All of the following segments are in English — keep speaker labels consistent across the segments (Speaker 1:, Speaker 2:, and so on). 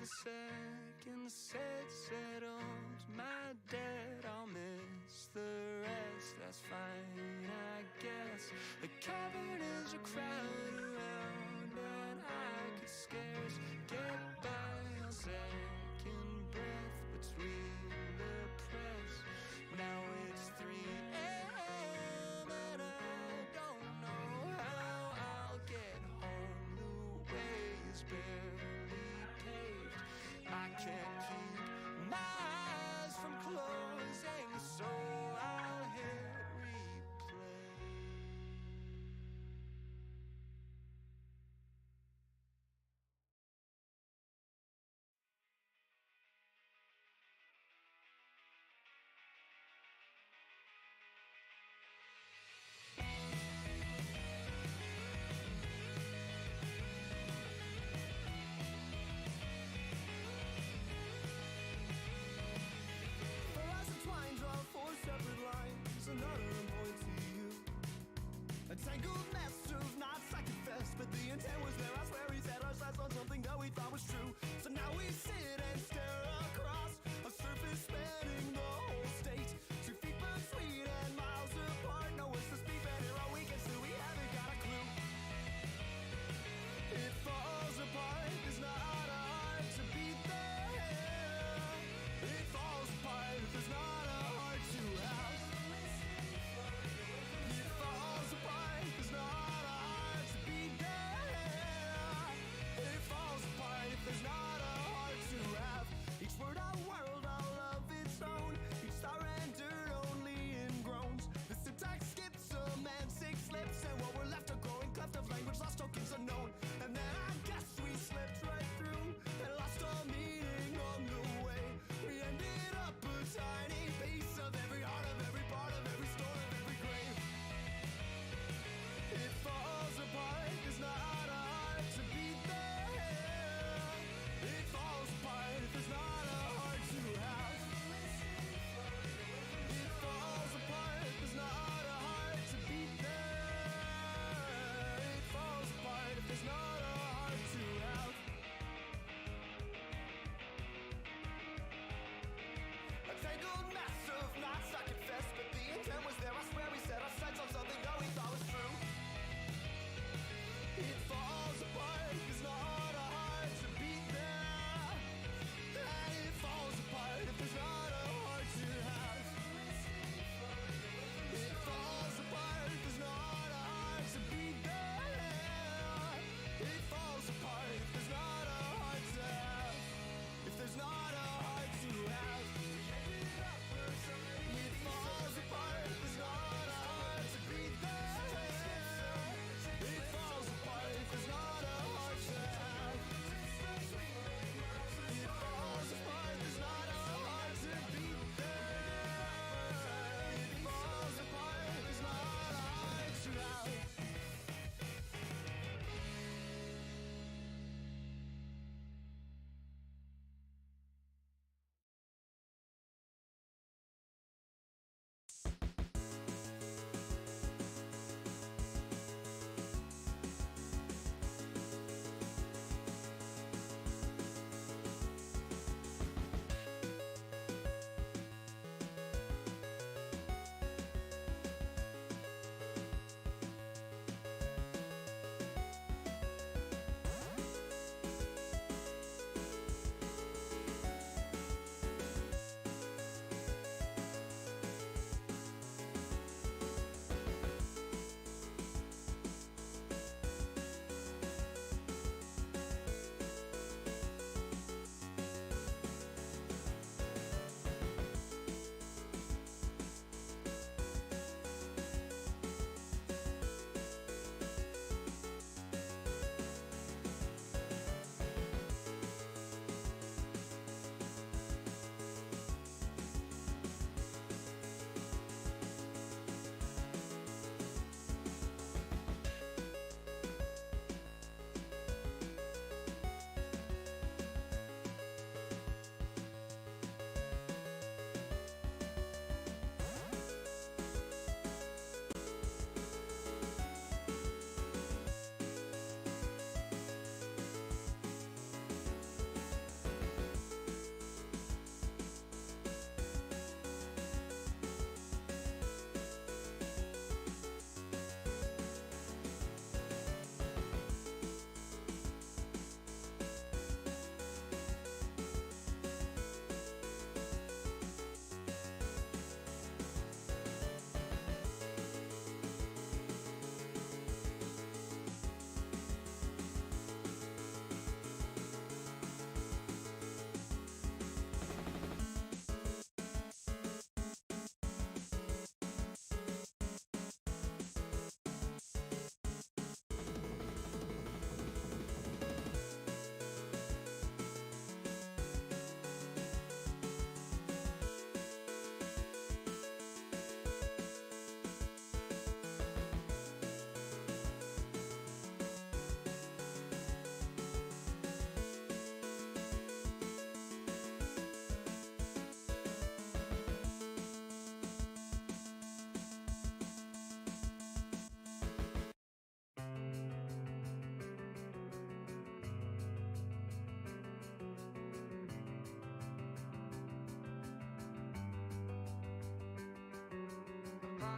Speaker 1: the second set settles my debt. I'll miss the rest, that's fine, I guess. The cavern is a crowd around, and I could scarce get by a second breath between the press. Now it's 3 a.m. and I don't know how I'll get home. The way is barely paved. I can't keep my eyes from closing, so I'll hit replay.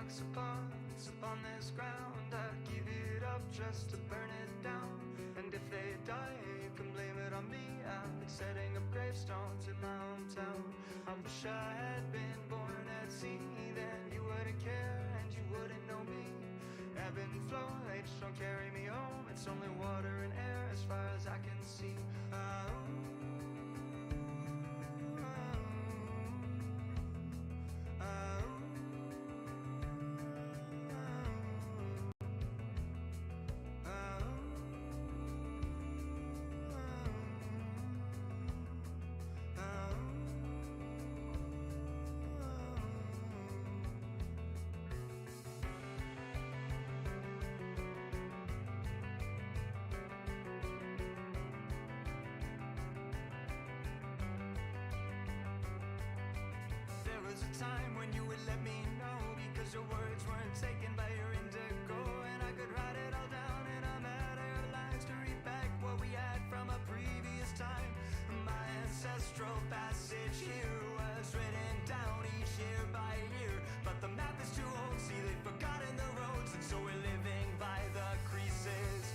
Speaker 1: pox upon this ground. I'd give it up just to burn it down. And if they die, you can blame it on me. I've been setting up gravestones in my hometown. I wish I had been born at sea. Then you wouldn't care and you wouldn't know me. Ebb and flow, they just don't carry me home. It's only water and air as far as I can see. There was a time when you would let me know, because your words weren't taken by your indigo, and I could write it all down in a matter of lines to read back what we had from a previous time. My ancestral passage here was written down each year by year, but the map is too old, see they've forgotten the roads, and so we're living by the creases.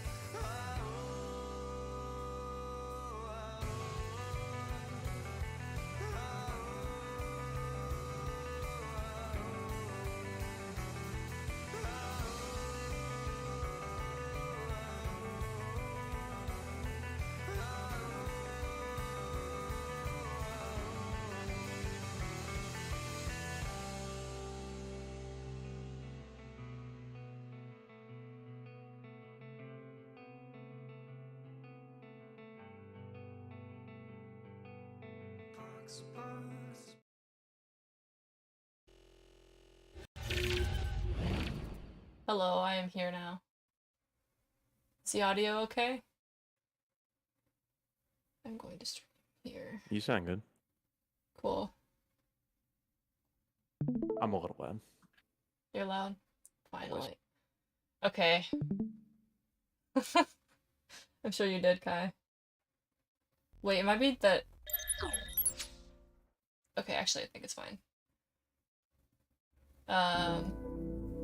Speaker 2: Hello, I am here now. Is the audio okay? I'm going to stream here.
Speaker 3: You sound good.
Speaker 2: Cool.
Speaker 3: I'm a little loud.
Speaker 2: You're loud? Finally. Okay. I'm sure you did, Kai. Wait, it might be that... Okay, actually, I think it's fine.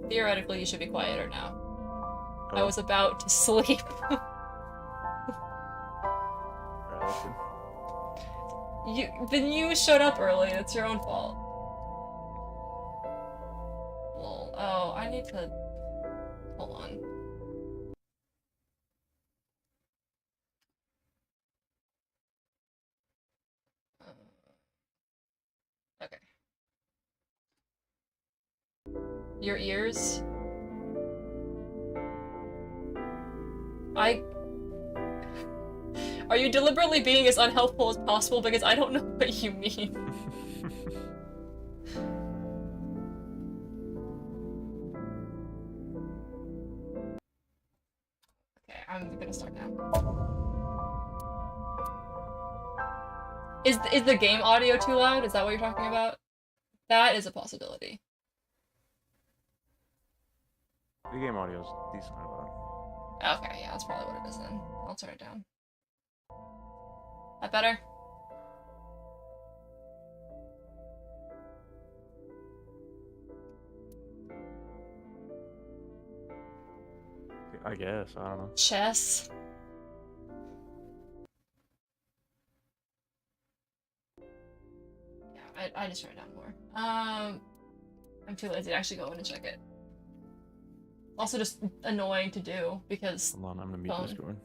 Speaker 2: Theoretically, you should be quieter now.
Speaker 3: Oh.
Speaker 2: I was about to sleep. Then you showed up early. It's your own fault. Well, oh, I need to... Hold on. Okay. Your ears? Are you deliberately being as unhelpful as possible? Because I don't know what you mean. Okay, I'm gonna start now. Is the game audio too loud? Is that what you're talking about? That is a possibility.
Speaker 3: The game audio is decently loud.
Speaker 2: Okay, yeah, that's probably what it is then. I'll turn it down. That better?
Speaker 3: I guess, I don't know.
Speaker 2: Chess. Yeah, I just turn it down more. I'm too lazy to actually go in and check it. Also just annoying to do because
Speaker 3: Hold on, I'm gonna mute Discord.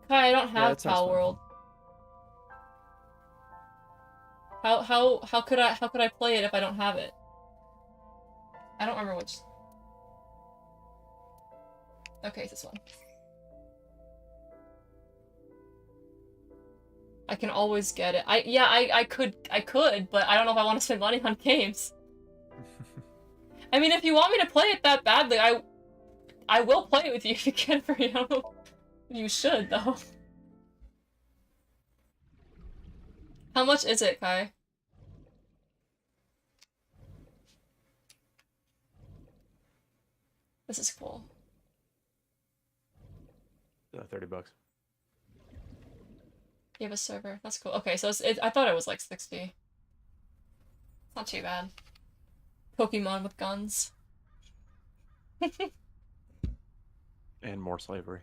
Speaker 2: Kai, I don't have
Speaker 3: sounds
Speaker 2: Pal
Speaker 3: fine.
Speaker 2: World. How could I play it if I don't have it? I don't remember which. Okay, it's this one. I can always get it. I could, but I don't know if I want to spend money on games. I mean, if you want me to play it that badly, I will play it with you if you can for you. You should, though. How much is it, Kai? This is cool.
Speaker 3: $30.
Speaker 2: You have a server. That's cool. Okay, so I thought it was like 60. It's not too bad. Pokemon with guns.
Speaker 3: And more slavery.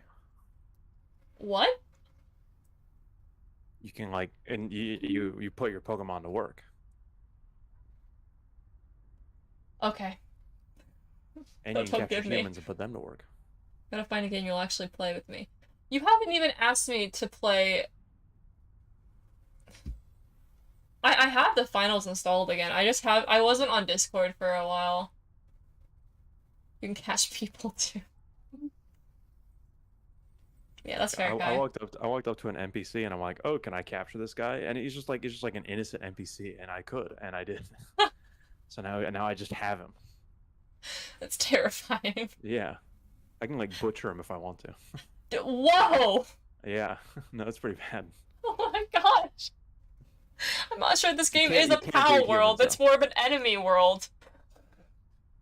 Speaker 2: What?
Speaker 3: You can like, and you put your Pokemon to work.
Speaker 2: Okay.
Speaker 3: And you
Speaker 2: Don't
Speaker 3: can capture
Speaker 2: give me.
Speaker 3: humans and put them to work.
Speaker 2: Gotta find a game you'll actually play with me. You haven't even asked me to play. I have the finals installed again. I wasn't on Discord for a while. You can catch people too. Yeah, that's fair, guy.
Speaker 3: I walked up to an NPC and I'm like, oh, can I capture this guy? And he's just like, it's just like an innocent NPC, and I could, and I did. So now I just have him.
Speaker 2: That's terrifying.
Speaker 3: Yeah, I can like butcher him if I want to.
Speaker 2: Whoa!
Speaker 3: Yeah, no, it's pretty bad.
Speaker 2: Oh my gosh! I'm not sure this game is
Speaker 3: you
Speaker 2: a
Speaker 3: can't
Speaker 2: pal
Speaker 3: breed
Speaker 2: world.
Speaker 3: humans,
Speaker 2: It's more of an enemy world.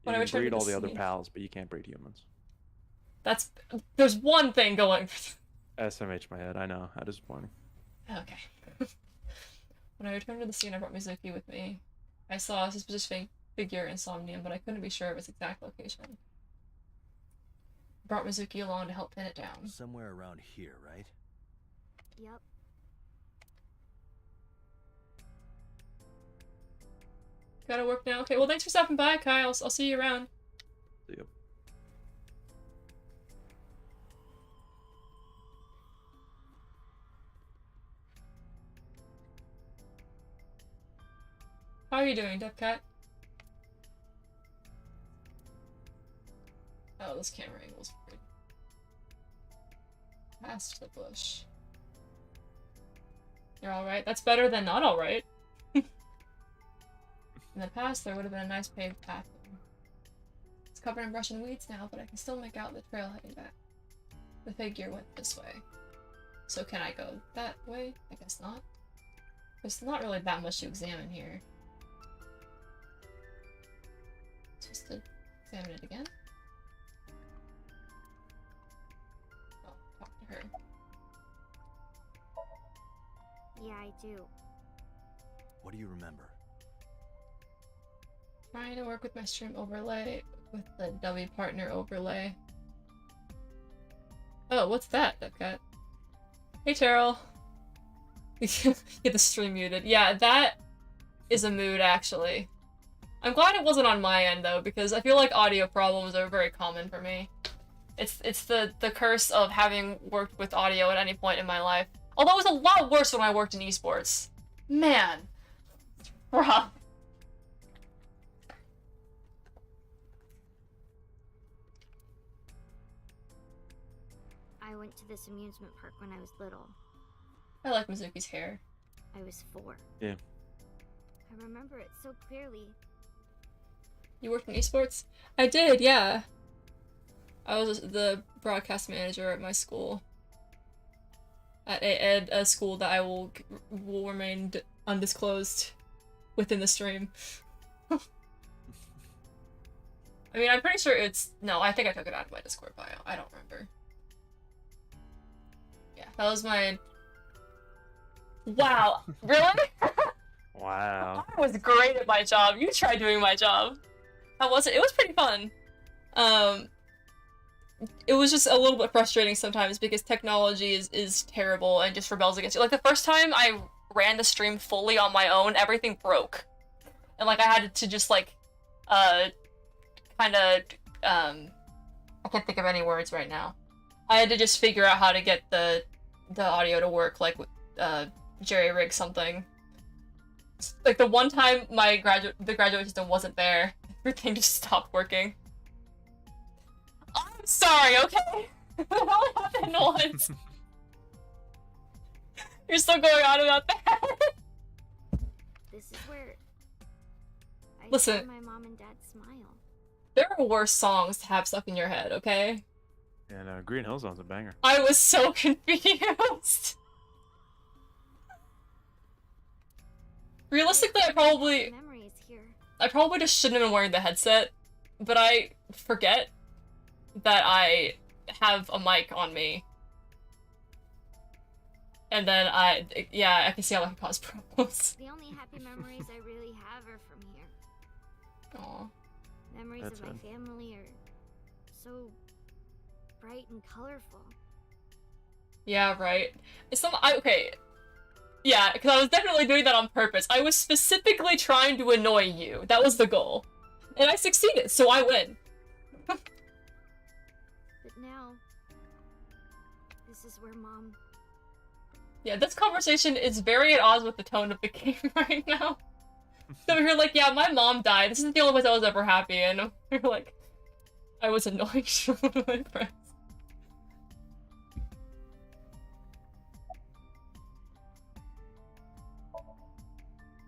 Speaker 3: You
Speaker 2: When I
Speaker 3: can
Speaker 2: returned to
Speaker 3: breed all
Speaker 2: the
Speaker 3: the other
Speaker 2: scene.
Speaker 3: pals, but you can't breed humans.
Speaker 2: There's one thing going.
Speaker 3: SMH my head. I know. How disappointing.
Speaker 2: Okay. When I returned to the scene, I brought Mizuki with me. I saw a suspicious figure in Somnium, but I couldn't be sure of its exact location. I brought Mizuki along to help pin it down.
Speaker 4: Somewhere around here, right?
Speaker 5: Yep.
Speaker 2: Gotta work now. Okay, well, thanks for stopping by, Kai. I'll see you around.
Speaker 3: See ya.
Speaker 2: How are you doing, Depcat? Oh, this camera angle's weird. Past the bush. You're alright? That's better than not alright. In the past, there would have been a nice paved path. It's covered in brush and weeds now, but I can still make out the trail heading back. The figure went this way. So can I go that way? I guess not. There's not really that much to examine here. Supposed to examine it again? Oh, talk to her.
Speaker 5: Yeah, I do.
Speaker 4: What do you remember?
Speaker 2: Trying to work with my stream overlay with the W partner overlay. Oh, what's that, Depcat? Hey, Terrell. Get the stream muted. Yeah, that is a mood, actually. I'm glad it wasn't on my end, though, because I feel like audio problems are very common for me. It's the curse of having worked with audio at any point in my life. Although it was a lot worse when I worked in esports. Man. Rough.
Speaker 5: I went to this amusement park when I was little.
Speaker 2: I like Mizuki's hair.
Speaker 5: I was 4.
Speaker 3: Yeah.
Speaker 5: I remember it so clearly.
Speaker 2: You worked in esports? I did, yeah. I was the broadcast manager at my school. At a school that I will remain undisclosed within the stream. I mean, I'm pretty sure it's... No, I think I took it out of my Discord bio. I don't remember. Yeah, that was my... Wow. Really?
Speaker 3: Wow.
Speaker 2: I was great at my job. You tried doing my job. How was it? It was pretty fun. It was just a little bit frustrating sometimes because technology is terrible and just rebels against you. Like, the first time I ran the stream fully on my own, everything broke. And, like, I had to just, like, kinda, I can't think of any words right now. I had to just figure out how to get the audio to work, like, jerry rig something. Like, the one time the graduate system wasn't there, everything just stopped working. I'm sorry, okay? It only happened once. You're still going on about that?
Speaker 5: This is where I
Speaker 2: Listen.
Speaker 5: saw my mom and dad smile.
Speaker 2: There are worse songs to have stuck in your head, okay?
Speaker 3: And Green Hill Zone's a banger.
Speaker 2: I was so confused. Realistically, I probably
Speaker 5: Memories here.
Speaker 2: just shouldn't have been wearing the headset, but I forget that I have a mic on me. And then I can see how that can cause problems.
Speaker 5: The only happy memories I really have are from here.
Speaker 2: Aw.
Speaker 5: Memories
Speaker 3: That's
Speaker 5: of my
Speaker 3: good.
Speaker 5: family are so bright and colorful.
Speaker 2: Yeah, right. Okay. Yeah, because I was definitely doing that on purpose. I was specifically trying to annoy you. That was the goal. And I succeeded, so I win.
Speaker 5: But now, this is where Mom...
Speaker 2: Yeah, this conversation is very at odds with the tone of the game right now. So you're like, yeah, my mom died. This is the only place I was ever happy, and you're like, I was annoying to one of my friends.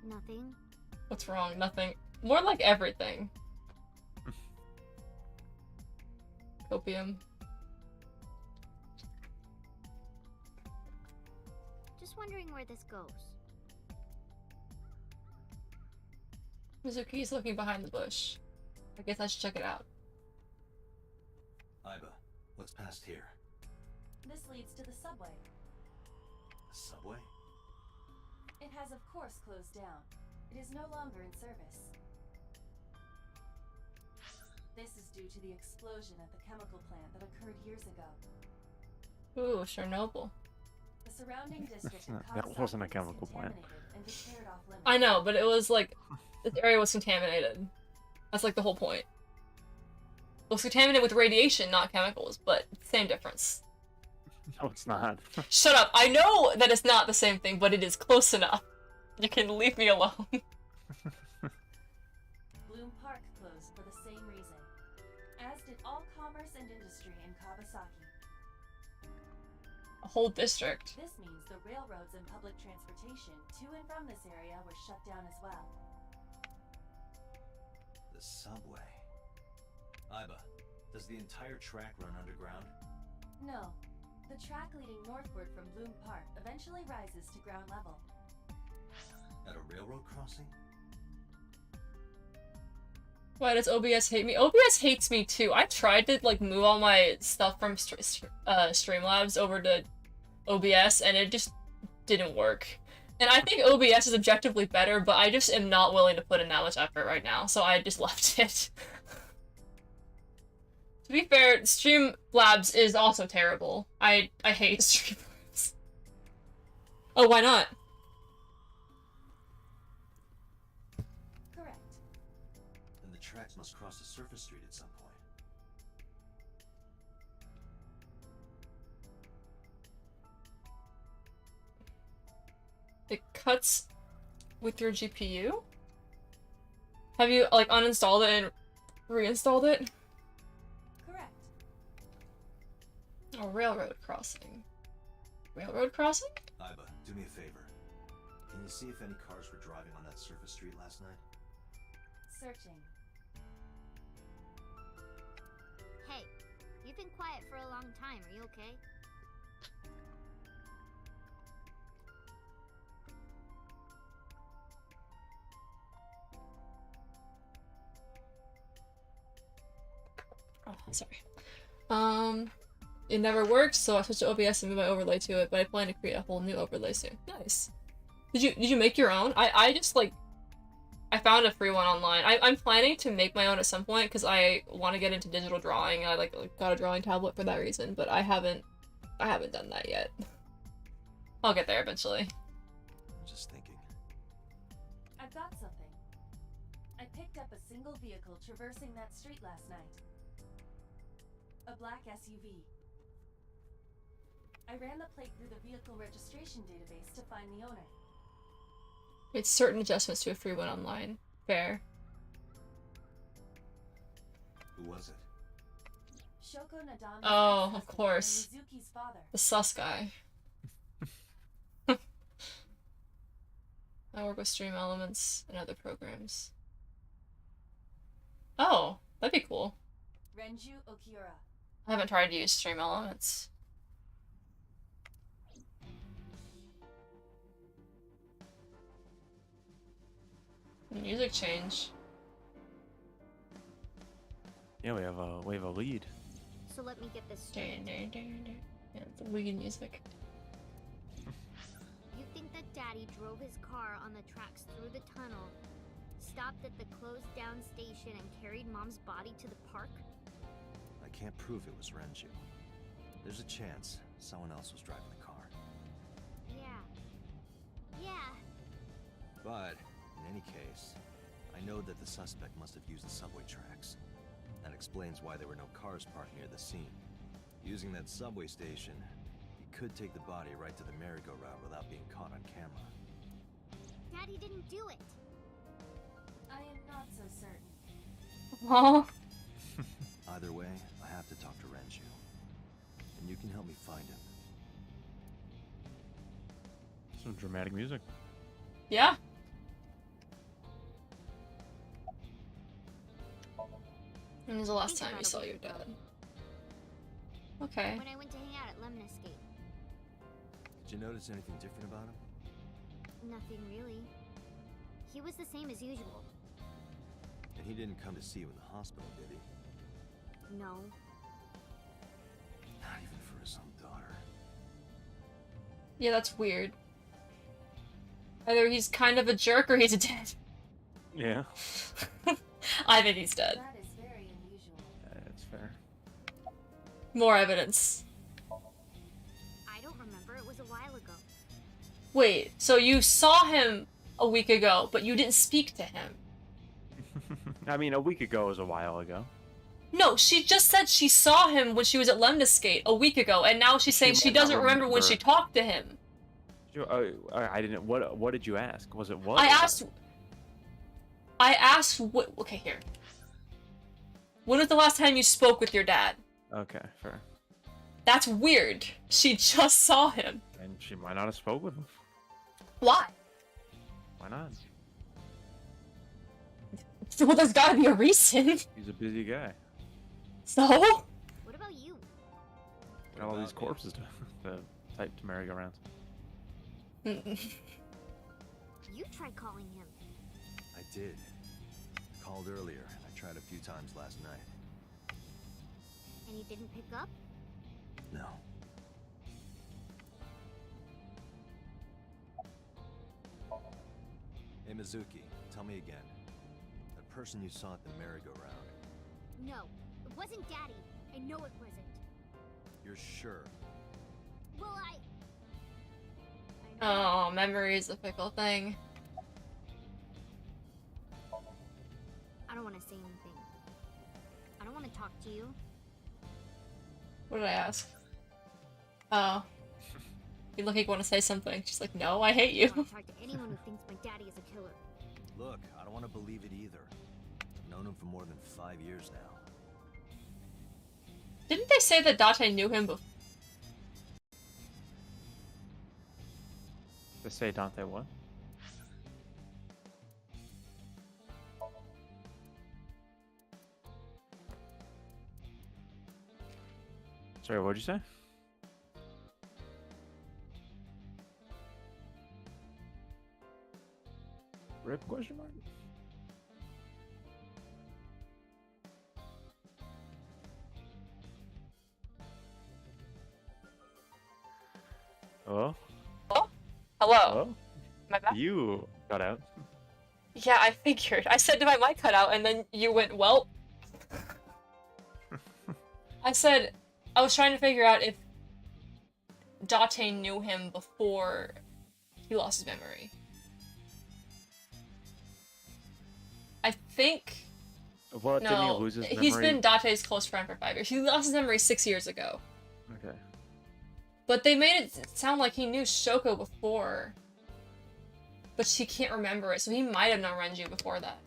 Speaker 5: Nothing.
Speaker 2: What's wrong? Nothing. More like everything. Copium.
Speaker 5: Just wondering where this goes.
Speaker 2: Mizuki's looking behind the bush. I guess I should check it out.
Speaker 4: Aiba, what's past here?
Speaker 6: This leads to the subway.
Speaker 4: The subway?
Speaker 6: It has of course closed down. It is no longer in service. This is due to the explosion at the chemical plant that occurred years ago.
Speaker 2: Ooh, Chernobyl.
Speaker 6: The surrounding district of
Speaker 3: That
Speaker 6: Kawasaki
Speaker 3: wasn't a
Speaker 6: was
Speaker 3: chemical plant.
Speaker 6: contaminated and declared off limits.
Speaker 2: I know, but it was like, this area was contaminated. That's like the whole point. It was contaminated with radiation, not chemicals, but same difference.
Speaker 3: No, it's not.
Speaker 2: Shut up. I know that it's not the same thing, but it is close enough. You can leave me alone.
Speaker 6: Bloom Park closed for the same reason, as did all commerce and industry in Kawasaki.
Speaker 2: A whole district.
Speaker 6: This means the railroads and public transportation to and from this area were shut down as well.
Speaker 4: The subway. Aiba, does the entire track run underground?
Speaker 6: No. The track leading northward from Bloom Park eventually rises to ground level.
Speaker 4: At a railroad crossing?
Speaker 2: Why does OBS hate me? OBS hates me too. I tried to like move all my stuff from Streamlabs over to OBS and it just didn't work. And I think OBS is objectively better, but I just am not willing to put in that much effort right now, so I just left it. To be fair, Streamlabs is also terrible. I hate Streamlabs. Oh, why not?
Speaker 6: Correct.
Speaker 4: Then the tracks must cross a surface street at some point.
Speaker 2: It cuts with your GPU? Have you, like, uninstalled it and reinstalled it?
Speaker 6: Correct.
Speaker 2: Oh, railroad crossing. Railroad crossing?
Speaker 4: Aiba, do me a favor. Can you see if any cars were driving on that surface street last night?
Speaker 6: Searching.
Speaker 5: Hey, you've been quiet for a long time. Are you okay?
Speaker 2: Oh, sorry. It never worked, so I switched to OBS and moved my overlay to it, but I plan to create a whole new overlay soon. Nice. Did you make your own? I just like I found a free one online. I'm planning to make my own at some point because I want to get into digital drawing. I like got a drawing tablet for that reason, but I haven't done that yet. I'll get there eventually.
Speaker 4: I'm just thinking.
Speaker 6: I've got something. I picked up a single vehicle traversing that street last night. A black SUV. I ran the plate through the vehicle registration database to find the owner.
Speaker 2: Made certain adjustments to a free one online. Fair.
Speaker 4: Who was it?
Speaker 6: Shoko Nadami's
Speaker 2: Oh,
Speaker 6: ex-husband
Speaker 2: of course.
Speaker 6: and Mizuki's father.
Speaker 2: The sus guy. I work with Stream Elements and other programs. Oh, that'd be cool.
Speaker 6: Renju Okiura.
Speaker 2: I haven't tried to use Stream Elements. Music change.
Speaker 3: Yeah, we have a lead.
Speaker 5: So let me get this straight.
Speaker 2: Yeah, the lead music.
Speaker 5: You think that Daddy drove his car on the tracks through the tunnel stopped at the closed down station and carried Mom's body to the park?
Speaker 4: I can't prove it was Renju. There's a chance someone else was driving the car.
Speaker 5: Yeah.
Speaker 4: But, in any case, I know that the suspect must have used the subway tracks. That explains why there were no cars parked near the scene. Using that subway station, he could take the body right to the merry-go-round without being caught on camera.
Speaker 5: Daddy didn't do it.
Speaker 6: I am not so certain.
Speaker 2: Oh.
Speaker 4: Either way, I have to talk to Renju. And you can help me find him.
Speaker 3: Some dramatic music.
Speaker 2: Yeah. When was the last
Speaker 5: Think
Speaker 2: time you
Speaker 5: about
Speaker 2: saw
Speaker 5: it.
Speaker 2: your dad? Okay.
Speaker 5: When I went to hang out at Lemniscate.
Speaker 4: Did you notice anything different about him?
Speaker 5: Nothing really. He was the same as usual.
Speaker 4: And he didn't come to see you in the hospital, did he?
Speaker 5: No.
Speaker 4: Not even for his own daughter.
Speaker 2: Yeah, that's weird. Either he's kind of a jerk or he's dead.
Speaker 3: Yeah,
Speaker 2: I think he's dead.
Speaker 6: That is very unusual.
Speaker 3: that's fair.
Speaker 2: More evidence.
Speaker 5: I don't remember. It was a while ago.
Speaker 2: Wait, so you saw him a week ago, but you didn't speak to him?
Speaker 3: I mean, a week ago was a while ago.
Speaker 2: No, she just said she saw him when she was at Lemniscate a week ago, and now she's saying she
Speaker 3: might not
Speaker 2: doesn't remember when she
Speaker 3: remember.
Speaker 2: talked to him.
Speaker 3: I didn't. What did you ask? Was it what?
Speaker 2: I asked what. Okay, here. When was the last time you spoke with your dad?
Speaker 3: Okay, fair.
Speaker 2: That's weird. She just saw him.
Speaker 3: And she might not have spoke with him.
Speaker 2: Why?
Speaker 3: Why not?
Speaker 2: Well, there's gotta be a reason.
Speaker 3: He's a busy guy.
Speaker 2: So?
Speaker 5: What about you?
Speaker 3: Got all these corpses to type to merry-go-rounds.
Speaker 5: You tried calling him.
Speaker 4: I did. Called earlier. I tried a few times last night.
Speaker 5: And he didn't pick up?
Speaker 4: No. Hey, Mizuki, tell me again. That person you saw at the merry-go-round,
Speaker 5: No. It wasn't Daddy. I know it wasn't.
Speaker 4: you're sure?
Speaker 5: Well, I
Speaker 2: Oh, memory is a fickle thing.
Speaker 5: I don't want to say anything. I don't want to talk to you.
Speaker 2: What did I ask? Oh. You look like you want to say something. She's like, no, I hate
Speaker 5: I
Speaker 2: you.
Speaker 5: don't want to talk to anyone who thinks my daddy is a killer.
Speaker 4: Look, I don't want to believe it either. I've known him for more than 5 years now.
Speaker 2: Didn't they say that Date knew him before?
Speaker 3: To say Dante what? Sorry, what'd you say? Rip question mark? Hello?
Speaker 2: Hello?
Speaker 3: Hello?
Speaker 2: Am I back?
Speaker 3: You got out.
Speaker 2: Yeah, I figured. I said, did my mic cut out? And then you went, well. I said, I was trying to figure out if Date knew him before he lost his memory. I think...
Speaker 3: Well, didn't he
Speaker 2: No,
Speaker 3: lose his memory?
Speaker 2: he's been Date's close friend for 5 years. He lost his memory 6 years ago.
Speaker 3: Okay.
Speaker 2: But they made it sound like he knew Shoko before. But she can't remember it, so he might have known Renju before that.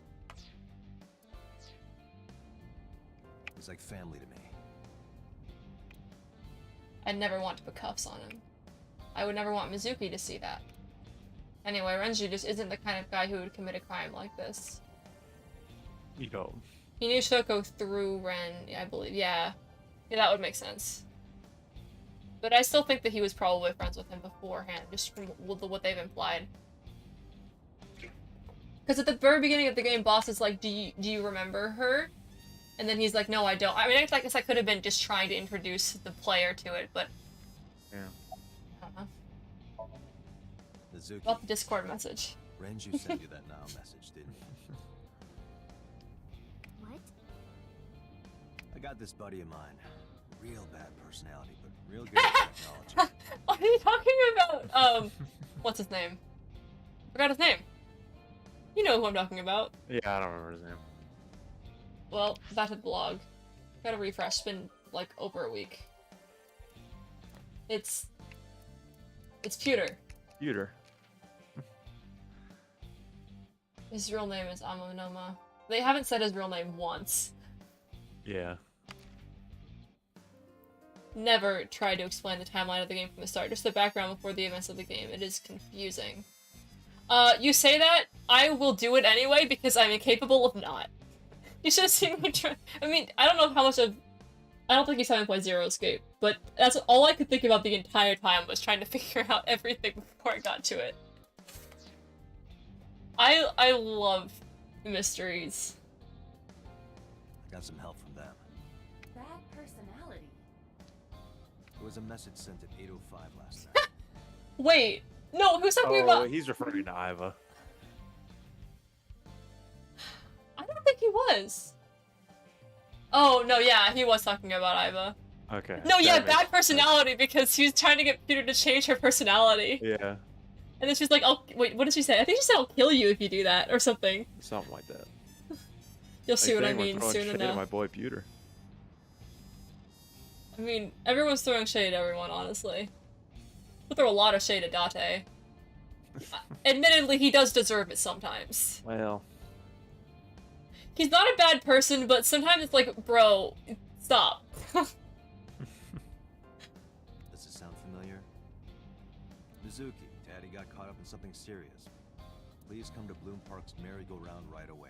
Speaker 4: He's like family to me.
Speaker 2: I'd never want to put cuffs on him. I would never want Mizuki to see that. Anyway, Renju just isn't the kind of guy who would commit a crime like this.
Speaker 3: You go.
Speaker 2: He knew Shoko through Ren, I believe. Yeah, that would make sense. But I still think that he was probably friends with him beforehand, just from what they've implied. Because at the very beginning of the game, Boss is like, do you remember her? And then he's like, no, I don't. I mean, I guess I could have been just trying to introduce the player to it, but...
Speaker 3: Yeah.
Speaker 2: I don't know.
Speaker 4: Mizuki,
Speaker 2: About the Discord message.
Speaker 4: Renju sent you that now message, didn't he? I got this buddy of mine. Real bad personality, but real good at technology.
Speaker 2: What are you talking about? What's his name? Forgot his name. You know who I'm talking about.
Speaker 3: Yeah, I don't remember his name.
Speaker 2: Well, back to the blog. Gotta refresh. It's been like over a week. It's Pewter.
Speaker 3: Pewter.
Speaker 2: His real name is Amonoma. They haven't said his real name once.
Speaker 3: Yeah.
Speaker 2: Never tried to explain the timeline of the game from the start, just the background before the events of the game. It is confusing. You say that, I will do it anyway because I'm incapable of not. You should have seen me try. I mean, I don't know how much of. I don't think he's having played Zero Escape, but that's all I could think about the entire time was trying to figure out everything before I got to it. I love mysteries.
Speaker 4: I got some help from them.
Speaker 6: Bad personality.
Speaker 4: There was a message sent at 8:05 last night.
Speaker 2: Wait, no, who's talking
Speaker 3: Oh,
Speaker 2: about?
Speaker 3: he's referring to Iva.
Speaker 2: I don't think he was. Oh, no, yeah, he was talking about Iva.
Speaker 3: Okay.
Speaker 2: No, yeah,
Speaker 3: that makes
Speaker 2: bad
Speaker 3: sense.
Speaker 2: personality because he was trying to get Peter to change her personality.
Speaker 3: Yeah,
Speaker 2: And then she's like, wait, what did she say? I think she said, I'll kill you if you do that, or something.
Speaker 3: something like that.
Speaker 2: You'll see
Speaker 3: Like,
Speaker 2: what I
Speaker 3: dang, we're
Speaker 2: mean
Speaker 3: throwing
Speaker 2: soon
Speaker 3: shade at
Speaker 2: enough.
Speaker 3: my boy Pewter.
Speaker 2: I mean, everyone's throwing shade at everyone, honestly. We'll throw a lot of shade at Date. Admittedly, he does deserve it sometimes.
Speaker 3: Well,
Speaker 2: He's not a bad person, but sometimes it's like, bro, stop.
Speaker 4: Does it sound familiar? Mizuki, Daddy got caught up in something serious. Please come to Bloom Park's merry-go-round right away.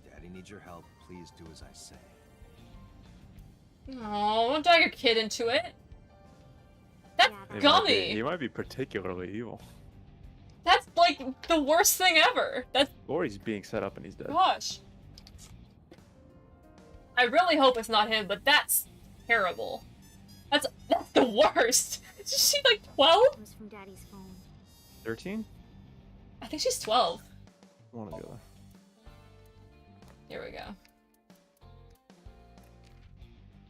Speaker 4: Daddy needs your help. Please do as I say.
Speaker 2: Oh, don't drag your kid into it. That's
Speaker 5: Yeah,
Speaker 2: gummy.
Speaker 3: he might be particularly evil.
Speaker 2: That's like the worst thing ever. That's
Speaker 3: Or he's being set up and he's dead.
Speaker 2: gosh. I really hope it's not him, but that's terrible. That's the worst. Is she like 12?
Speaker 5: It was from Daddy's phone.
Speaker 3: 13?
Speaker 2: I think she's 12.
Speaker 3: One or the other.
Speaker 2: Here we go.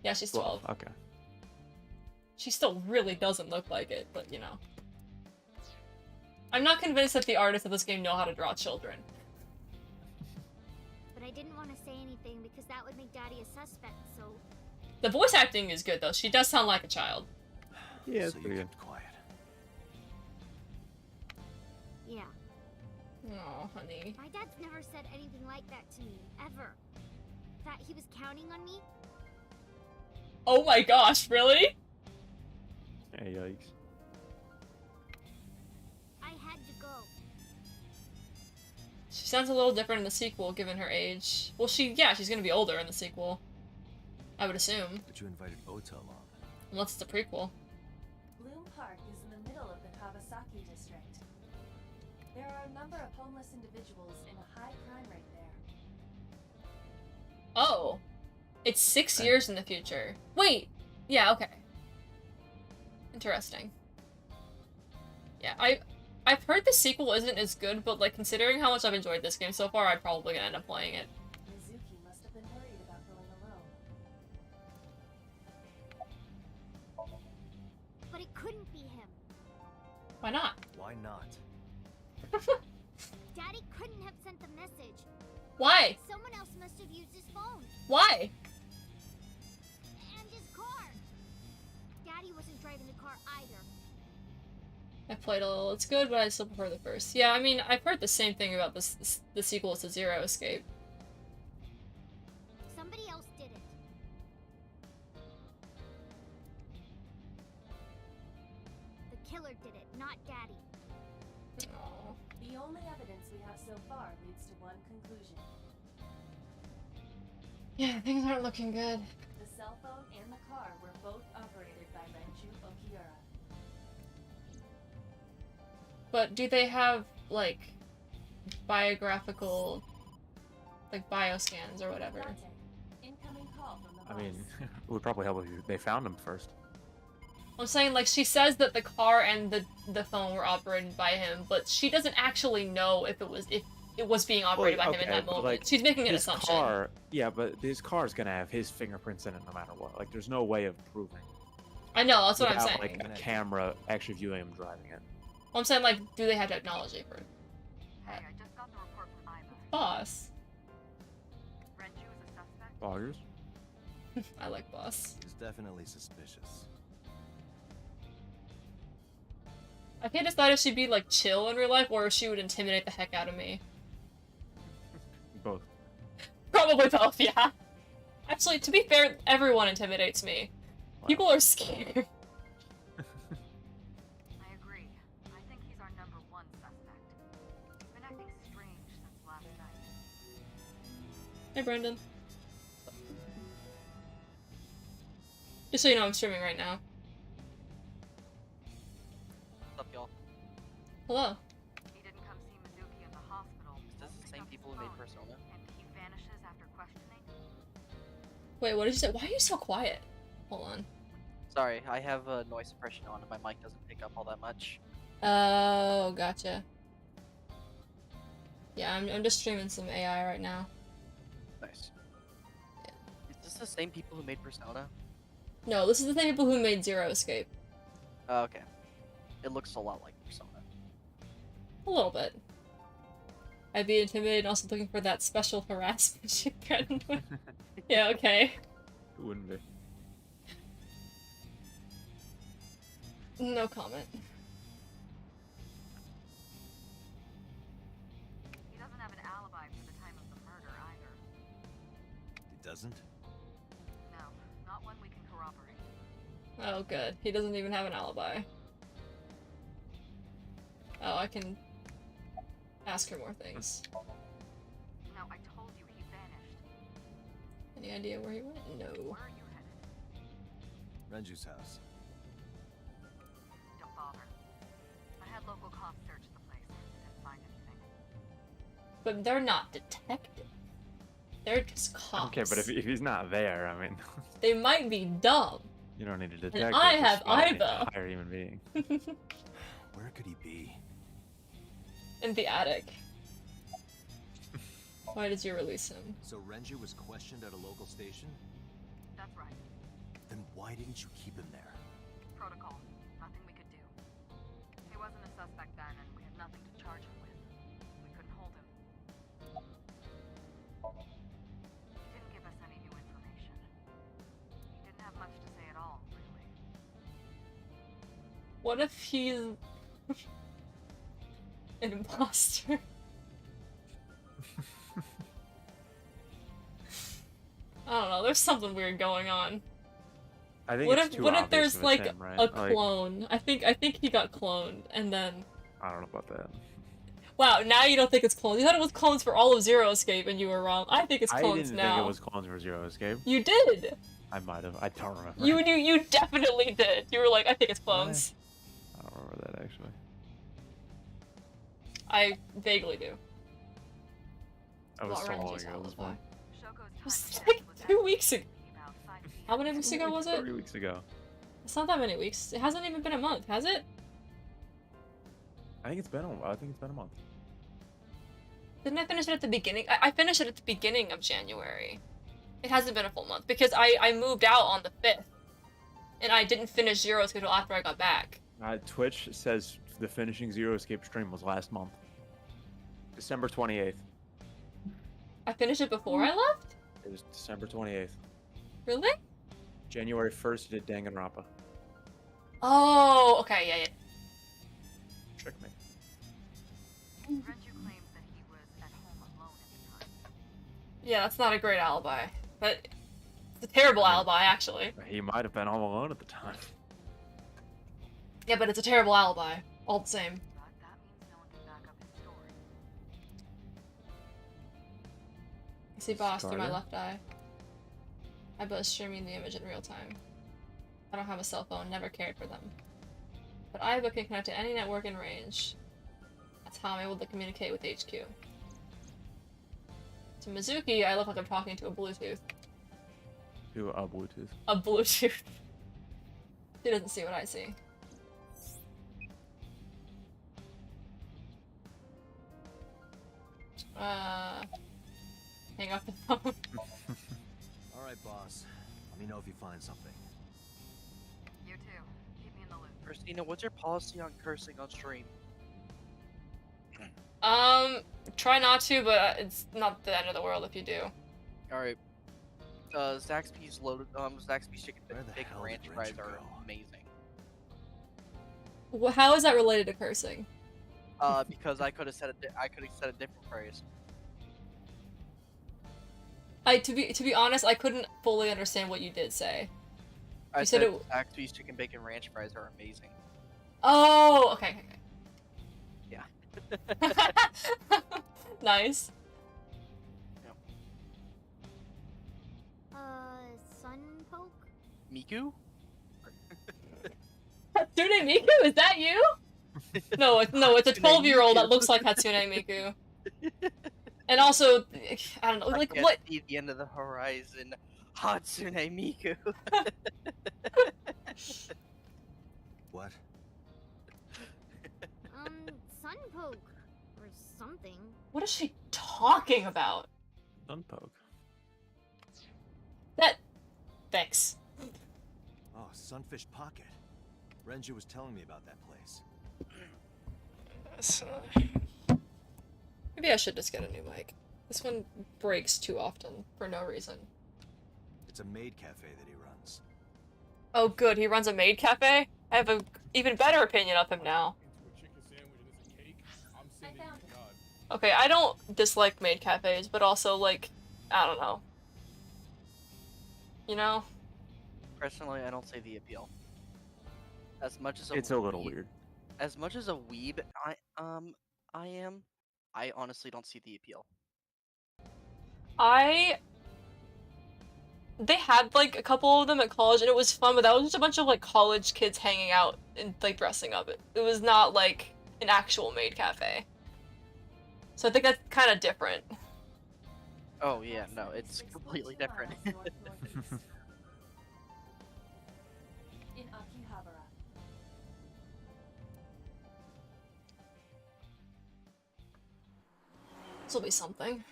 Speaker 2: Yeah, she's 12.
Speaker 3: Okay.
Speaker 2: She still really doesn't look like it, but you know. I'm not convinced that the artists of this game know how to draw children.
Speaker 5: But I didn't want to say anything because that would make Daddy a suspect, so...
Speaker 2: The voice acting is good though. She does sound like a child.
Speaker 3: Yeah, it's
Speaker 4: so you
Speaker 3: pretty good.
Speaker 4: kept quiet.
Speaker 5: Yeah.
Speaker 2: Oh, honey.
Speaker 5: My dad's never said anything like that to me, ever. That he was counting on me?
Speaker 2: Oh my gosh, really?
Speaker 3: Hey, yikes.
Speaker 5: I had to go.
Speaker 2: She sounds a little different in the sequel, given her age. Well, she's gonna be older in the sequel. I would assume.
Speaker 4: But you invited Ota along.
Speaker 2: Unless it's a prequel.
Speaker 6: Bloom Park is in the middle of the Kawasaki district. There are a number of homeless individuals in a high crime rate there.
Speaker 2: Oh. It's 6
Speaker 3: Okay.
Speaker 2: years in the future. Wait! Yeah, okay. Interesting. Yeah, I've heard the sequel isn't as good, but like considering how much I've enjoyed this game so far, I'm probably gonna end up playing it.
Speaker 6: Mizuki must have been worried about going alone.
Speaker 5: But it couldn't be him.
Speaker 2: Why not?
Speaker 4: Why not?
Speaker 5: Daddy couldn't have sent the message.
Speaker 2: Why?
Speaker 5: Someone else must have used his phone.
Speaker 2: Why?
Speaker 5: And his car. Daddy wasn't driving the car either.
Speaker 2: I played a little. It's good, but I still prefer the first. Yeah, I mean, I've heard the same thing about the sequel to Zero Escape.
Speaker 5: Somebody else did it. The killer did it, not Daddy.
Speaker 2: Aw.
Speaker 6: The only evidence we have so far leads to one conclusion.
Speaker 2: Yeah, things aren't looking good.
Speaker 6: The cell phone and the car were both operated by Renju Okiura.
Speaker 2: But do they have, like, biographical, like, bioscans or whatever?
Speaker 6: Date. Incoming call from the
Speaker 3: I mean,
Speaker 6: boss.
Speaker 3: it would probably help if they found him first.
Speaker 2: I'm saying, like, she says that the car and the phone were operated by him, but she doesn't actually know if it was being operated by him in that
Speaker 3: but,
Speaker 2: moment.
Speaker 3: like,
Speaker 2: She's making an
Speaker 3: his
Speaker 2: assumption.
Speaker 3: car, yeah, but his car's gonna have his fingerprints in it no matter what. Like, there's no way of proving
Speaker 2: I know, that's what I'm
Speaker 3: without,
Speaker 2: saying.
Speaker 3: like, a camera actually viewing him driving it.
Speaker 2: Well, I'm saying, like, do they have technology for
Speaker 7: Hey, I just got the report from Iva.
Speaker 2: Boss?
Speaker 7: Renju is a suspect.
Speaker 3: Loggers?
Speaker 2: I like Boss.
Speaker 4: It's definitely suspicious.
Speaker 2: I can't decide if she'd be, like, chill in real life or if she would intimidate the heck out of me.
Speaker 3: Both.
Speaker 2: Probably both, yeah. Actually, to be fair, everyone intimidates me.
Speaker 3: Wow.
Speaker 2: People are scared.
Speaker 7: I agree. I think he's our number one suspect. He's been acting strange since last night.
Speaker 2: Hey, Brendan. Just so you know, I'm streaming right now.
Speaker 8: What's up, y'all?
Speaker 2: Hello.
Speaker 7: He didn't come see Mizuki in the hospital.
Speaker 8: Is this the
Speaker 7: pick
Speaker 8: same
Speaker 7: up his
Speaker 8: people who made
Speaker 7: phone,
Speaker 8: Persona?
Speaker 7: And he vanishes after questioning.
Speaker 2: Wait, what did you say? Why are you so quiet? Hold on.
Speaker 8: Sorry, I have a noise suppression on and my mic doesn't pick up all that much.
Speaker 2: Oh, gotcha. Yeah, I'm just streaming some AI right now.
Speaker 8: Nice. Is this the same people who made Persona?
Speaker 2: No, this is the same people who made Zero Escape.
Speaker 8: Oh, okay. It looks a lot like Persona.
Speaker 2: A little bit. I'd be intimidated and also looking for that special harassment she threatened with. Yeah, okay.
Speaker 3: It wouldn't be.
Speaker 2: No comment.
Speaker 7: He doesn't have an alibi for the time of the murder either.
Speaker 4: He doesn't?
Speaker 7: No, not one we can corroborate.
Speaker 2: Oh, good. He doesn't even have an alibi. Oh, I can ask her more things.
Speaker 7: No, I told you he vanished.
Speaker 2: Any idea where he went? No.
Speaker 7: Where are you headed?
Speaker 4: Renju's house.
Speaker 7: Don't bother. I had local cops search the place. Didn't find anything.
Speaker 2: But they're not detectives. They're just cops.
Speaker 3: Okay, but if he's not there, I mean,
Speaker 2: They might be dumb.
Speaker 3: you don't need a detective.
Speaker 2: I
Speaker 3: to
Speaker 2: have
Speaker 3: spot an
Speaker 2: Iva.
Speaker 3: entire human being.
Speaker 4: Where could he be?
Speaker 2: In the attic. Why did you release him?
Speaker 4: So Renju was questioned at a local station?
Speaker 7: That's right.
Speaker 4: Then why didn't you keep him there?
Speaker 7: Protocol. Nothing we could do. He wasn't a suspect then, and we had nothing to charge him with. We couldn't hold him. He didn't give us any new information. He didn't have much to say at all, really.
Speaker 2: What if he's an imposter? I don't know, there's something weird going on.
Speaker 3: I think
Speaker 2: What
Speaker 3: it's
Speaker 2: if
Speaker 3: too
Speaker 2: what if
Speaker 3: obvious
Speaker 2: there's
Speaker 3: of
Speaker 2: like
Speaker 3: him, right?
Speaker 2: a clone? I think he got cloned and then
Speaker 3: I don't know about that.
Speaker 2: wow, now you don't think it's clones. You thought it was clones for all of Zero Escape and you were wrong. I think it's
Speaker 3: I
Speaker 2: clones
Speaker 3: didn't
Speaker 2: now.
Speaker 3: think it was clones for Zero Escape.
Speaker 2: You did.
Speaker 3: I might have. I don't remember.
Speaker 2: You definitely did. You were like, I think it's clones.
Speaker 3: I don't remember that actually.
Speaker 2: I vaguely do.
Speaker 3: That was
Speaker 2: What
Speaker 3: so long
Speaker 2: Renju's
Speaker 3: ago. It was
Speaker 2: alibi?
Speaker 3: fun.
Speaker 7: Shogo's
Speaker 2: It was
Speaker 7: time of
Speaker 2: like
Speaker 7: death was
Speaker 2: 2 weeks ago.
Speaker 7: about 5 p.m.
Speaker 2: How many weeks ago was it?
Speaker 3: 3 weeks ago.
Speaker 2: It's not that many weeks. It hasn't even been a month, has it?
Speaker 3: I think it's been a month.
Speaker 2: Didn't I finish it at the beginning? I finished it at the beginning of January. It hasn't been a full month because I moved out on the 5th. And I didn't finish Zero Escape until after I got back.
Speaker 3: Twitch says the finishing Zero Escape stream was last month. December 28th.
Speaker 2: I finished it before I left?
Speaker 3: It was December 28th.
Speaker 2: Really?
Speaker 3: January 1st, you did Danganronpa.
Speaker 2: Oh, okay, yeah.
Speaker 3: Trick me.
Speaker 7: Renju claims that he was at home alone at the time.
Speaker 2: Yeah, that's not a great alibi. But it's a terrible alibi, actually.
Speaker 3: He might have been home alone at the time.
Speaker 2: Yeah, but it's a terrible alibi. All the same.
Speaker 7: But that means no one can back up his story.
Speaker 2: See boss through my
Speaker 3: Starter?
Speaker 2: left eye. I was streaming the image in real time. I don't have a cell phone, never cared for them. But Iva can connect to any network in range. That's how I'm able to communicate with HQ. To Mizuki, I look like I'm talking to a Bluetooth.
Speaker 3: To Bluetooth.
Speaker 2: A Bluetooth. He doesn't see what I see. Hang up the phone.
Speaker 4: Alright, boss. Let me know if you find something.
Speaker 7: You too. Keep me in the loop.
Speaker 8: Christina, what's your policy on cursing on stream?
Speaker 2: Try not to, but it's not the end of the world if you do.
Speaker 8: Alright. Zaxby's Zaxby's chicken
Speaker 4: Where the
Speaker 8: bacon
Speaker 4: hell did
Speaker 8: ranch
Speaker 4: Renju
Speaker 8: fries are
Speaker 4: go?
Speaker 8: amazing.
Speaker 2: How is that related to cursing?
Speaker 8: Because I could have said a different phrase.
Speaker 2: To be honest, I couldn't fully understand what you did say.
Speaker 8: I
Speaker 2: You said
Speaker 8: said
Speaker 2: it-
Speaker 8: Zaxby's chicken bacon ranch fries are amazing.
Speaker 2: Oh, okay.
Speaker 8: Yeah.
Speaker 2: Nice.
Speaker 5: Sunpoke?
Speaker 8: Miku?
Speaker 2: Hatsune Miku, is that you? No, it's a
Speaker 8: Hatsune
Speaker 2: 12-year-old that
Speaker 8: Miku.
Speaker 2: looks like Hatsune Miku. And also, I don't know,
Speaker 8: I
Speaker 2: like
Speaker 8: can't
Speaker 2: what?
Speaker 8: see the end of the horizon. Hatsune Miku.
Speaker 4: What?
Speaker 5: Sunpoke. Or something.
Speaker 2: What is she talking about?
Speaker 3: Sunpoke.
Speaker 2: Thanks.
Speaker 4: Oh, Sunfish Pocket. Renju was telling me about that place.
Speaker 2: Maybe I should just get a new mic. This one breaks too often for no reason.
Speaker 4: It's a maid cafe that he runs.
Speaker 2: Oh good, he runs a maid cafe? I have an even better opinion of him now.
Speaker 6: I found it.
Speaker 2: Okay, I don't dislike maid cafes, but also, like, I don't know. You know?
Speaker 8: Personally, I don't see the appeal. As much as
Speaker 3: It's a little
Speaker 8: weeb-
Speaker 3: weird.
Speaker 8: As much as a weeb I am, I honestly don't see the appeal.
Speaker 2: They had, like, a couple of them at college, and it was fun, but that was just a bunch of, like, college kids hanging out and, like, dressing up. It was not, like, an actual maid cafe. So I think that's kind of different.
Speaker 8: Oh yeah, no, it's completely different.
Speaker 6: In Akihabara.
Speaker 2: This will be something.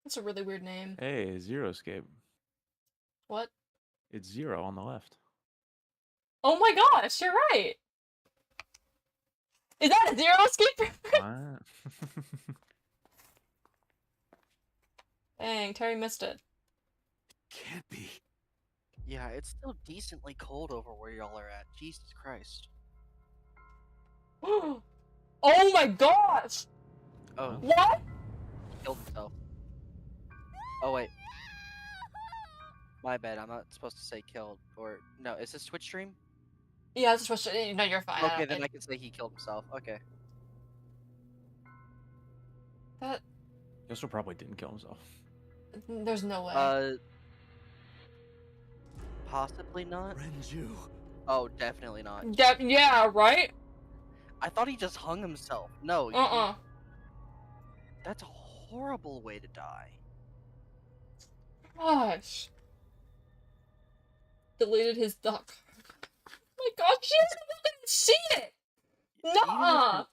Speaker 2: That's a really weird name.
Speaker 3: Hey, Zero Escape.
Speaker 2: What?
Speaker 3: It's Zero on the left.
Speaker 2: Oh my gosh, you're right! Is that a Zero Escape?
Speaker 3: What?
Speaker 2: Dang, Terry missed it.
Speaker 4: Can't be.
Speaker 8: Yeah, it's still decently cold over where y'all are at. Jesus Christ.
Speaker 2: Oh my gosh!
Speaker 8: Oh,
Speaker 2: What?
Speaker 8: he killed himself. Oh wait. My bad, I'm not supposed to say killed. Or, no, is this Twitch stream?
Speaker 2: Yeah, that's supposed to. No, you're fine.
Speaker 8: Okay, then I can say he killed himself. Okay.
Speaker 2: That.
Speaker 3: He also probably didn't kill himself.
Speaker 2: There's no way.
Speaker 8: Possibly not.
Speaker 4: Renju.
Speaker 8: Oh, definitely not.
Speaker 2: Yeah, right?
Speaker 8: I thought he just hung himself. No. That's a horrible way to die.
Speaker 2: Gosh. Deleted his duck. Oh my gosh, she hasn't even seen it! Nuh-uh!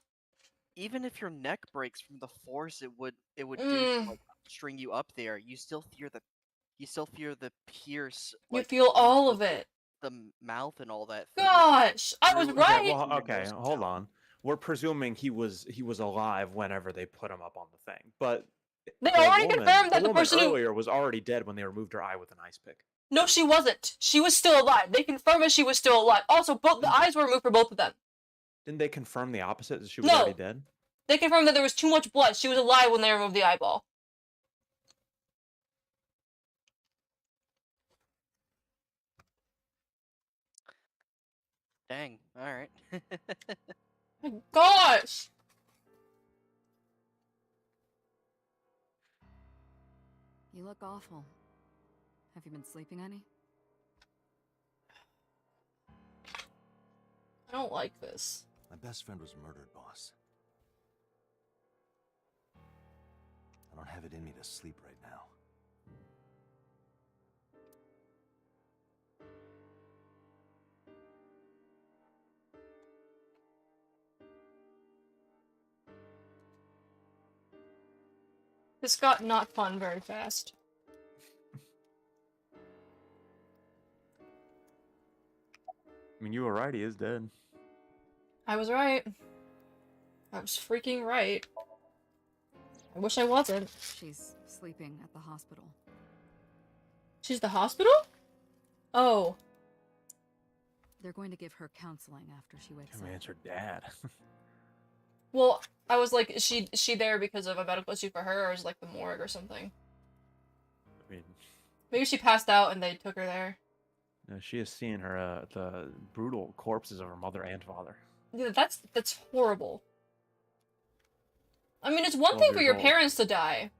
Speaker 8: Even if your neck breaks from the force it would do to,
Speaker 2: Mm.
Speaker 8: like, string you up there, you still fear the pierce.
Speaker 2: You
Speaker 8: Like,
Speaker 2: feel all of it.
Speaker 8: the mouth and all that thing.
Speaker 2: Gosh, I was
Speaker 3: Okay,
Speaker 2: right!
Speaker 3: well, okay, hold on. We're presuming he was alive whenever they put him up on the thing, but
Speaker 2: They
Speaker 3: the
Speaker 2: already
Speaker 3: woman-
Speaker 2: confirmed that the
Speaker 3: woman
Speaker 2: person who-
Speaker 3: earlier was already dead when they removed her eye with an ice pick.
Speaker 2: No, she wasn't. She was still alive. They confirmed that she was still alive. Also, both the eyes were removed for both of them.
Speaker 3: Didn't they confirm the opposite? That she was
Speaker 2: No.
Speaker 3: already dead?
Speaker 2: They confirmed that there was too much blood. She was alive when they removed the eyeball.
Speaker 8: Dang. All right.
Speaker 2: My gosh!
Speaker 7: You look awful. Have you been sleeping any?
Speaker 2: I don't like this.
Speaker 4: My best friend was murdered, boss. I don't have it in me to sleep right now.
Speaker 2: This got not fun very fast.
Speaker 3: I mean, you were right. He is dead.
Speaker 2: I was right. I was freaking right. I wish I wasn't.
Speaker 7: She's sleeping at the hospital.
Speaker 2: She's the hospital? Oh.
Speaker 7: They're going to give her counseling after she wakes
Speaker 3: I mean,
Speaker 7: up.
Speaker 3: it's her dad.
Speaker 2: Well, I was like, is she there because of a medical issue for her, or is it like the morgue or something?
Speaker 3: I mean,
Speaker 2: Maybe she passed out and they took her there.
Speaker 3: no, she is seeing her the brutal corpses of her mother and father.
Speaker 2: Yeah, that's horrible. I mean, it's one
Speaker 3: 12
Speaker 2: thing for
Speaker 3: years
Speaker 2: your
Speaker 3: old.
Speaker 2: parents to die.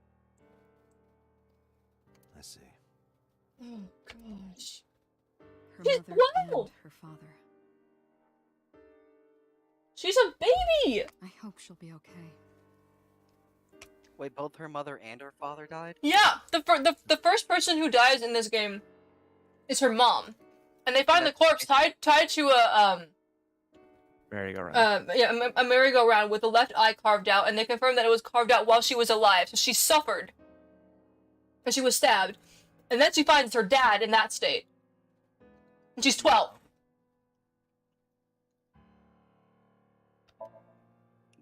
Speaker 4: I see.
Speaker 2: Oh gosh.
Speaker 7: Her
Speaker 2: She's-
Speaker 7: mother
Speaker 2: wow!
Speaker 7: and her father.
Speaker 2: She's a baby!
Speaker 7: I hope she'll be okay.
Speaker 8: Wait, both her mother and her father died?
Speaker 2: Yeah, the first person who dies in this game is her mom. And they find the corpse tied to a,
Speaker 3: Merry-go-round.
Speaker 2: a merry-go-round with the left eye carved out, and they confirmed that it was carved out while she was alive, so she suffered. And she was stabbed. And then she finds her dad in that state. And she's 12.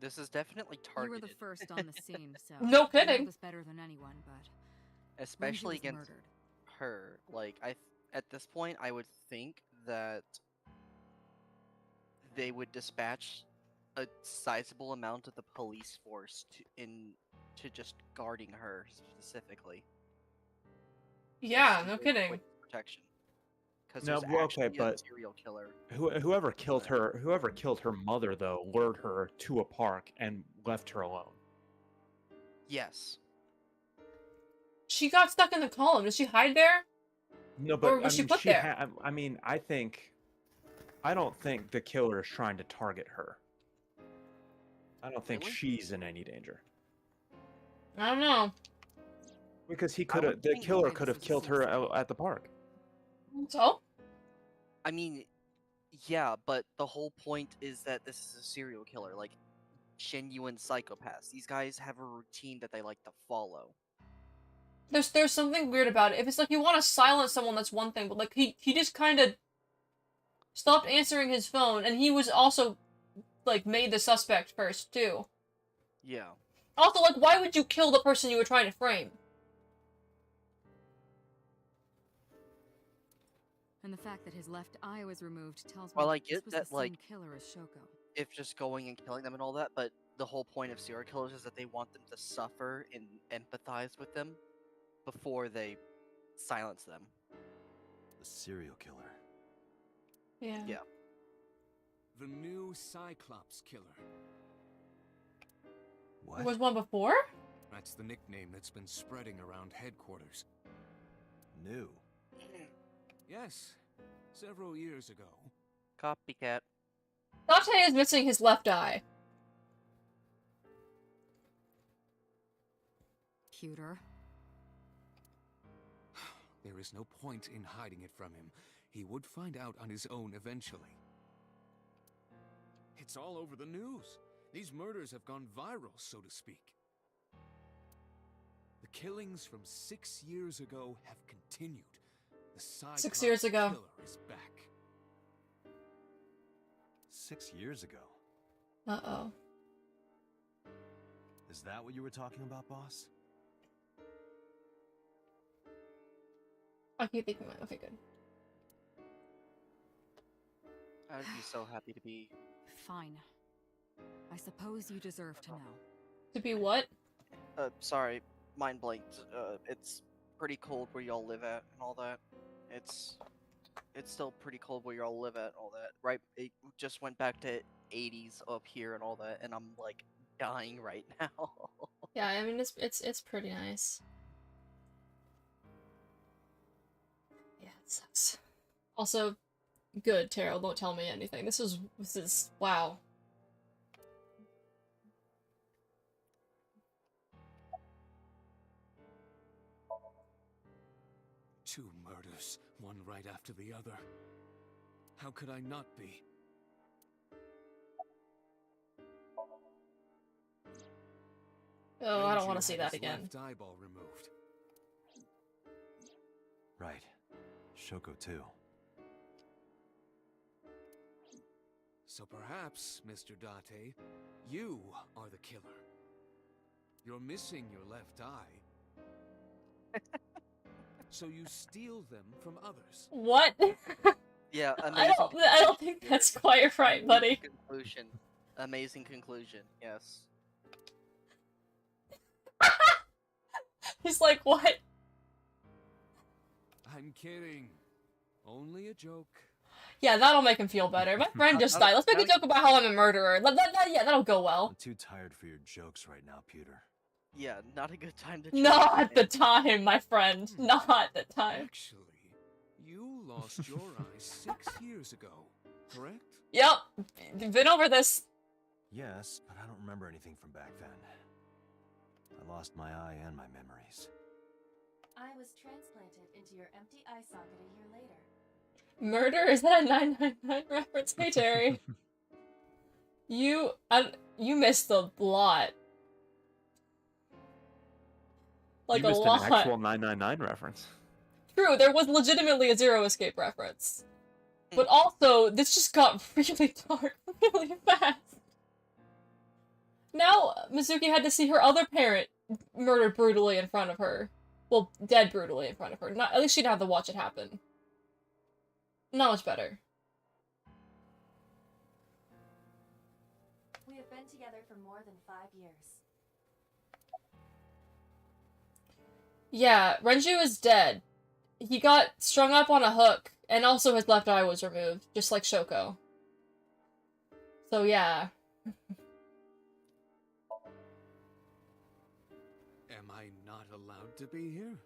Speaker 8: This is definitely
Speaker 7: You were
Speaker 8: targeted.
Speaker 7: the first on the scene, so
Speaker 2: No
Speaker 7: you know
Speaker 2: kidding.
Speaker 7: this better than anyone, but
Speaker 8: Especially
Speaker 7: Lindsay was
Speaker 8: against
Speaker 7: murdered.
Speaker 8: her. Like, at this point, I would think that they would dispatch a sizable amount of the police force to just guarding her specifically.
Speaker 2: Yeah,
Speaker 8: Just
Speaker 2: no
Speaker 8: for
Speaker 2: kidding.
Speaker 8: witness protection. Because
Speaker 3: No,
Speaker 8: there's
Speaker 3: well,
Speaker 8: actually
Speaker 3: okay,
Speaker 8: a
Speaker 3: but-
Speaker 8: serial killer.
Speaker 3: Whoever killed her mother though lured her to a park and left her alone.
Speaker 8: Yes.
Speaker 2: She got stuck in the column. Did she hide there?
Speaker 3: No, but
Speaker 2: Or was
Speaker 3: I
Speaker 2: she
Speaker 3: mean,
Speaker 2: put there?
Speaker 3: I don't think the killer is trying to target her. I don't think
Speaker 8: Really?
Speaker 3: she's in any danger
Speaker 2: I don't know.
Speaker 3: because he
Speaker 8: I
Speaker 3: could have.
Speaker 8: would
Speaker 3: The
Speaker 8: think
Speaker 3: killer
Speaker 7: maybe
Speaker 3: could
Speaker 7: this
Speaker 3: have
Speaker 7: was a
Speaker 3: killed her
Speaker 7: suicide.
Speaker 3: at the park.
Speaker 2: So?
Speaker 8: I mean, yeah, but the whole point is that this is a serial killer, like genuine psychopaths. These guys have a routine that they like to follow.
Speaker 2: There's something weird about it. If it's like you want to silence someone, that's one thing, but like he just kind of stopped answering his phone, and he was also like made the suspect first too.
Speaker 8: Yeah.
Speaker 2: Also, like, why would you kill the person you were trying to frame?
Speaker 7: And the fact that his left eye was removed tells me
Speaker 8: Well, I
Speaker 7: this
Speaker 8: get
Speaker 7: was
Speaker 8: that,
Speaker 7: the
Speaker 8: like-
Speaker 7: same killer as Shoko.
Speaker 8: If just going and killing them and all that, but the whole point of serial killers is that they want them to suffer and empathize with them before they silence them.
Speaker 4: The serial killer.
Speaker 2: Yeah.
Speaker 8: Yeah.
Speaker 1: The new Cyclops killer.
Speaker 2: There
Speaker 4: What?
Speaker 2: was one before?
Speaker 1: That's the nickname that's been spreading around headquarters.
Speaker 4: New.
Speaker 1: Yes, several years ago.
Speaker 8: Copycat.
Speaker 2: Date is missing his left eye.
Speaker 7: Cuter.
Speaker 1: There is no point in hiding it from him. He would find out on his own eventually. It's all over the news. These murders have gone viral, so to speak. The killings from 6 years ago have continued. The
Speaker 2: 6 years
Speaker 1: Cyclops
Speaker 2: ago.
Speaker 1: killer is back.
Speaker 4: 6 years ago.
Speaker 2: Uh-oh.
Speaker 4: Is that what you were talking about, boss?
Speaker 2: I keep thinking, okay, good.
Speaker 8: I'd be so happy to be.
Speaker 7: Fine. I suppose you deserve to know.
Speaker 2: To be what?
Speaker 8: Sorry, mind blanked. It's pretty cold where y'all live at and all that. It's still pretty cold where y'all live at and all that. Right? It just went back to 80s up here and all that, and I'm like dying right now.
Speaker 2: Yeah, I mean, it's pretty nice. Yeah, it sucks. Also, good, Terrell, don't tell me anything. This is, wow.
Speaker 1: Two murders, one right after the other. How could I not be?
Speaker 2: Oh, I don't want
Speaker 1: Renju
Speaker 2: to see
Speaker 1: had
Speaker 2: that
Speaker 1: his
Speaker 2: again.
Speaker 1: left eyeball removed.
Speaker 4: Right. Shoko too.
Speaker 1: So perhaps, Mr. Date, you are the killer. You're missing your left eye. So you steal them from others.
Speaker 2: What?
Speaker 8: Yeah,
Speaker 2: I
Speaker 8: amazing.
Speaker 2: don't think that's quite right, buddy.
Speaker 8: Conclusion. Amazing conclusion. Yes.
Speaker 2: He's like, what?
Speaker 1: I'm kidding. Only a joke.
Speaker 2: Yeah, that'll make him feel better. My friend just died. Let's make a joke about how I'm a murderer. Yeah, that'll go well.
Speaker 4: I'm too tired for your jokes right now, Pewter.
Speaker 8: Yeah, not a good time to.
Speaker 2: Not the time, my friend. Not the time.
Speaker 1: Actually, you lost your eye 6 years ago, correct?
Speaker 2: Yep. Been over this.
Speaker 4: Yes, but I don't remember anything from back then. I lost my eye and my memories.
Speaker 6: I was transplanted into your empty eye socket a year later.
Speaker 2: Murder? Is that a 999 reference? Hey, Terry. You missed a lot. Like
Speaker 3: you missed
Speaker 2: a lot.
Speaker 3: an actual 999 reference.
Speaker 2: True, there was legitimately a Zero Escape reference. But also, this just got really dark really fast. Now, Mizuki had to see her other parent murdered brutally in front of her. Well, dead brutally in front of her. Not, at least she'd have to watch it happen. Not much better.
Speaker 6: We have been together for more than 5 years.
Speaker 2: Yeah, Renju is dead. He got strung up on a hook, and also his left eye was removed, just like Shoko. So yeah.
Speaker 1: Am I not allowed to be here?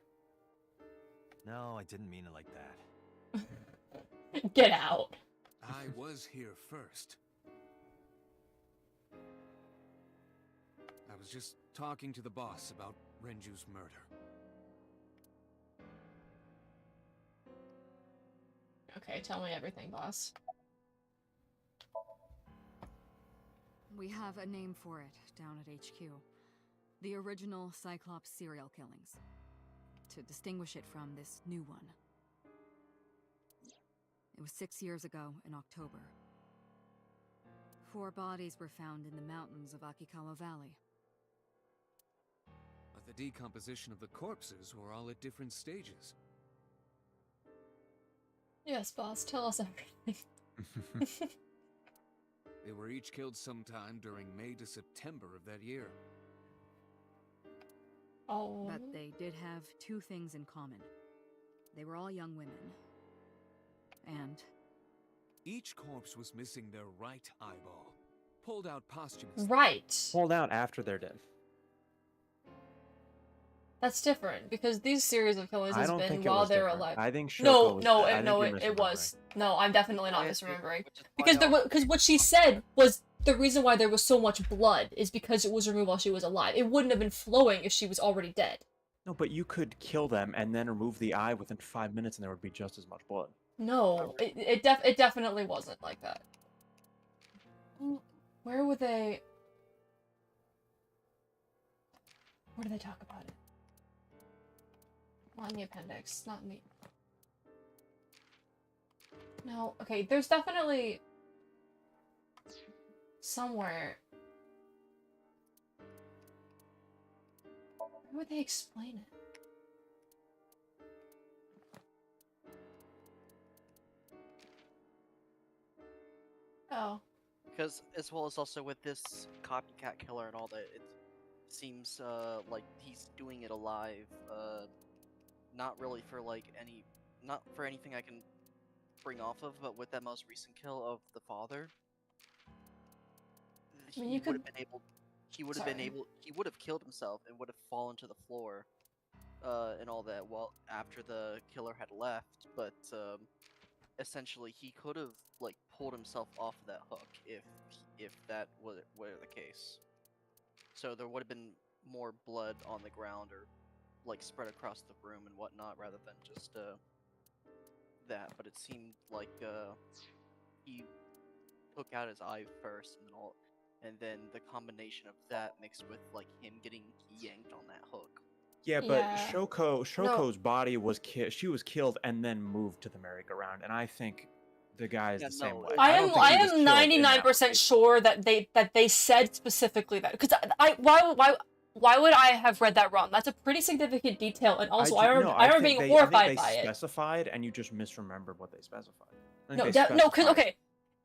Speaker 4: No, I didn't mean it like that.
Speaker 2: Get out.
Speaker 1: I was here first. I was just talking to the boss about Renju's murder.
Speaker 2: Okay, tell me everything, boss.
Speaker 7: We have a name for it down at HQ. The original Cyclops serial killings. To distinguish it from this new one. It was 6 years ago in October. 4 bodies were found in the mountains of Akikawa Valley.
Speaker 1: But the decomposition of the corpses were all at different stages.
Speaker 2: Yes, boss, tell us everything.
Speaker 1: They were each killed sometime during May to September of that year.
Speaker 2: Oh.
Speaker 7: But they did have 2 things in common. They were all young women. And
Speaker 1: Each corpse was missing their right eyeball, pulled out posthumously.
Speaker 2: Right.
Speaker 3: Pulled out after they're dead.
Speaker 2: That's different, because these series of killings
Speaker 3: I
Speaker 2: has
Speaker 3: don't
Speaker 2: been
Speaker 3: think it
Speaker 2: while
Speaker 3: was
Speaker 2: they're
Speaker 3: different.
Speaker 2: alive.
Speaker 3: I think Shoko
Speaker 2: No,
Speaker 3: was
Speaker 2: no,
Speaker 3: dead. I
Speaker 2: it,
Speaker 3: think
Speaker 2: no,
Speaker 3: you're
Speaker 2: it was. No, I'm definitely not
Speaker 8: Yeah,
Speaker 2: misremembering.
Speaker 8: which is
Speaker 2: Because
Speaker 8: why
Speaker 2: because what she said was the reason why there was so much blood is because it was removed while she was alive. It wouldn't have been flowing if she was already dead.
Speaker 3: No, but you could kill them and then remove the eye within 5 minutes, and there would be just as much blood.
Speaker 2: No, it definitely wasn't like that. Where would they? Where do they talk about it? Not in the appendix, not me. No, okay, there's definitely somewhere. Where would they explain it? Oh.
Speaker 8: Because as well as also with this copycat killer and all that, it seems like he's doing it alive. Not really for like not for anything I can bring off of, but with that most recent kill of the father,
Speaker 2: I mean,
Speaker 8: he
Speaker 2: you
Speaker 8: would have
Speaker 2: could-
Speaker 8: been able. He would have been
Speaker 2: Sorry.
Speaker 8: able. He would have killed himself and would have fallen to the floor, and all that. Well, after the killer had left, but essentially he could have like pulled himself off of that hook if that were the case. So there would have been more blood on the ground or like spread across the room and whatnot rather than just that. But it seemed like he took out his eye first and then the combination of that mixed with like him getting yanked on that hook.
Speaker 3: Yeah, but
Speaker 2: Yeah.
Speaker 3: Shoko's body was she was killed and then moved to the merry-go-round, and I think the guy is
Speaker 8: Yeah,
Speaker 3: the same
Speaker 8: no,
Speaker 3: way.
Speaker 2: I
Speaker 3: don't
Speaker 2: am
Speaker 3: think he was killed in that
Speaker 2: 99%
Speaker 3: location.
Speaker 2: sure that they said specifically that, because why would I have read that wrong? That's a pretty significant detail, and also I remember being horrified by it.
Speaker 3: Specified, and you just misremembered what they specified. I think
Speaker 2: No,
Speaker 3: they
Speaker 2: no, because
Speaker 3: specified.
Speaker 2: okay,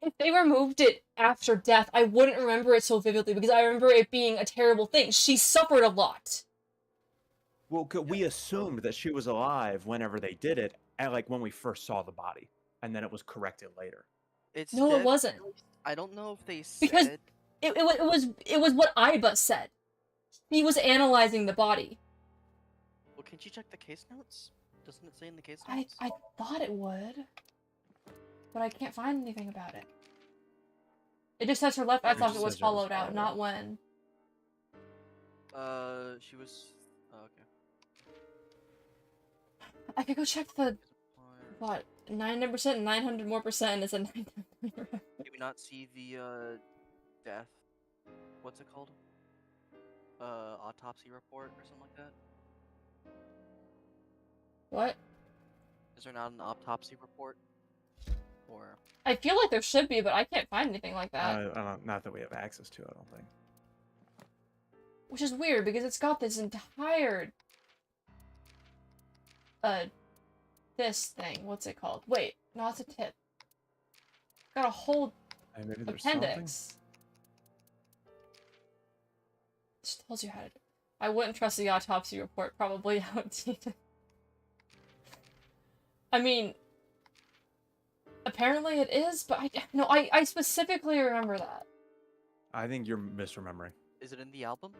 Speaker 2: if they removed it after death, I wouldn't remember it so vividly because I remember it being a terrible thing. She suffered a lot.
Speaker 3: Well, we assumed that she was alive whenever they did it, and like when we first saw the body, and then it was corrected later.
Speaker 8: It's
Speaker 2: No, it wasn't.
Speaker 8: I don't know if they said.
Speaker 2: Because it was what Iba said. He was analyzing the body.
Speaker 8: Well, can you check the case notes? Doesn't it say in the case
Speaker 2: I
Speaker 8: notes?
Speaker 2: thought it would, but I can't find anything about it. It just says her left eye
Speaker 3: It
Speaker 2: socket
Speaker 3: just
Speaker 2: was
Speaker 3: says it was
Speaker 2: hollowed out,
Speaker 3: hollowed
Speaker 2: not
Speaker 3: out.
Speaker 2: when.
Speaker 8: She was. Oh, okay.
Speaker 2: I could go check the what 99%, 900 more percent is a 900.
Speaker 8: Did we not see the death? What's it called? Autopsy report or something like that?
Speaker 2: What?
Speaker 8: Is there not an autopsy report? Or
Speaker 2: I feel like there should be, but I can't find anything like that.
Speaker 3: I don't, not that we have access to. I don't think.
Speaker 2: Which is weird because it's got this entire this thing. What's it called? Wait, no, it's a tip. Got a whole
Speaker 3: Maybe there's
Speaker 2: appendix. Just tells you how to do. I wouldn't trust the autopsy report. Probably outdated. I mean, apparently it is, but I specifically remember that.
Speaker 3: I think you're misremembering.
Speaker 8: is it in the album?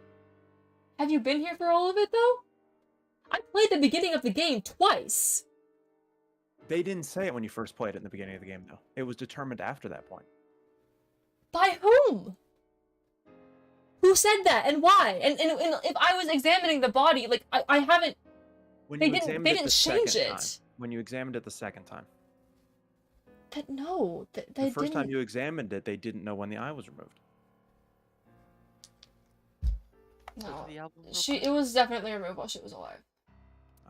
Speaker 2: Have you been here for all of it though? I played the beginning of the game twice.
Speaker 3: They didn't say it when you first played it in the beginning of the game, though. It was determined after that point.
Speaker 2: By whom? Who said that and why? And if I was examining the body, like I haven't.
Speaker 3: When
Speaker 2: They
Speaker 3: you
Speaker 2: didn't-
Speaker 3: examined
Speaker 2: they
Speaker 3: it
Speaker 2: didn't
Speaker 3: the
Speaker 2: change
Speaker 3: second
Speaker 2: it.
Speaker 3: time. When you examined it the second time.
Speaker 2: No, they
Speaker 3: The first time
Speaker 2: didn't.
Speaker 3: you examined it, they didn't know when the eye was removed.
Speaker 8: Go to
Speaker 2: No,
Speaker 8: the album real
Speaker 2: it
Speaker 8: quick.
Speaker 2: was definitely removed while she was alive.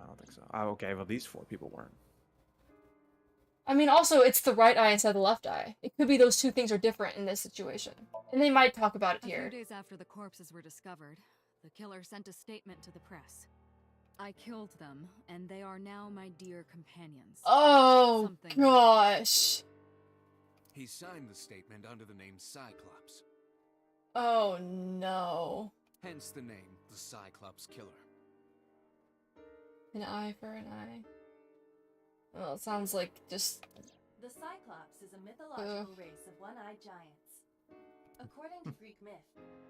Speaker 3: I don't think so. Oh, okay, well, these 4 people weren't.
Speaker 2: I mean, also, it's the right eye instead of the left eye. It could be those two things are different in this situation. And they might talk about it
Speaker 7: A few
Speaker 2: here.
Speaker 7: days after the corpses were discovered, the killer sent a statement to the press. I killed them, and they are now my dear companions.
Speaker 2: Oh,
Speaker 7: Something.
Speaker 2: gosh.
Speaker 1: He signed the statement under the name Cyclops,
Speaker 2: Oh, no.
Speaker 1: hence the name the Cyclops Killer.
Speaker 2: An eye for an eye. Well, it sounds like just...
Speaker 6: The Cyclops is a mythological race of one-eyed giants. According to Greek myth,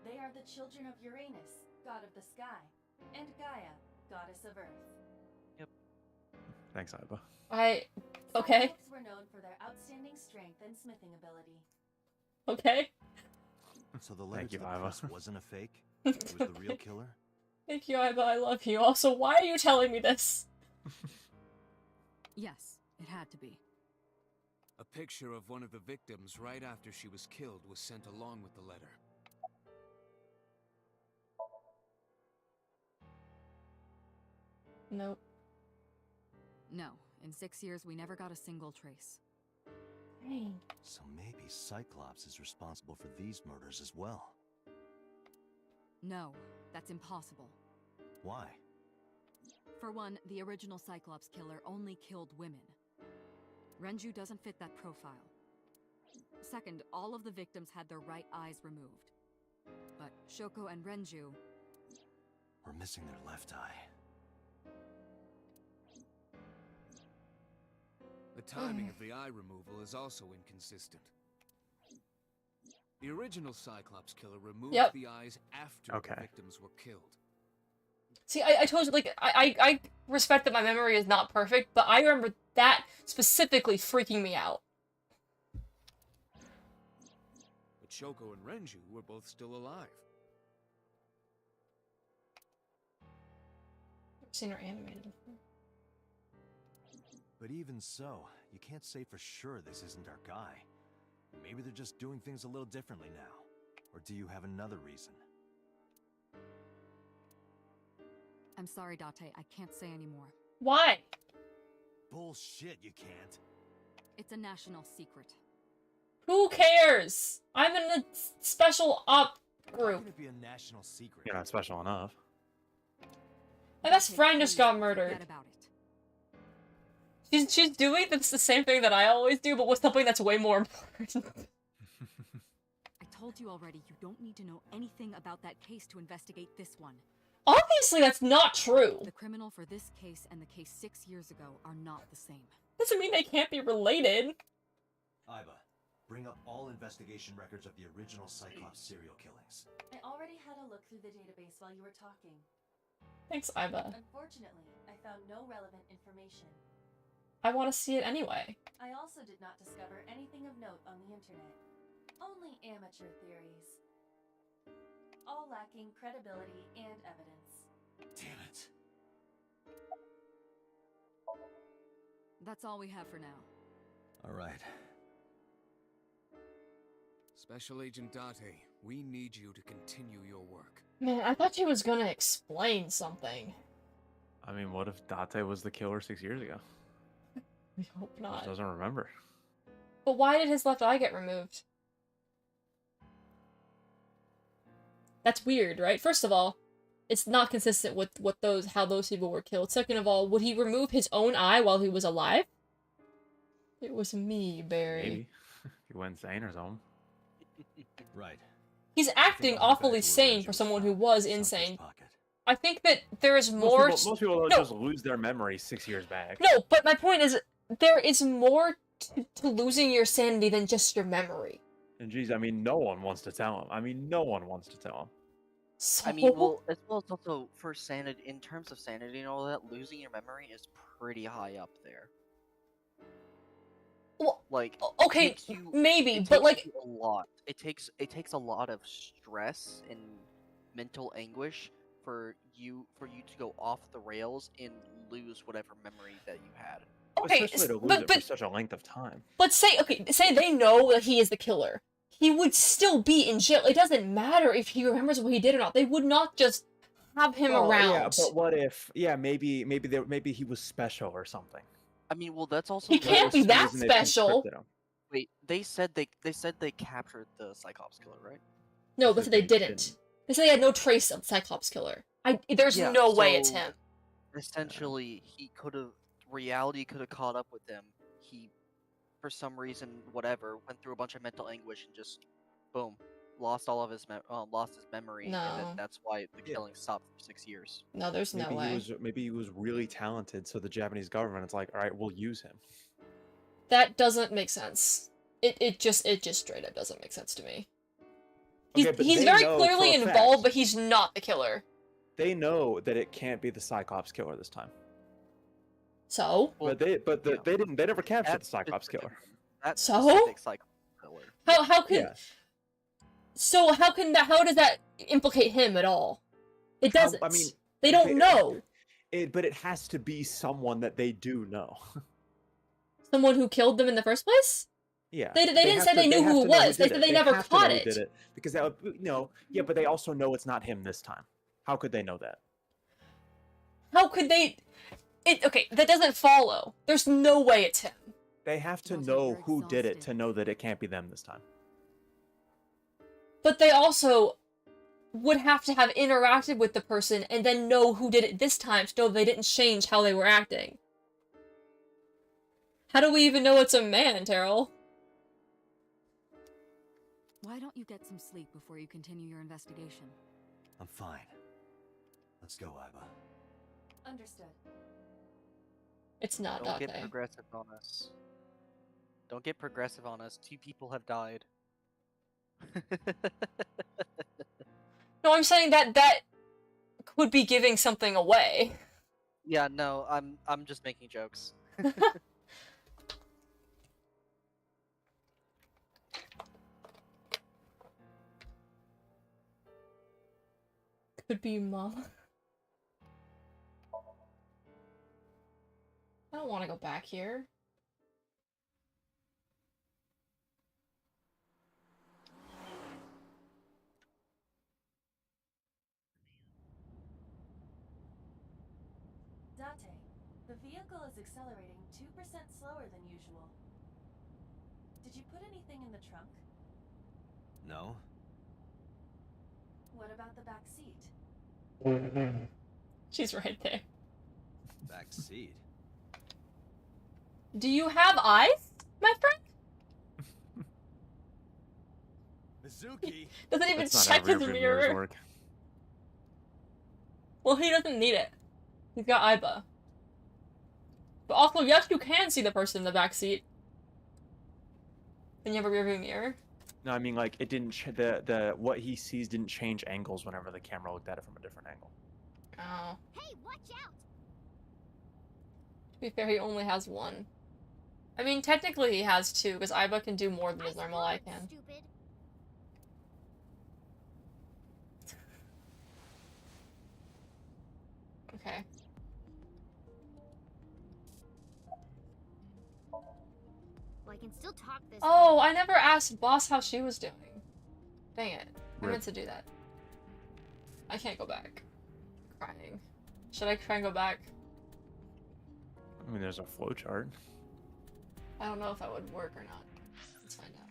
Speaker 6: they are the children of Uranus, god of the sky, and Gaia, goddess of earth.
Speaker 3: Thanks, Iba.
Speaker 2: Okay.
Speaker 6: Cyclops were known for their outstanding strength and smithing ability.
Speaker 2: Okay.
Speaker 4: So the letter
Speaker 3: Thank
Speaker 4: to
Speaker 3: you,
Speaker 4: the
Speaker 3: Iva.
Speaker 4: press wasn't a fake? It was the real killer?
Speaker 2: Thank you, Iba. I love you. Also, why are you telling me this?
Speaker 7: Yes, it had to be.
Speaker 1: A picture of one of the victims right after she was killed was sent along with the letter.
Speaker 2: Nope.
Speaker 7: No, in 6 years we never got a single trace.
Speaker 2: Dang.
Speaker 4: So maybe Cyclops is responsible for these murders as well.
Speaker 7: No, that's impossible.
Speaker 4: Why?
Speaker 7: For one, the original Cyclops killer only killed women. Renju doesn't fit that profile. Second, all of the victims had their right eyes removed. But Shoko and Renju...
Speaker 4: We're missing their left eye.
Speaker 1: The timing of the eye removal is also inconsistent. The original Cyclops Killer removed
Speaker 2: Yep.
Speaker 1: the eyes after
Speaker 3: Okay.
Speaker 1: the victims were killed.
Speaker 2: See, I told you, like, I respect that my memory is not perfect, but I remember that specifically freaking me out.
Speaker 1: But Shoko and Renju were both still alive.
Speaker 2: I've seen her animated before.
Speaker 4: But even so, you can't say for sure this isn't our guy. Maybe they're just doing things a little differently now. Or do you have another reason?
Speaker 7: I'm sorry, Date. I can't say anymore.
Speaker 2: Why?
Speaker 4: Bullshit, you can't.
Speaker 7: It's a national secret.
Speaker 2: Who cares? I'm in a special op
Speaker 4: How
Speaker 2: group.
Speaker 4: can it be a national secret?
Speaker 3: You're not special enough.
Speaker 2: My best
Speaker 7: Date,
Speaker 2: friend just
Speaker 7: please,
Speaker 2: got
Speaker 7: forget
Speaker 2: murdered.
Speaker 7: about it.
Speaker 2: She's doing that's the same thing that I always do, but with something that's way more important.
Speaker 7: I told you already, you don't need to know anything about that case to investigate this one.
Speaker 2: Obviously, that's not true.
Speaker 7: The criminal for this case and the case 6 years ago are not the same.
Speaker 2: Doesn't mean they can't be related.
Speaker 4: Iba, bring up all investigation records of the original Cyclops serial killings.
Speaker 6: I already had a look through the database while you were talking.
Speaker 2: Thanks, Iba.
Speaker 6: Unfortunately, I found no relevant information.
Speaker 2: I want to see it anyway.
Speaker 6: I also did not discover anything of note on the internet. Only amateur theories. All lacking credibility and evidence.
Speaker 4: Damn it.
Speaker 7: That's all we have for now.
Speaker 4: All right.
Speaker 9: Special Agent Date, we need you to continue your work.
Speaker 2: Man, I thought she was gonna explain something.
Speaker 3: I mean, what if Date was the killer 6 years ago?
Speaker 2: I hope
Speaker 3: Just
Speaker 2: not.
Speaker 3: doesn't remember.
Speaker 2: But why did his left eye get removed? That's weird, right? First of all, it's not consistent with how those people were killed. Second of all, would he remove his own eye while he was alive? It was me, Barry.
Speaker 3: Maybe. If he went insane or something.
Speaker 4: Right.
Speaker 2: He's acting
Speaker 4: I'll head back
Speaker 2: awfully
Speaker 4: to where
Speaker 2: sane
Speaker 4: Reggie
Speaker 2: for
Speaker 4: was
Speaker 2: someone who
Speaker 4: found,
Speaker 2: was
Speaker 4: stuffed in his
Speaker 2: insane.
Speaker 4: pocket.
Speaker 2: I think that there is more...
Speaker 3: Most people don't
Speaker 2: No.
Speaker 3: just lose their memory 6 years back.
Speaker 2: No, but my point is, there is more to losing your sanity than just your memory.
Speaker 3: And geez, I mean, no one wants to tell him. I mean, no one wants to tell him.
Speaker 2: So...
Speaker 8: I mean, well, as well as also for sanity, in terms of sanity and all that, losing your memory is pretty high up there.
Speaker 2: Well,
Speaker 8: Like,
Speaker 2: okay,
Speaker 8: takes you-
Speaker 2: maybe,
Speaker 8: it
Speaker 2: but
Speaker 8: takes
Speaker 2: like,
Speaker 8: you a lot. It takes a lot of stress and mental anguish for you to go off the rails and lose whatever memory that you had.
Speaker 2: okay,
Speaker 3: Especially to lose
Speaker 2: but
Speaker 3: it for such a length of time.
Speaker 2: say they know that he is the killer. He would still be in jail. It doesn't matter if he remembers what he did or not. They would not just have him around.
Speaker 3: Yeah, but what if? Yeah, maybe he was special or something.
Speaker 8: I mean, well, that's also
Speaker 2: He can't be
Speaker 3: For some
Speaker 2: that
Speaker 3: reason they
Speaker 2: special.
Speaker 3: conscripted him.
Speaker 8: Wait, they said they captured the Cyclops killer, right?
Speaker 2: No,
Speaker 3: They
Speaker 2: but
Speaker 3: said
Speaker 2: they
Speaker 3: they
Speaker 2: didn't.
Speaker 3: didn't.
Speaker 2: They said they had no trace of Cyclops killer. There's
Speaker 8: Yeah,
Speaker 2: no way it's
Speaker 8: so
Speaker 2: him.
Speaker 8: Essentially, reality could have caught up with him. He, for some reason, whatever, went through a bunch of mental anguish and just, boom, lost all of his memory, and
Speaker 2: No.
Speaker 8: then that's why the
Speaker 3: Yeah.
Speaker 8: killing stopped for 6 years.
Speaker 2: No, there's no way.
Speaker 3: Maybe he was really talented, so the Japanese government is like, all right, we'll use him.
Speaker 2: That doesn't make sense. It just straight up doesn't make sense to me.
Speaker 3: Okay, but
Speaker 2: He's
Speaker 3: they
Speaker 2: very
Speaker 3: know
Speaker 2: clearly
Speaker 3: for a
Speaker 2: involved,
Speaker 3: fact-
Speaker 2: but he's not the killer.
Speaker 3: They know that it can't be the Cyclops killer this time.
Speaker 2: So
Speaker 8: Well,
Speaker 3: But
Speaker 8: yeah.
Speaker 3: they never captured the
Speaker 8: That
Speaker 3: Cyclops killer.
Speaker 8: That
Speaker 2: So?
Speaker 8: specific Cyclops killer.
Speaker 2: how can
Speaker 3: Yeah.
Speaker 2: so how does that implicate him at all? It
Speaker 3: How-
Speaker 2: doesn't.
Speaker 3: I mean,
Speaker 2: they don't
Speaker 3: okay,
Speaker 2: know.
Speaker 3: But it has to be someone that they do know.
Speaker 2: Someone who killed them in the first place?
Speaker 3: Yeah.
Speaker 2: They didn't
Speaker 3: have
Speaker 2: say they knew
Speaker 3: have
Speaker 2: who
Speaker 3: to
Speaker 2: it
Speaker 3: know
Speaker 2: was. They
Speaker 3: did
Speaker 2: said
Speaker 3: it.
Speaker 2: they never
Speaker 3: have to know
Speaker 2: caught
Speaker 3: who
Speaker 2: it.
Speaker 3: did it. Because that would, yeah, but they also know it's not him this time. How could they know that?
Speaker 2: How could they? Okay, that doesn't follow. There's no way it's him.
Speaker 3: They have to
Speaker 7: Those
Speaker 3: know
Speaker 7: are
Speaker 3: who did it to
Speaker 7: exhausted.
Speaker 3: know that it can't be them this time.
Speaker 2: But they also would have to have interacted with the person and then know who did it this time to know they didn't change how they were acting. How do we even know it's a man, Terrell?
Speaker 7: Why don't you get some sleep before you continue your investigation?
Speaker 4: I'm fine. Let's go, Iba.
Speaker 6: Understood.
Speaker 2: It's not
Speaker 8: Don't get
Speaker 2: Dante.
Speaker 8: progressive on us. Don't get progressive on us. 2 people have died.
Speaker 2: No, I'm saying that could be giving something away.
Speaker 8: Yeah, no, I'm just making jokes.
Speaker 2: Could be mom. I don't want to go back here.
Speaker 6: vehicle is accelerating 2% slower than usual. Did you put anything in the trunk?
Speaker 4: No?
Speaker 6: What about the back seat?
Speaker 2: She's right there.
Speaker 4: Back seat.
Speaker 2: Do you have eyes, my friend?
Speaker 4: Mizuki!
Speaker 2: Doesn't even
Speaker 3: That's not
Speaker 2: check
Speaker 3: how
Speaker 2: his
Speaker 3: rearview mirrors
Speaker 2: mirror.
Speaker 3: work.
Speaker 2: Well, he doesn't need it. He's got Aiba. But also, yes, you can see the person in the back seat. When you have a rearview mirror.
Speaker 3: No, I mean like it didn't. The what he sees didn't change angles whenever the camera looked at it from a different angle.
Speaker 2: Oh.
Speaker 5: Hey, watch out!
Speaker 2: To be fair, he only has one. I mean, technically he has two, because Aiba can do more than his normal eye can.
Speaker 5: Stupid.
Speaker 2: Okay.
Speaker 5: Well, I can still talk this.
Speaker 2: Oh, I never asked Boss how she was doing. Dang it. I
Speaker 3: Rip.
Speaker 2: meant to do that. I can't go back. Crying. Should I try and go back?
Speaker 3: I mean, there's a flow chart.
Speaker 2: I don't know if that would work or not. Let's find out.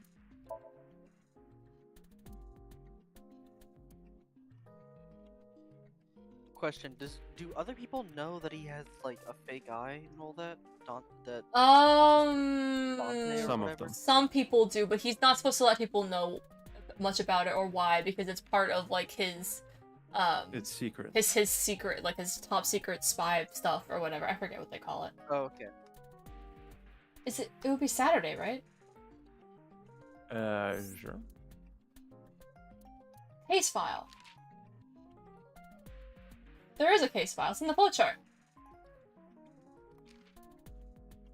Speaker 8: Question: do other people know that he has like a fake eye and all that? Dante or
Speaker 3: Some of
Speaker 8: whatever?
Speaker 3: them.
Speaker 2: Some people do, but he's not supposed to let people know much about it or why, because it's part of like his
Speaker 3: It's secret.
Speaker 2: his secret, like his top secret spy stuff or whatever. I forget what they call it.
Speaker 8: Oh, okay.
Speaker 2: Is it? It would be Saturday, right?
Speaker 3: Sure.
Speaker 2: Case file. There is a case file. It's in the flowchart.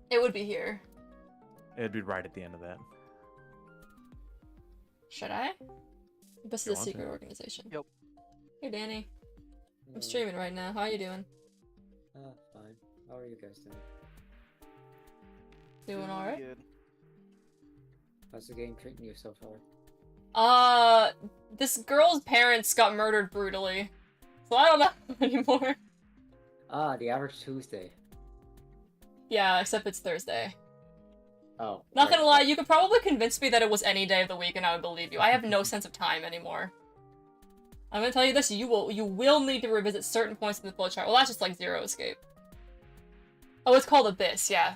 Speaker 2: It would be here.
Speaker 3: It'd be right at the end of that.
Speaker 2: Should I? This
Speaker 3: You
Speaker 2: is a
Speaker 3: want
Speaker 2: secret
Speaker 3: to?
Speaker 2: organization.
Speaker 8: Yep.
Speaker 2: Hey, Danny. I'm streaming right now. How are you doing?
Speaker 10: Fine. How are you guys doing?
Speaker 2: Doing alright?
Speaker 8: Good.
Speaker 10: How's the game treating you so far?
Speaker 2: This girl's parents got murdered brutally. So I don't know anymore.
Speaker 10: Ah, the average Tuesday.
Speaker 2: Yeah, except it's Thursday.
Speaker 10: Oh.
Speaker 2: Not
Speaker 10: right.
Speaker 2: gonna lie, you could probably convince me that it was any day of the week and I would believe you. I have no sense of time anymore. I'm gonna tell you this, you will need to revisit certain points in the flowchart. Well, that's just like Zero Escape. Oh, it's called Abyss, yeah.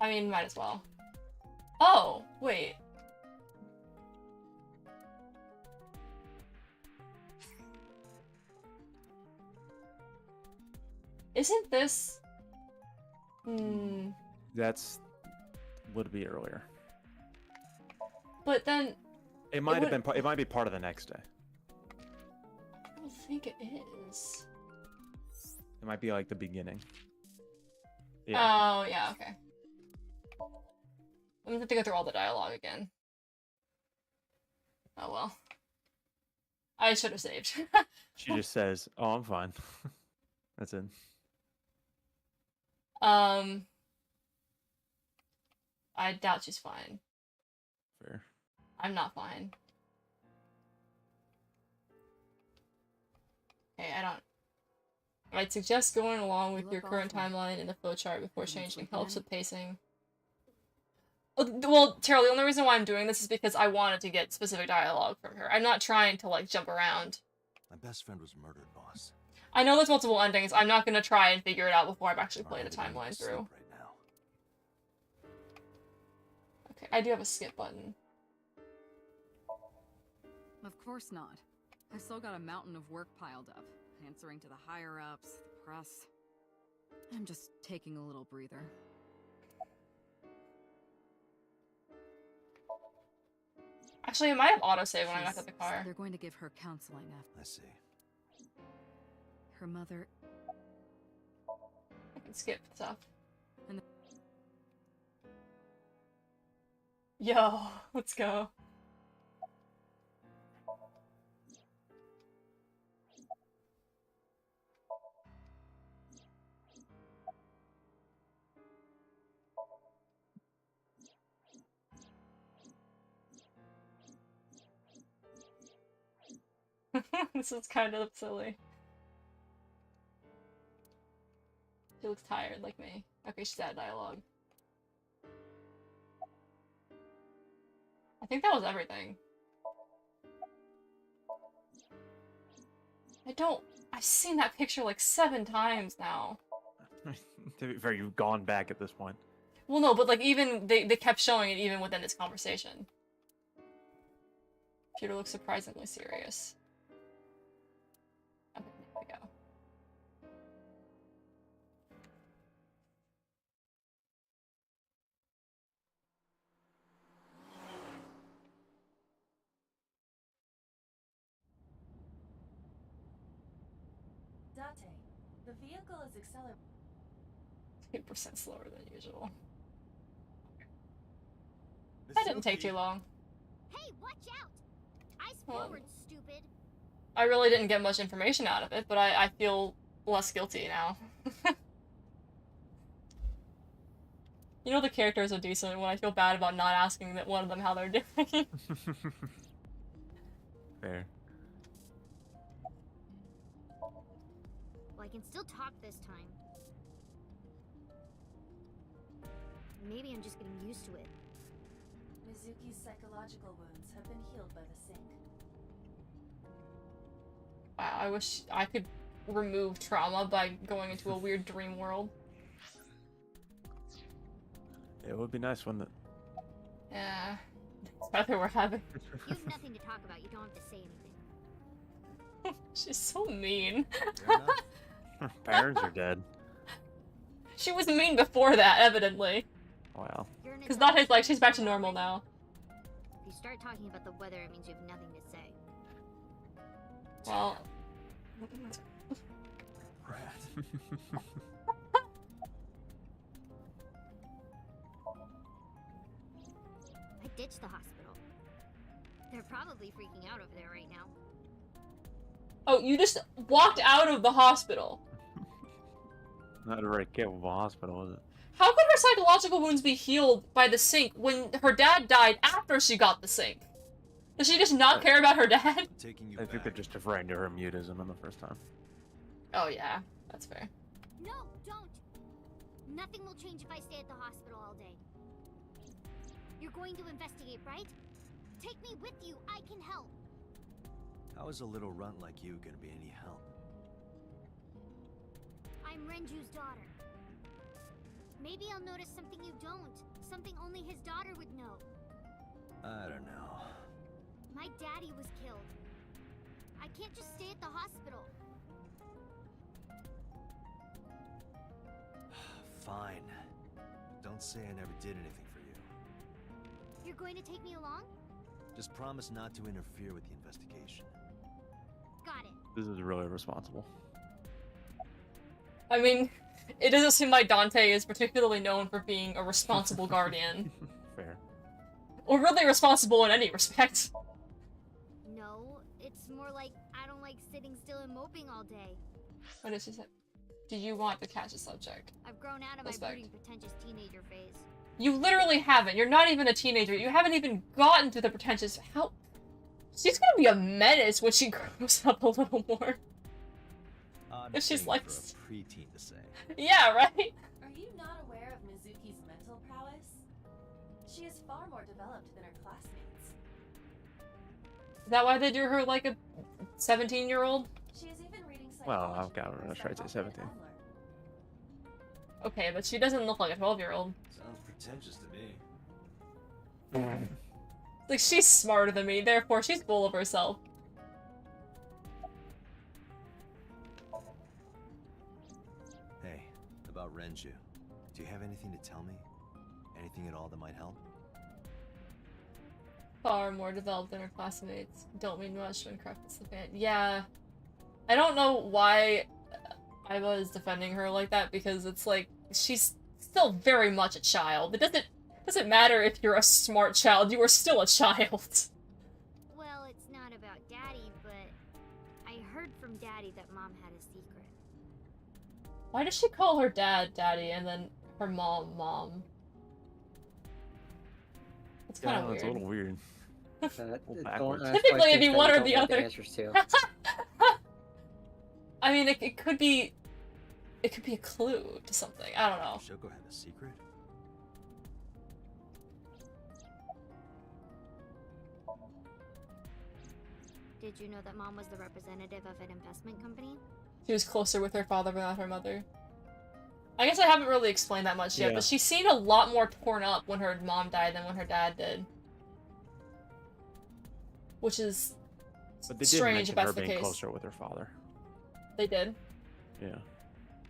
Speaker 2: I mean, might as well. Oh, wait. Isn't this...
Speaker 3: That's would be earlier.
Speaker 2: But then...
Speaker 3: It might have
Speaker 2: would-
Speaker 3: been. It might be part of the next day.
Speaker 2: I don't think it is.
Speaker 3: It might be like the beginning.
Speaker 2: Oh, yeah, okay. I'm gonna have to go through all the dialogue again. Oh well. I should have saved.
Speaker 3: She just says, "Oh, I'm fine." That's it.
Speaker 2: I doubt she's fine.
Speaker 3: Fair.
Speaker 2: I'm not fine. Okay, I don't... I'd suggest going along with your current timeline in the flowchart before changing. Helps with pacing. Well, Terrell, the only reason why I'm doing this is because I wanted to get specific dialogue from her. I'm not trying to, like, jump around.
Speaker 4: My best friend was murdered, boss.
Speaker 2: I know there's multiple endings. I'm not gonna try and figure it out before I've actually played the
Speaker 4: Alright, I'm
Speaker 2: timeline
Speaker 4: sleep
Speaker 2: through.
Speaker 4: right now.
Speaker 2: Okay, I do have a skip button.
Speaker 7: Of course not. I've still got a mountain of work piled up, answering to the higher-ups, the press. I'm just taking a little breather.
Speaker 2: Actually, I might have autosave when I got to the car.
Speaker 7: They're going to give her counseling after.
Speaker 4: I see.
Speaker 7: Her mother...
Speaker 2: I can skip stuff.
Speaker 7: And
Speaker 2: Yo, let's go. This is kind of silly. She looks tired, like me. Okay, she's out of dialogue. I think that was everything. I've seen that picture like 7 times now.
Speaker 3: To be fair, you've gone back at this point.
Speaker 2: Well, no, but like even they kept showing it even within this conversation. Peter looks surprisingly serious. Okay, there we go.
Speaker 6: Date, the vehicle is accelerating.
Speaker 2: 8% slower than usual. That didn't take too long.
Speaker 5: Hey, watch out! Eyes
Speaker 2: Well,
Speaker 5: forward, stupid.
Speaker 2: I really didn't get much information out of it, but I feel less guilty now. You know the characters are decent when I feel bad about not asking that one of them how they're doing.
Speaker 3: Fair.
Speaker 5: Well, I can still talk this time. Maybe I'm just getting used to it.
Speaker 6: Mizuki's psychological wounds have been healed by the sink.
Speaker 2: Wow, I wish I could remove trauma by going into a weird dream world.
Speaker 3: It would be nice, wouldn't it?
Speaker 2: Yeah. That's what we're having.
Speaker 5: You have nothing to talk about. You don't have to say anything.
Speaker 2: She's so mean.
Speaker 4: Fair enough.
Speaker 3: Her parents are dead.
Speaker 2: She was mean before that, evidently.
Speaker 3: Wow.
Speaker 5: You're an
Speaker 2: Because
Speaker 5: adult.
Speaker 2: that is like, she's back to normal now.
Speaker 5: If you start talking about the weather, it means you have nothing to say.
Speaker 2: Well...
Speaker 5: I ditched the hospital. They're probably freaking out over there right now.
Speaker 2: Oh, you just walked out of the hospital.
Speaker 3: Not a very capable hospital, is it?
Speaker 2: How could her psychological wounds be healed by the sink when her dad died after she got the sink? Does she just not care about her dad?
Speaker 4: Taking you
Speaker 3: I think
Speaker 4: back.
Speaker 3: they're just deferring to her mutism in the first time.
Speaker 2: Oh yeah, that's fair.
Speaker 5: No, don't! Nothing will change if I stay at the hospital all day. You're going to investigate, right? Take me with you. I can help.
Speaker 4: How is a little runt like you gonna be any help?
Speaker 5: I'm Renju's daughter. Maybe I'll notice something you don't. Something only his daughter would know.
Speaker 4: I don't know.
Speaker 5: My daddy was killed. I can't just stay at the hospital.
Speaker 4: Fine. Don't say I never did anything for you.
Speaker 5: You're going to take me along?
Speaker 4: Just promise not to interfere with the investigation.
Speaker 5: Got it.
Speaker 3: This is really responsible.
Speaker 2: I mean, it doesn't seem like Dante is particularly known for being a responsible guardian.
Speaker 3: Fair.
Speaker 2: Or really responsible in any respect.
Speaker 5: No, it's more like I don't like sitting still and moping all day.
Speaker 2: What did she say? Do you want to catch a subject?
Speaker 5: I've grown out of my
Speaker 2: Respect.
Speaker 5: brooding, pretentious teenager phase.
Speaker 2: You literally haven't. You're not even a teenager. You haven't even gotten to the pretentious. How? She's gonna be a menace when she grows up a little more.
Speaker 4: I'm
Speaker 2: If she's
Speaker 4: saying
Speaker 2: like-
Speaker 4: for a preteen to say.
Speaker 2: Yeah, right?
Speaker 6: Are you not aware of Mizuki's mental prowess? She is far more developed than her classmates.
Speaker 2: Is that why they do her like a 17-year-old?
Speaker 6: She is even reading
Speaker 3: Well,
Speaker 6: psychology
Speaker 3: I've got her. I
Speaker 6: papers
Speaker 3: tried to
Speaker 6: by
Speaker 3: say
Speaker 6: Alfred
Speaker 3: 17.
Speaker 6: Adler.
Speaker 2: Okay, but she doesn't look like a 12-year-old.
Speaker 4: Sounds pretentious to me.
Speaker 2: Like, she's smarter than me, therefore she's full of herself.
Speaker 4: Hey, about Renju. Do you have anything to tell me? Anything at all that might help?
Speaker 2: Far more developed than her classmates. Don't mean much when Krep is the fan. Yeah. I don't know why Aiba is defending her like that, because it's like, she's still very much a child. It doesn't matter if you're a smart child, you are still a child.
Speaker 5: Well, it's not about Daddy, but I heard from Daddy that Mom had a secret.
Speaker 2: Why does she call her dad Daddy and then her mom Mom? It's kind of
Speaker 3: It's a
Speaker 2: weird.
Speaker 3: little weird.
Speaker 10: Don't
Speaker 3: backwards.
Speaker 10: ask
Speaker 2: Typically, it'd
Speaker 10: questions
Speaker 2: be
Speaker 10: that
Speaker 2: one
Speaker 10: you
Speaker 2: or
Speaker 10: don't
Speaker 2: the
Speaker 10: want
Speaker 2: other.
Speaker 10: Answers to.
Speaker 2: I mean, it could be... it could be a clue to something. I don't know.
Speaker 4: Shoko had a secret?
Speaker 5: Did you know that Mom was the representative of an investment company?
Speaker 2: She was closer with her father without her mother. I guess I haven't really explained that much yet,
Speaker 3: Yeah.
Speaker 2: but she seemed a lot more torn up when her mom died than when her dad did. Which is
Speaker 3: But they did
Speaker 2: strange if
Speaker 3: mention her
Speaker 2: that's the
Speaker 3: being
Speaker 2: case.
Speaker 3: closer with her father.
Speaker 2: They did.
Speaker 3: Yeah.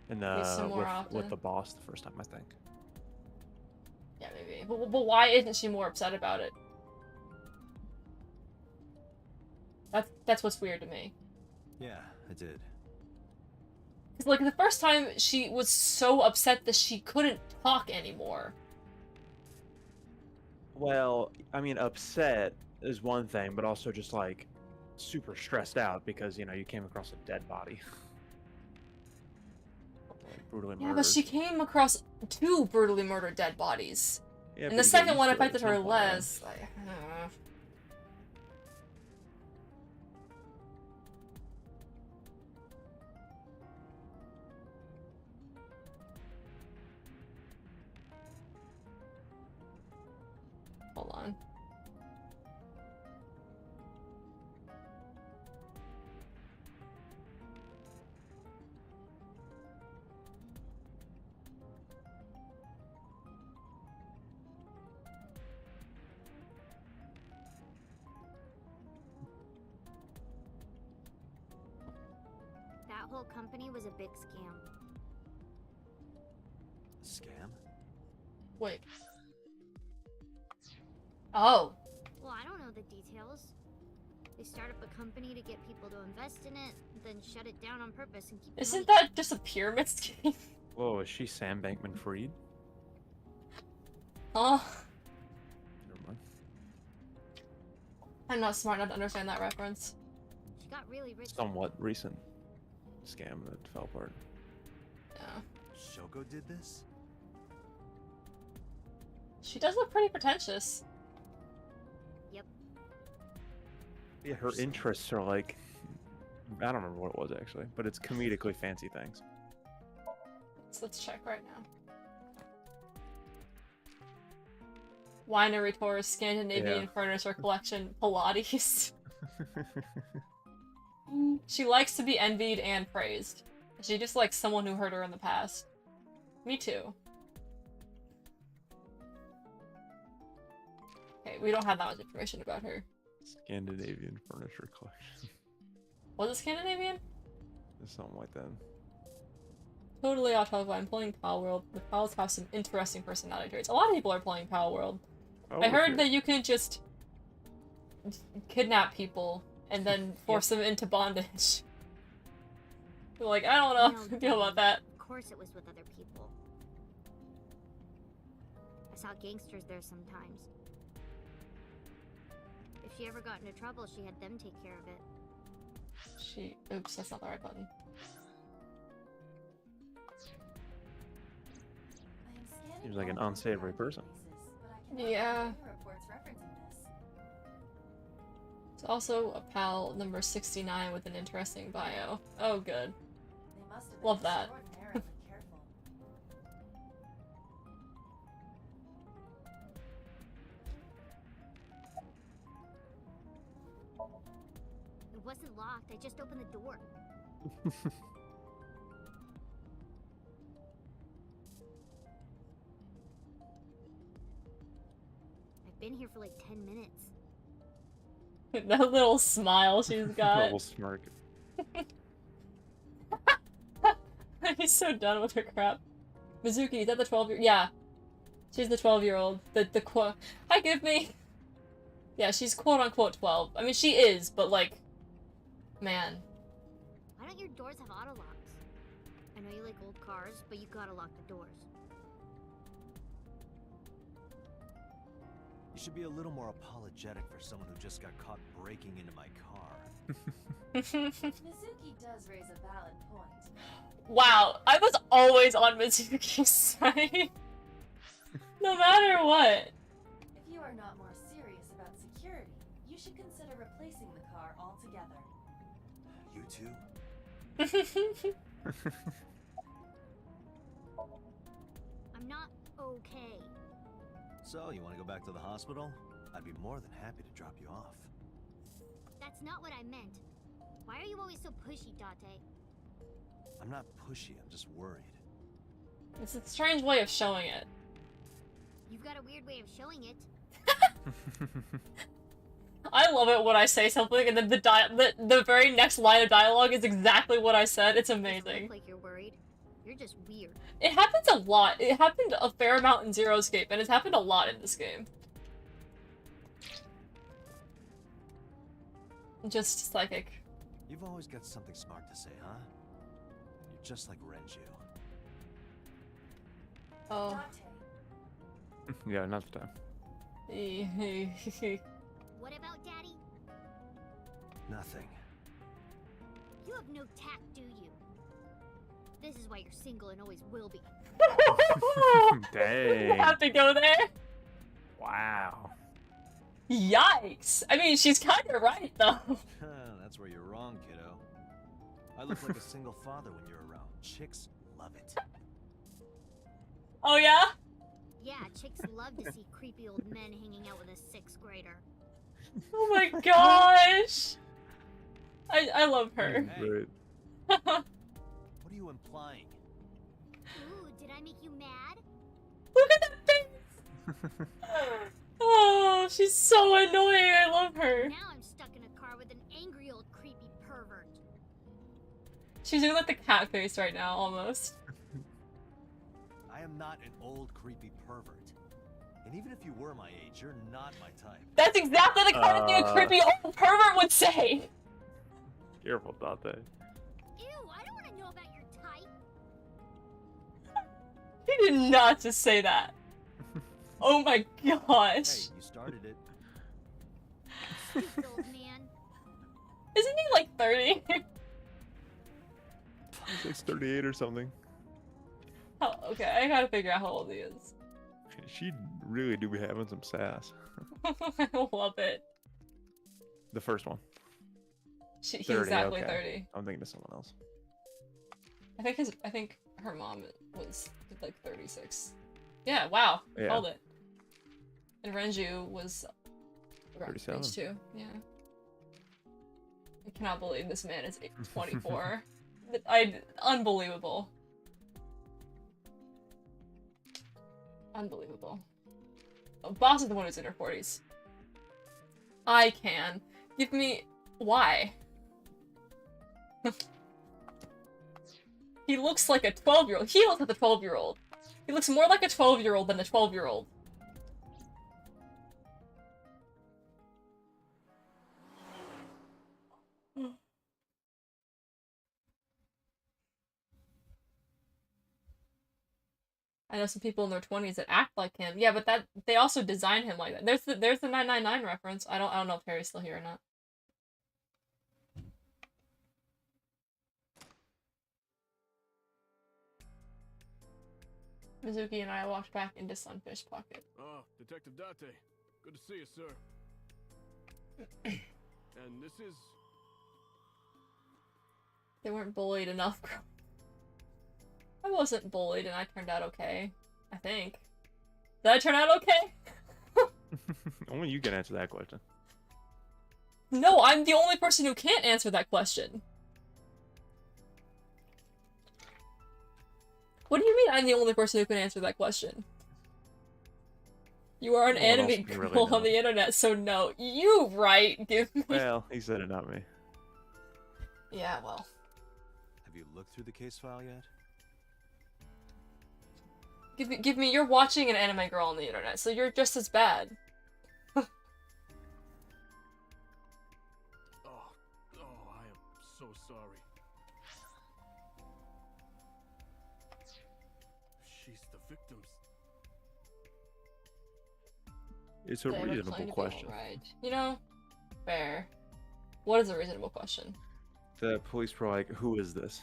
Speaker 3: And
Speaker 2: some more often.
Speaker 3: with the boss the first time, I think.
Speaker 2: Yeah, maybe. But why isn't she more upset about it? That's what's weird to me.
Speaker 4: Yeah, I did.
Speaker 2: Because, like, the first time, she was so upset that she couldn't talk anymore.
Speaker 3: Well, I mean, upset is one thing, but also just like super stressed out because, you know, you came across a dead body. Like, brutally
Speaker 2: Yeah,
Speaker 3: murdered.
Speaker 2: but she came across 2 brutally murdered dead bodies.
Speaker 3: Yeah,
Speaker 2: And
Speaker 3: but
Speaker 2: the
Speaker 3: you get
Speaker 2: second
Speaker 3: used
Speaker 2: one
Speaker 3: to it at
Speaker 2: affected
Speaker 3: some
Speaker 2: her
Speaker 3: point, right?
Speaker 2: less. Like, I don't know. Hold on.
Speaker 5: That whole company was a big scam.
Speaker 4: Scam?
Speaker 2: Wait. Oh.
Speaker 5: Well, I don't know the details. They start up a company to get people to invest in it, then shut it down on purpose and keep the
Speaker 2: Isn't
Speaker 5: money.
Speaker 2: that just a pyramid scheme?
Speaker 3: Whoa, is she Sam Bankman-Fried?
Speaker 2: Huh?
Speaker 3: Never mind.
Speaker 2: I'm not smart enough to understand that reference.
Speaker 5: She got really rich.
Speaker 3: Somewhat recent scam that fell apart.
Speaker 2: Yeah.
Speaker 4: Shoko did this?
Speaker 2: She does look pretty pretentious.
Speaker 5: Yep.
Speaker 3: Yeah, her interests are like, I don't remember what it was actually, but it's comedically fancy things.
Speaker 2: So let's check right now. Winery tours, Scandinavian
Speaker 3: Yeah.
Speaker 2: furniture collection, Pilates. She likes to be envied and praised. She just likes someone who hurt her in the past. Me too. Okay, we don't have that much information about her.
Speaker 3: Scandinavian furniture collection.
Speaker 2: Was it Scandinavian?
Speaker 3: It's something like that.
Speaker 2: Totally off topic. I'm playing Pal World. The Pals have some interesting personality traits. A lot of people are playing Pal World.
Speaker 3: Oh,
Speaker 2: I heard
Speaker 3: okay.
Speaker 2: that you can just kidnap people and then force them into bondage. Like, I don't know how to feel about that.
Speaker 5: Of course it was with other people. I saw gangsters there sometimes. If she ever got into trouble, she had them take care of it.
Speaker 2: Oops, that's not the right button.
Speaker 3: Seems like an unsavory person.
Speaker 2: Yeah. It's also a pal number 69 with an interesting bio. Oh, good. Love that.
Speaker 5: It wasn't locked. I just opened the door. I've been here for like 10 minutes.
Speaker 2: That little smile she's got.
Speaker 3: Little smirk.
Speaker 2: He's so done with her crap. Mizuki, is that the 12-year? Yeah. She's the 12-year-old. The quote. Hi, give me. Yeah, she's quote-unquote 12. I mean, she is, but like, man.
Speaker 5: Why don't your doors have auto locks? I know you like old cars, but you gotta lock the doors.
Speaker 4: You should be a little more apologetic for someone who just got caught breaking into my car.
Speaker 6: Mizuki does raise a valid point.
Speaker 2: Wow, I was always on Mizuki's side. No matter what.
Speaker 6: If you are not more serious about security, you should consider replacing the car altogether.
Speaker 4: You too?
Speaker 5: not okay.
Speaker 4: So, you want to go back to the hospital? I'd be more than happy to drop you off.
Speaker 5: That's not what I meant. Why are you always so pushy, Date?
Speaker 4: I'm not pushy, I'm just worried.
Speaker 2: It's a strange way of showing it.
Speaker 5: You've got a weird way of showing it.
Speaker 2: I love it when I say something and then the very next line of dialogue is exactly what I said. It's
Speaker 5: Doesn't
Speaker 2: amazing.
Speaker 5: look like you're worried. You're just weird.
Speaker 2: It happens a lot. It happened a fair amount in Zero Escape, and it's happened a lot in this game. Just psychic.
Speaker 4: You've always got something smart to say, huh? You're just like Renju.
Speaker 2: Oh.
Speaker 3: Yeah, not the time.
Speaker 5: What about Daddy?
Speaker 4: Nothing.
Speaker 5: You have no tact, do you? This is why you're single and always will be.
Speaker 3: Dang.
Speaker 2: You have to go there?
Speaker 3: Wow.
Speaker 2: Yikes! I mean, she's kind of right, though.
Speaker 4: That's where you're wrong, kiddo. I look like a single father when you're around. Chicks love it.
Speaker 2: Oh, yeah?
Speaker 5: Yeah, chicks love to see creepy old men hanging out with a 6th grader.
Speaker 2: Oh my gosh! I love her.
Speaker 4: Hey.
Speaker 3: Right.
Speaker 4: What are you implying?
Speaker 5: Ooh, did I make you mad?
Speaker 2: Look at that face! Oh, she's so annoying. I love her.
Speaker 5: Now I'm stuck in a car with an angry old creepy pervert.
Speaker 2: She's doing like the cat face right now, almost.
Speaker 4: I am not an old creepy pervert. And even if you were my age, you're not my type.
Speaker 2: That's exactly the kind of thing a creepy old pervert would say.
Speaker 3: Careful, Date.
Speaker 5: Ew, I don't want to know about your type.
Speaker 2: He did not just say that. Oh my gosh.
Speaker 4: Hey, you started it.
Speaker 5: Stupid old man.
Speaker 2: Isn't he like 30?
Speaker 3: He's like 38 or something.
Speaker 2: Oh, okay, I gotta figure out how old he is.
Speaker 3: She really do be having some sass.
Speaker 2: I love it.
Speaker 3: The first one.
Speaker 2: He's
Speaker 3: 30,
Speaker 2: exactly
Speaker 3: okay.
Speaker 2: 30.
Speaker 3: I'm thinking of someone else.
Speaker 2: I think her mom was like 36. Yeah, wow.
Speaker 3: Yeah.
Speaker 2: Hold it. And Renju was around
Speaker 3: 37.
Speaker 2: age too. Yeah. I cannot believe this man is 24. Unbelievable. Unbelievable. Oh, Boss is the one who's in her 40s. I can. Give me... Why? He looks like a 12-year-old. He looks like a 12-year-old. He looks more like a 12-year-old than a 12-year-old. I know some people in their 20s that act like him. Yeah, but they also design him like that. There's the 999 reference. I don't know if Harry's still here or not. Mizuki and I walked back into Sunfish Pocket.
Speaker 11: Ah, Detective Date. Good to see you, sir. And this is...
Speaker 2: They weren't bullied enough. I wasn't bullied and I turned out okay. I think. Did I turn out okay?
Speaker 3: Only you can answer that question.
Speaker 2: No, I'm the only person who can't answer that question. What do you mean I'm the only person who can answer that question? You are an
Speaker 3: Well, what else
Speaker 2: anime
Speaker 3: can you
Speaker 2: girl
Speaker 3: really know?
Speaker 2: on the internet, so no. You right, give me...
Speaker 3: Well, he said it, not me.
Speaker 2: Yeah, well.
Speaker 4: Have you looked through the case file yet?
Speaker 2: Give me, you're watching an anime girl on the internet, so you're just as bad.
Speaker 11: Oh, I am so sorry. She's the victim's...
Speaker 3: It's a
Speaker 2: They have claim
Speaker 3: reasonable
Speaker 2: to be
Speaker 3: question.
Speaker 2: alright. You know, fair. What is a reasonable question?
Speaker 3: The police were like, who is this?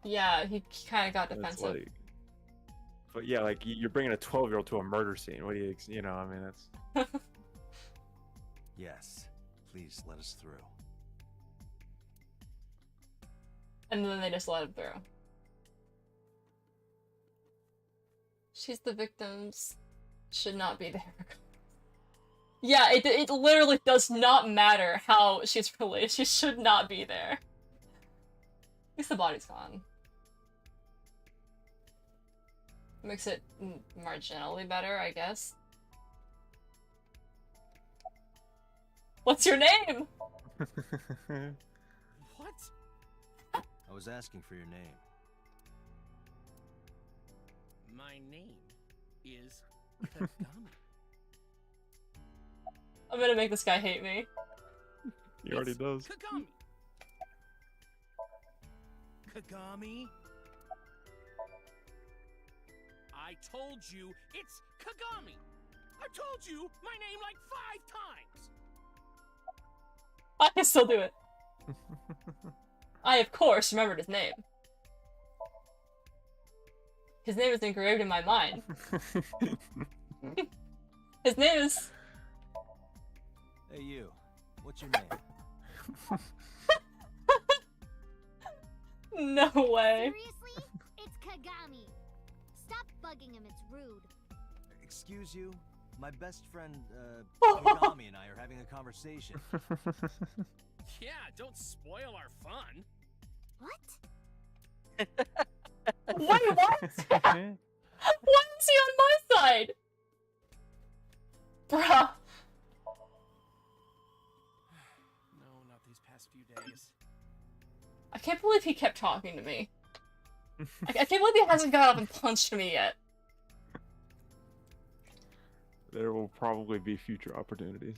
Speaker 2: Yeah, he kind of got
Speaker 3: And it's
Speaker 2: defensive.
Speaker 3: like, but yeah, like you're bringing a 12-year-old to a murder scene. What do you know? I mean, that's
Speaker 4: Yes. Please let us through.
Speaker 2: And then they just let him through. She's the victims. Should not be there. Yeah, it literally does not matter how she's related. She should not be there. At least the body's gone. Makes it marginally better, I guess. What's your name?
Speaker 11: What?
Speaker 4: I was asking for your name.
Speaker 11: My name is Kagami.
Speaker 2: I'm gonna make this guy hate me.
Speaker 3: He already does.
Speaker 11: Kagami. Kagami. I told you it's Kagami. I told you my name like 5 times.
Speaker 2: I can still do it. I, of course, remembered his name. His name is engraved in my mind. His name is...
Speaker 4: Hey you, what's your name?
Speaker 2: No way.
Speaker 5: Seriously? It's Kagami. Stop bugging him, it's rude.
Speaker 4: Excuse you? My best friend, Kagami and I are having a conversation.
Speaker 11: Yeah, don't spoil our fun.
Speaker 5: What?
Speaker 2: Wait, what? Why is he on my side? Bruh.
Speaker 11: No, not these past few days.
Speaker 2: I can't believe he kept talking to me. I can't believe he hasn't got up and punched me yet.
Speaker 3: There will probably be future opportunities.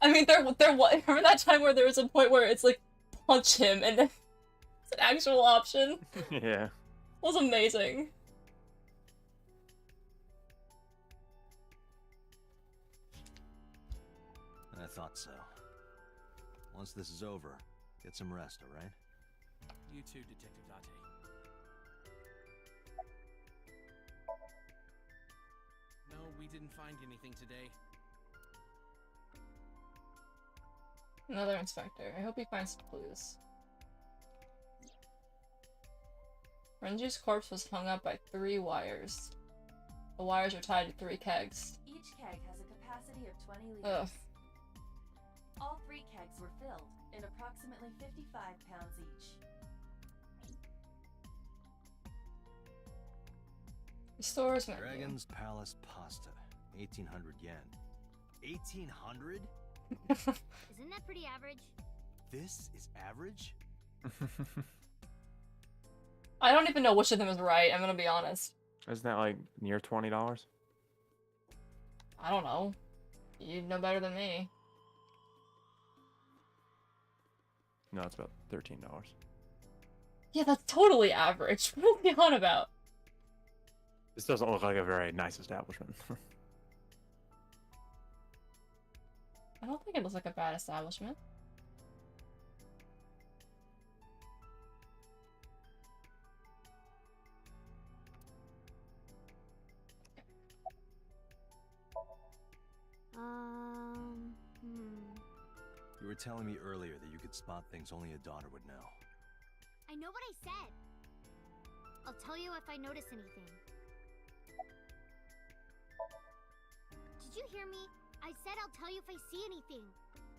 Speaker 2: I mean, there was. Remember that time where there was a point where it's like, punch him, and then it's an actual option?
Speaker 3: Yeah.
Speaker 2: It was amazing.
Speaker 4: I thought so. Once this is over, get some rest, alright?
Speaker 11: You too, Detective Date. No, we didn't find anything today.
Speaker 2: Another inspector. I hope he finds some clues. Renju's corpse was hung up by 3 wires. The wires were tied to 3 kegs.
Speaker 6: Each keg has a capacity of 20 liters.
Speaker 2: Ugh.
Speaker 6: All 3 kegs were filled, in approximately 55 pounds each.
Speaker 2: The store's menu.
Speaker 4: Dragon's Palace Pasta, 1800 yen. 1800?
Speaker 5: Isn't that pretty average?
Speaker 4: This is average?
Speaker 2: I don't even know which of them is right, I'm gonna be honest.
Speaker 3: Isn't that like near $20?
Speaker 2: I don't know. You know better than me.
Speaker 3: No, it's about $13.
Speaker 2: Yeah, that's totally average. What are you on about?
Speaker 3: This doesn't look like a very nice establishment.
Speaker 2: I don't think it looks like a bad establishment.
Speaker 4: You were telling me earlier that you could spot things only a daughter would know.
Speaker 5: I know what I said. I'll tell you if I notice anything. Did you hear me? I said I'll tell you if I see anything.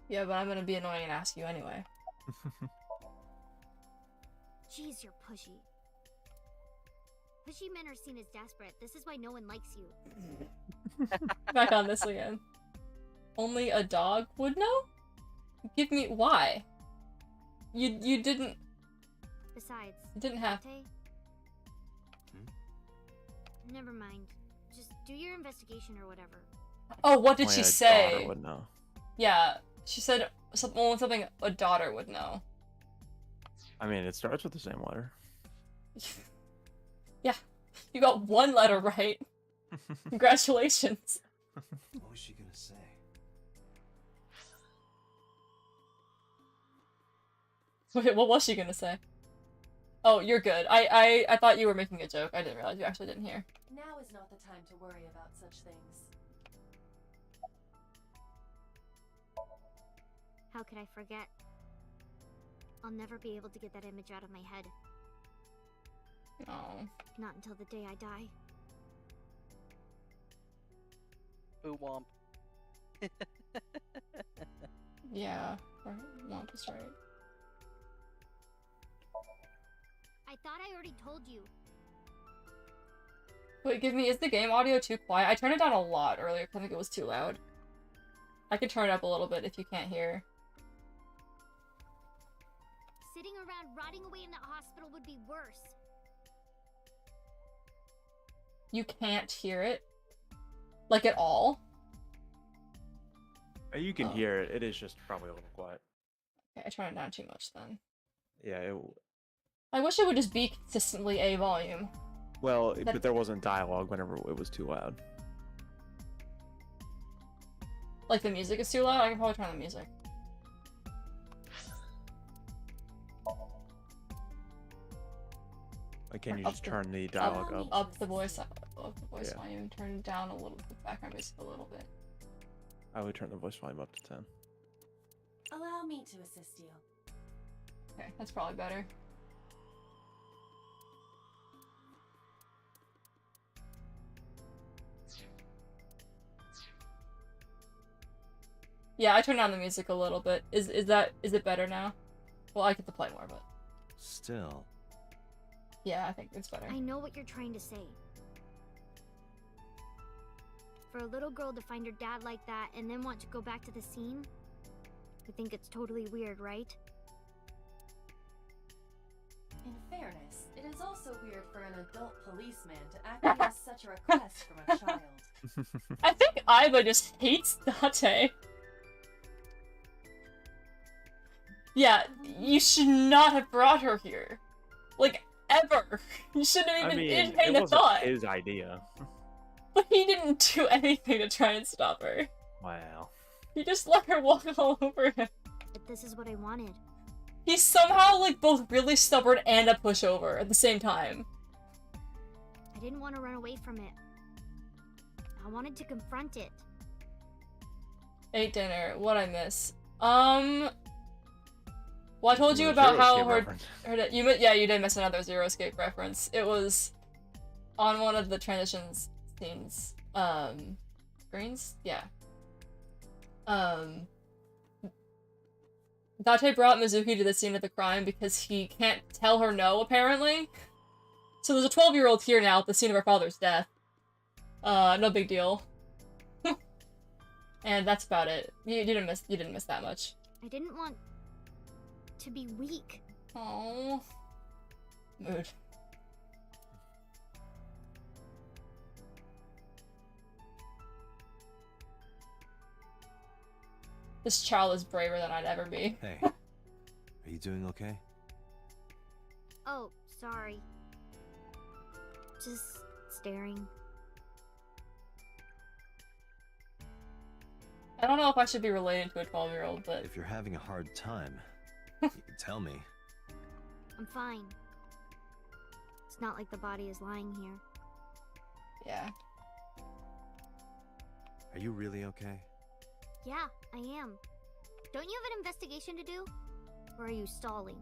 Speaker 2: Yeah, but I'm gonna be annoying and ask you anyway.
Speaker 5: Jeez, you're pushy. Pushy men are seen as desperate. This is why no one likes you.
Speaker 2: Back on this again. Only a dog would know? Give me why? You didn't.
Speaker 5: Besides,
Speaker 2: didn't have.
Speaker 5: Never mind. Just do your investigation or whatever.
Speaker 2: Oh, what did
Speaker 3: Only
Speaker 2: she
Speaker 3: a
Speaker 2: say?
Speaker 3: daughter would know.
Speaker 2: Yeah, she said something a daughter would know.
Speaker 3: I mean, it starts with the same letter.
Speaker 2: Yeah, you got 1 letter right. Congratulations.
Speaker 4: What was she gonna say?
Speaker 2: Wait, what was she gonna say? Oh, you're good. I thought you were making a joke. I didn't realize you actually didn't hear.
Speaker 6: Now is not the time to worry about such things.
Speaker 5: How could I forget? I'll never be able to get that image out of my head.
Speaker 2: Oh.
Speaker 5: Not until the day I die.
Speaker 8: Boo womp.
Speaker 2: Yeah, Womp is right.
Speaker 5: I thought I already told you.
Speaker 2: Wait, give me, is the game audio too quiet? I turned it down a lot earlier because I think it was too loud. I can turn it up a little bit if you can't hear.
Speaker 5: Sitting around rotting away in that hospital would be worse.
Speaker 2: You can't hear it? Like, at all?
Speaker 3: You can hear it. It is just probably a little quiet.
Speaker 2: Okay, I turned it down too much then.
Speaker 3: Yeah.
Speaker 2: I wish it would just be consistently A volume.
Speaker 3: Well, but there wasn't dialogue whenever it was too loud.
Speaker 2: Like, the music is too loud? I can probably turn on the music.
Speaker 3: Like, can you just turn the dialogue up?
Speaker 2: Up the voice
Speaker 3: Yeah.
Speaker 2: volume, turn it down a little bit, background music a little bit.
Speaker 3: I would turn the voice volume up to 10.
Speaker 6: Allow me to assist you.
Speaker 2: Okay, that's probably better. Yeah, I turned down the music a little bit. Is it better now? Well, I get to play more, but
Speaker 4: Still.
Speaker 2: yeah, I think it's better.
Speaker 5: I know what you're trying to say. For a little girl to find her dad like that and then want to go back to the scene, you think it's totally weird, right?
Speaker 6: In fairness, it is also weird for an adult policeman to acquiesce such a request from a child.
Speaker 2: I think Aiba just hates Date. Yeah, you should not have brought her here. Like, ever. You shouldn't have even entertained
Speaker 3: it
Speaker 2: the
Speaker 3: wasn't
Speaker 2: thought.
Speaker 3: his idea.
Speaker 2: But he didn't do anything to try and stop her.
Speaker 3: Wow.
Speaker 2: He just let her walk all over him.
Speaker 5: But this is what I wanted.
Speaker 2: He's somehow, like, both really stubborn and a pushover at the same time.
Speaker 5: I didn't want to run away from it. I wanted to confront it.
Speaker 2: Ate dinner. What'd I miss? Well, I told you
Speaker 3: The
Speaker 2: about
Speaker 3: Zero
Speaker 2: how
Speaker 3: Escape
Speaker 2: her
Speaker 3: reference.
Speaker 2: you did miss another Zero Escape reference. It was on one of the transitions scenes, screens? Yeah. Date brought Mizuki to the scene of the crime because he can't tell her no, apparently. So there's a 12-year-old here now at the scene of her father's death. No big deal. And that's about it. You didn't miss that much.
Speaker 5: I didn't want to be weak.
Speaker 2: Oh, mood. This child is braver than I'd ever be.
Speaker 4: Hey, are you doing okay?
Speaker 5: Oh, sorry. Just staring.
Speaker 2: I don't know if I should be related to a 12-year-old, but
Speaker 4: If you're having a hard time, you can tell me.
Speaker 5: I'm fine. It's not like the body is lying here.
Speaker 2: yeah.
Speaker 4: Are you really okay?
Speaker 5: Yeah, I am. Don't you have an investigation to do? Or are you stalling?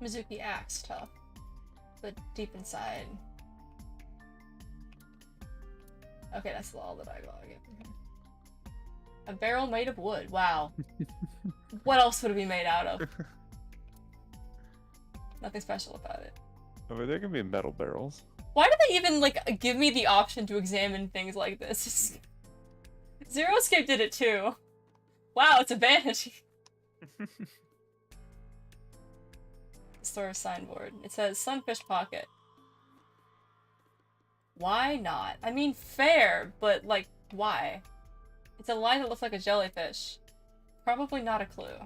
Speaker 2: Mizuki acts tough, but deep inside. Okay, that's all that I gotta get from him. A barrel made of wood. Wow. What else would it be made out of? Nothing special about it.
Speaker 3: I mean, there can be metal barrels.
Speaker 2: Why do they even, like, give me the option to examine things like this? Zero Escape did it too. Wow, it's a vanity. Store signboard. It says Sunfish Pocket. Why not? I mean, fair, but, like, why? It's a line that looks like a jellyfish. Probably not a clue.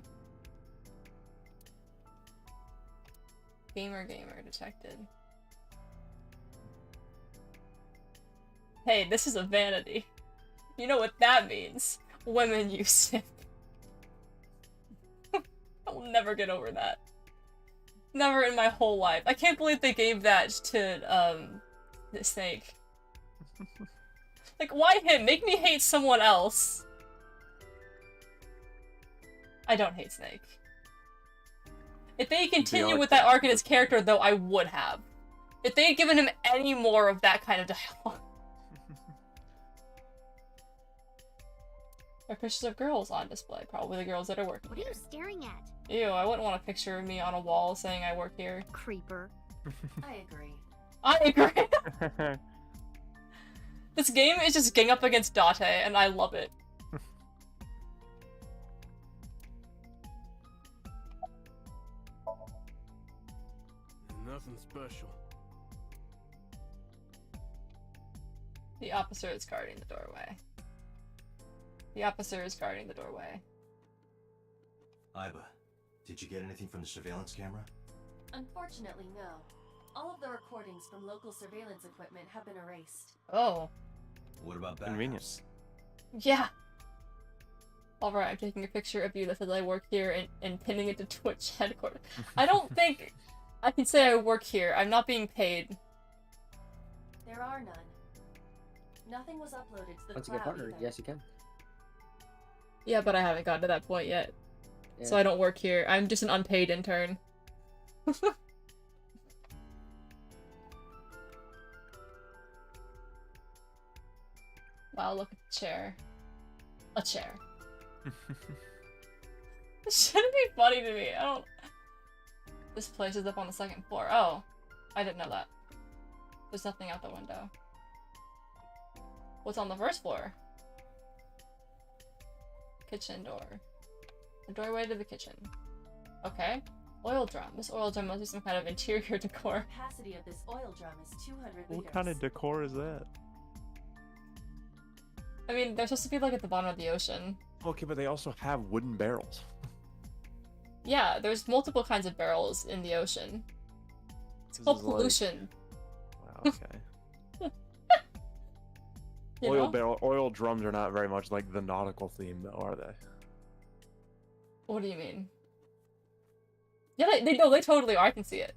Speaker 2: Gamer detected. Hey, this is a vanity. You know what that means. Women use it. I'll never get over that. Never in my whole life. I can't believe they gave that to, the Snake. Like, why him? Make me hate someone else. I don't hate Snake. If they continue
Speaker 3: only
Speaker 2: with that arc in his character, though, I would have. If they had given him any more of that kind of dialogue. There are pictures of girls on display, probably the girls that are working
Speaker 5: What are
Speaker 2: here.
Speaker 5: you staring at?
Speaker 2: Ew, I wouldn't want a picture of me on a wall saying I work here.
Speaker 5: Creeper.
Speaker 6: I agree.
Speaker 2: I agree! This game is just gang up against Date, and I love it.
Speaker 11: Nothing special.
Speaker 2: The officer is guarding the doorway. The officer is guarding the doorway.
Speaker 4: Iba, did you get anything from the surveillance camera?
Speaker 6: Unfortunately, no. All of the recordings from local surveillance equipment have been erased.
Speaker 2: Oh.
Speaker 4: What about backups?
Speaker 3: Convenient.
Speaker 2: Yeah. Alright, I'm taking a picture of you that says I work here and pinning it to Twitch headquarters. I don't think I can say I work here. I'm not being paid.
Speaker 6: There are none. Nothing was uploaded to the
Speaker 10: Once you get
Speaker 6: cloud
Speaker 10: partnered,
Speaker 6: either.
Speaker 10: yes you can.
Speaker 2: Yeah, but I haven't gotten to that point yet.
Speaker 10: Yeah.
Speaker 2: So I don't work here. I'm just an unpaid intern. Wow, look at the chair. A chair. This shouldn't be funny to me. I don't... This place is up on the second floor. Oh. I didn't know that. There's nothing out the window. What's on the first floor? Kitchen door. The doorway to the kitchen. Okay. Oil drum. This oil drum must be some kind of interior decor.
Speaker 6: The capacity of this oil drum is 200 liters.
Speaker 3: What kind of decor is that?
Speaker 2: I mean, they're supposed to be like at the bottom of the ocean.
Speaker 3: Okay, but they also have wooden barrels.
Speaker 2: Yeah, there's multiple kinds of barrels in the ocean. It's
Speaker 3: This
Speaker 2: called
Speaker 3: is like-
Speaker 2: pollution.
Speaker 3: Wow, okay.
Speaker 2: You
Speaker 3: Oil
Speaker 2: know?
Speaker 3: barrel, oil drums are not very much like the nautical theme, though, are they?
Speaker 2: What do you mean? Yeah, they totally are. I can see it.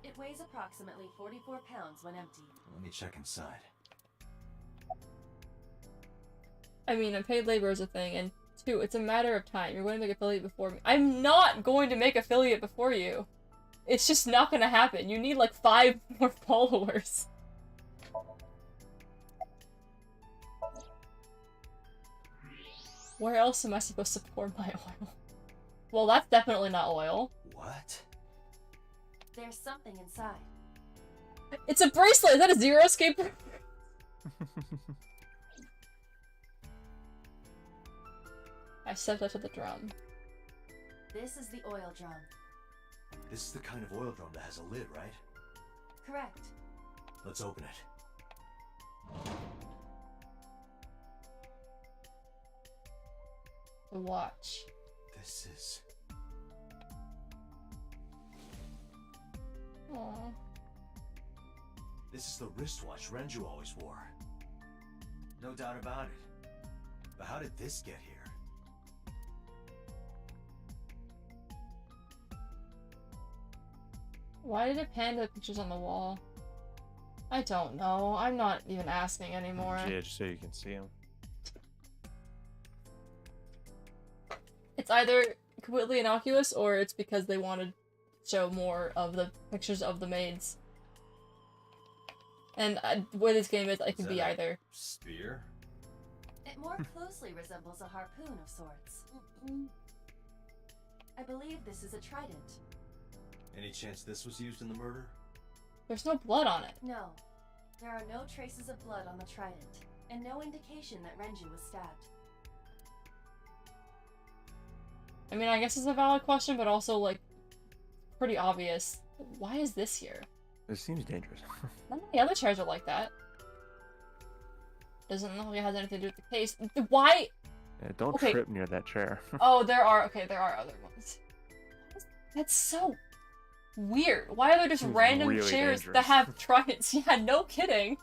Speaker 6: It weighs approximately 44 pounds when empty.
Speaker 4: Let me check inside.
Speaker 2: I mean, unpaid labor is a thing, and two, it's a matter of time. You're going to make affiliate before me. I'm not going to make affiliate before you. It's just not gonna happen. You need like 5 more followers. Where else am I supposed to pour my oil? Well, that's definitely not oil.
Speaker 4: What?
Speaker 6: There's something inside.
Speaker 2: It's a bracelet! Is that a Zero Escape? I stepped up to the drum.
Speaker 6: This is the oil drum.
Speaker 4: This is the kind of oil drum that has a lid, right?
Speaker 6: Correct.
Speaker 4: Let's open it.
Speaker 2: The watch.
Speaker 4: This is...
Speaker 2: Aww.
Speaker 4: This is the wristwatch Renju always wore. No doubt about it. But how did this get here?
Speaker 2: Why did it pan to the pictures on the wall? I don't know. I'm not even asking anymore.
Speaker 3: Yeah, just so you can see them.
Speaker 2: It's either completely innocuous or it's because they wanted to show more of the pictures of the maids. And where this game is, it could be either.
Speaker 4: Spear?
Speaker 6: It more closely resembles a harpoon of sorts. I believe this is a trident.
Speaker 4: Any chance this was used in the murder?
Speaker 2: There's no blood on it.
Speaker 6: No. There are no traces of blood on the trident, and no indication that Renju was stabbed.
Speaker 2: I mean, I guess it's a valid question, but also, like, pretty obvious. Why is this here?
Speaker 3: This seems dangerous.
Speaker 2: None of the other chairs are like that. Doesn't look like it has anything to do with the case. Why?
Speaker 3: Yeah, don't
Speaker 2: Okay.
Speaker 3: trip near that chair.
Speaker 2: Oh, there are other ones. That's so weird. Why are there just
Speaker 3: Seems
Speaker 2: random
Speaker 3: really
Speaker 2: chairs
Speaker 3: dangerous.
Speaker 2: that have tridents? Yeah, no kidding.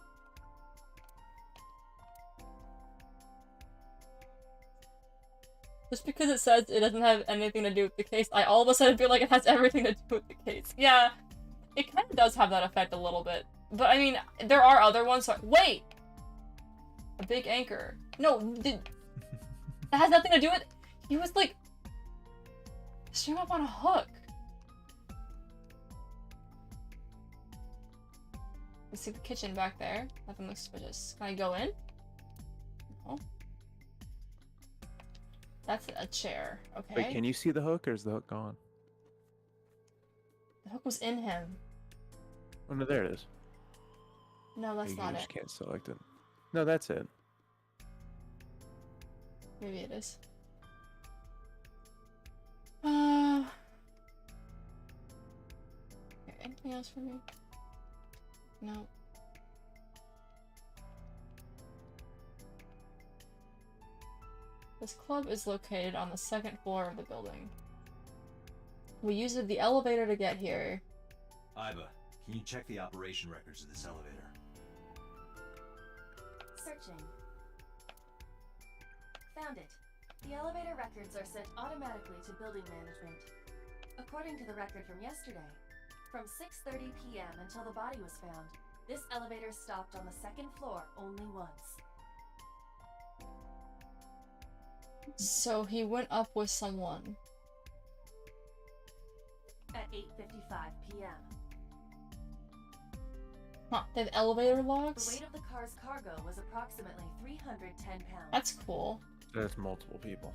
Speaker 2: Just because it says it doesn't have anything to do with the case, I all of a sudden feel like it has everything to do with the case. Yeah, it kind of does have that effect a little bit. But I mean, there are other ones. So wait! A big anchor. No, that has nothing to do with... He was like strung up on a hook. You see the kitchen back there? Nothing looks suspicious. Can I go in? No. That's a chair. Okay.
Speaker 3: Wait, can you see the hook, or is the hook gone?
Speaker 2: The hook was in him.
Speaker 3: Oh no, there it is.
Speaker 2: No, that's
Speaker 3: You
Speaker 2: not
Speaker 3: just
Speaker 2: it.
Speaker 3: can't select it. No, that's it.
Speaker 2: Maybe it is. Okay, anything else for me? No. This club is located on the second floor of the building. We used the elevator to get here.
Speaker 4: Iva, can you check the operation records of this elevator?
Speaker 6: Searching. Found it. The elevator records are sent automatically to building management. According to the record from yesterday, from 6:30 p.m. until the body was found, this elevator stopped on the second floor only once.
Speaker 2: So he went up with someone.
Speaker 6: At 8:55 p.m.
Speaker 2: Huh, they have elevator
Speaker 6: The
Speaker 2: logs?
Speaker 6: weight of the car's cargo was approximately 310 pounds.
Speaker 2: That's cool.
Speaker 3: That's multiple people.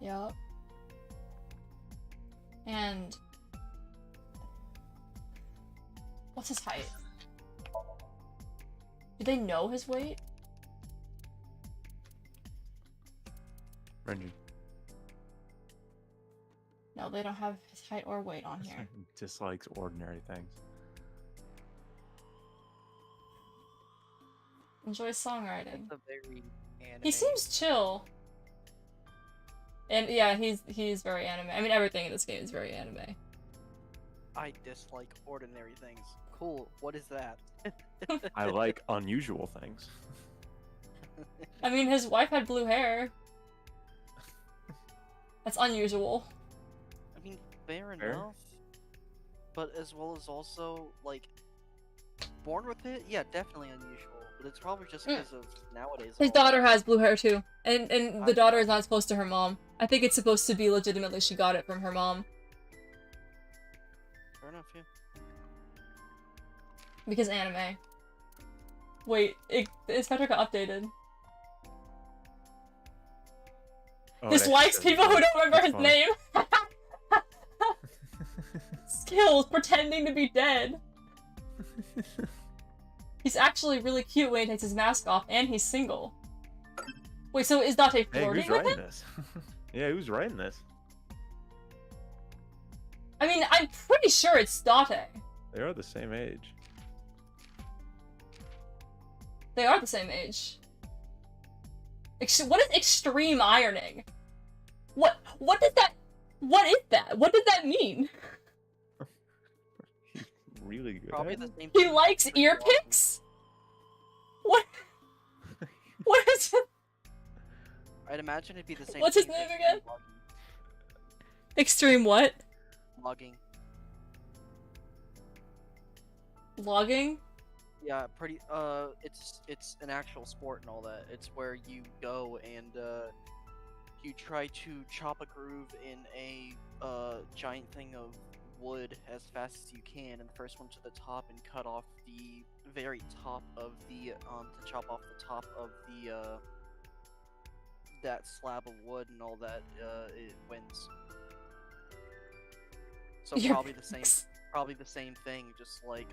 Speaker 2: Yup. And... what's his height? Do they know his weight?
Speaker 3: Renji.
Speaker 2: No, they don't have his height or weight on here.
Speaker 3: Dislikes ordinary things.
Speaker 2: Enjoys songwriting.
Speaker 8: It's a very anime.
Speaker 2: He seems chill. And yeah, he's very anime. I mean, everything in this game is very anime.
Speaker 8: I dislike ordinary things. Cool. What is that?
Speaker 3: I like unusual things.
Speaker 2: I mean, his wife had blue hair. That's unusual.
Speaker 8: I mean, fair
Speaker 3: Fair.
Speaker 8: enough. But as well as also, like, born with it? Yeah, definitely unusual. But it's probably just because of nowadays.
Speaker 2: His
Speaker 8: all
Speaker 2: daughter
Speaker 8: that.
Speaker 2: has blue hair too. And the daughter is not supposed to her mom. I think it's supposed to be legitimately she got it from her mom.
Speaker 8: Fair enough, yeah.
Speaker 2: Because anime. Wait, Inspector got updated.
Speaker 3: Oh,
Speaker 2: Dislikes people who don't remember his name. Skills, pretending to be dead. He's actually really cute when he takes his mask off, and he's single. Wait, so is Date
Speaker 3: Hey,
Speaker 2: flirting
Speaker 3: who's
Speaker 2: with
Speaker 3: writing
Speaker 2: him?
Speaker 3: this? Yeah, who's writing this?
Speaker 2: I mean, I'm pretty sure it's Date.
Speaker 3: They are the same age.
Speaker 2: They are the same age. What is extreme ironing? What does that? What is that? What does that mean?
Speaker 3: He's really good.
Speaker 8: Probably
Speaker 3: at
Speaker 8: the
Speaker 3: it.
Speaker 8: same
Speaker 2: He
Speaker 8: thing
Speaker 2: likes
Speaker 8: with
Speaker 2: ear
Speaker 8: Walking.
Speaker 2: picks? What? What is it?
Speaker 8: I'd imagine it'd be the same.
Speaker 2: What's his
Speaker 8: thing with
Speaker 2: name again?
Speaker 8: Extreme
Speaker 2: Extreme what?
Speaker 8: logging.
Speaker 2: Logging?
Speaker 8: Yeah, pretty. It's an actual sport and all that. It's where you go and you try to chop a groove in a giant thing of wood as fast as you can, and the first one to the top and cut off the very top of the to chop off the top of the that slab of wood and all that, it wins. So
Speaker 2: Ear
Speaker 8: probably the same,
Speaker 2: picks.
Speaker 8: probably the same thing. Just like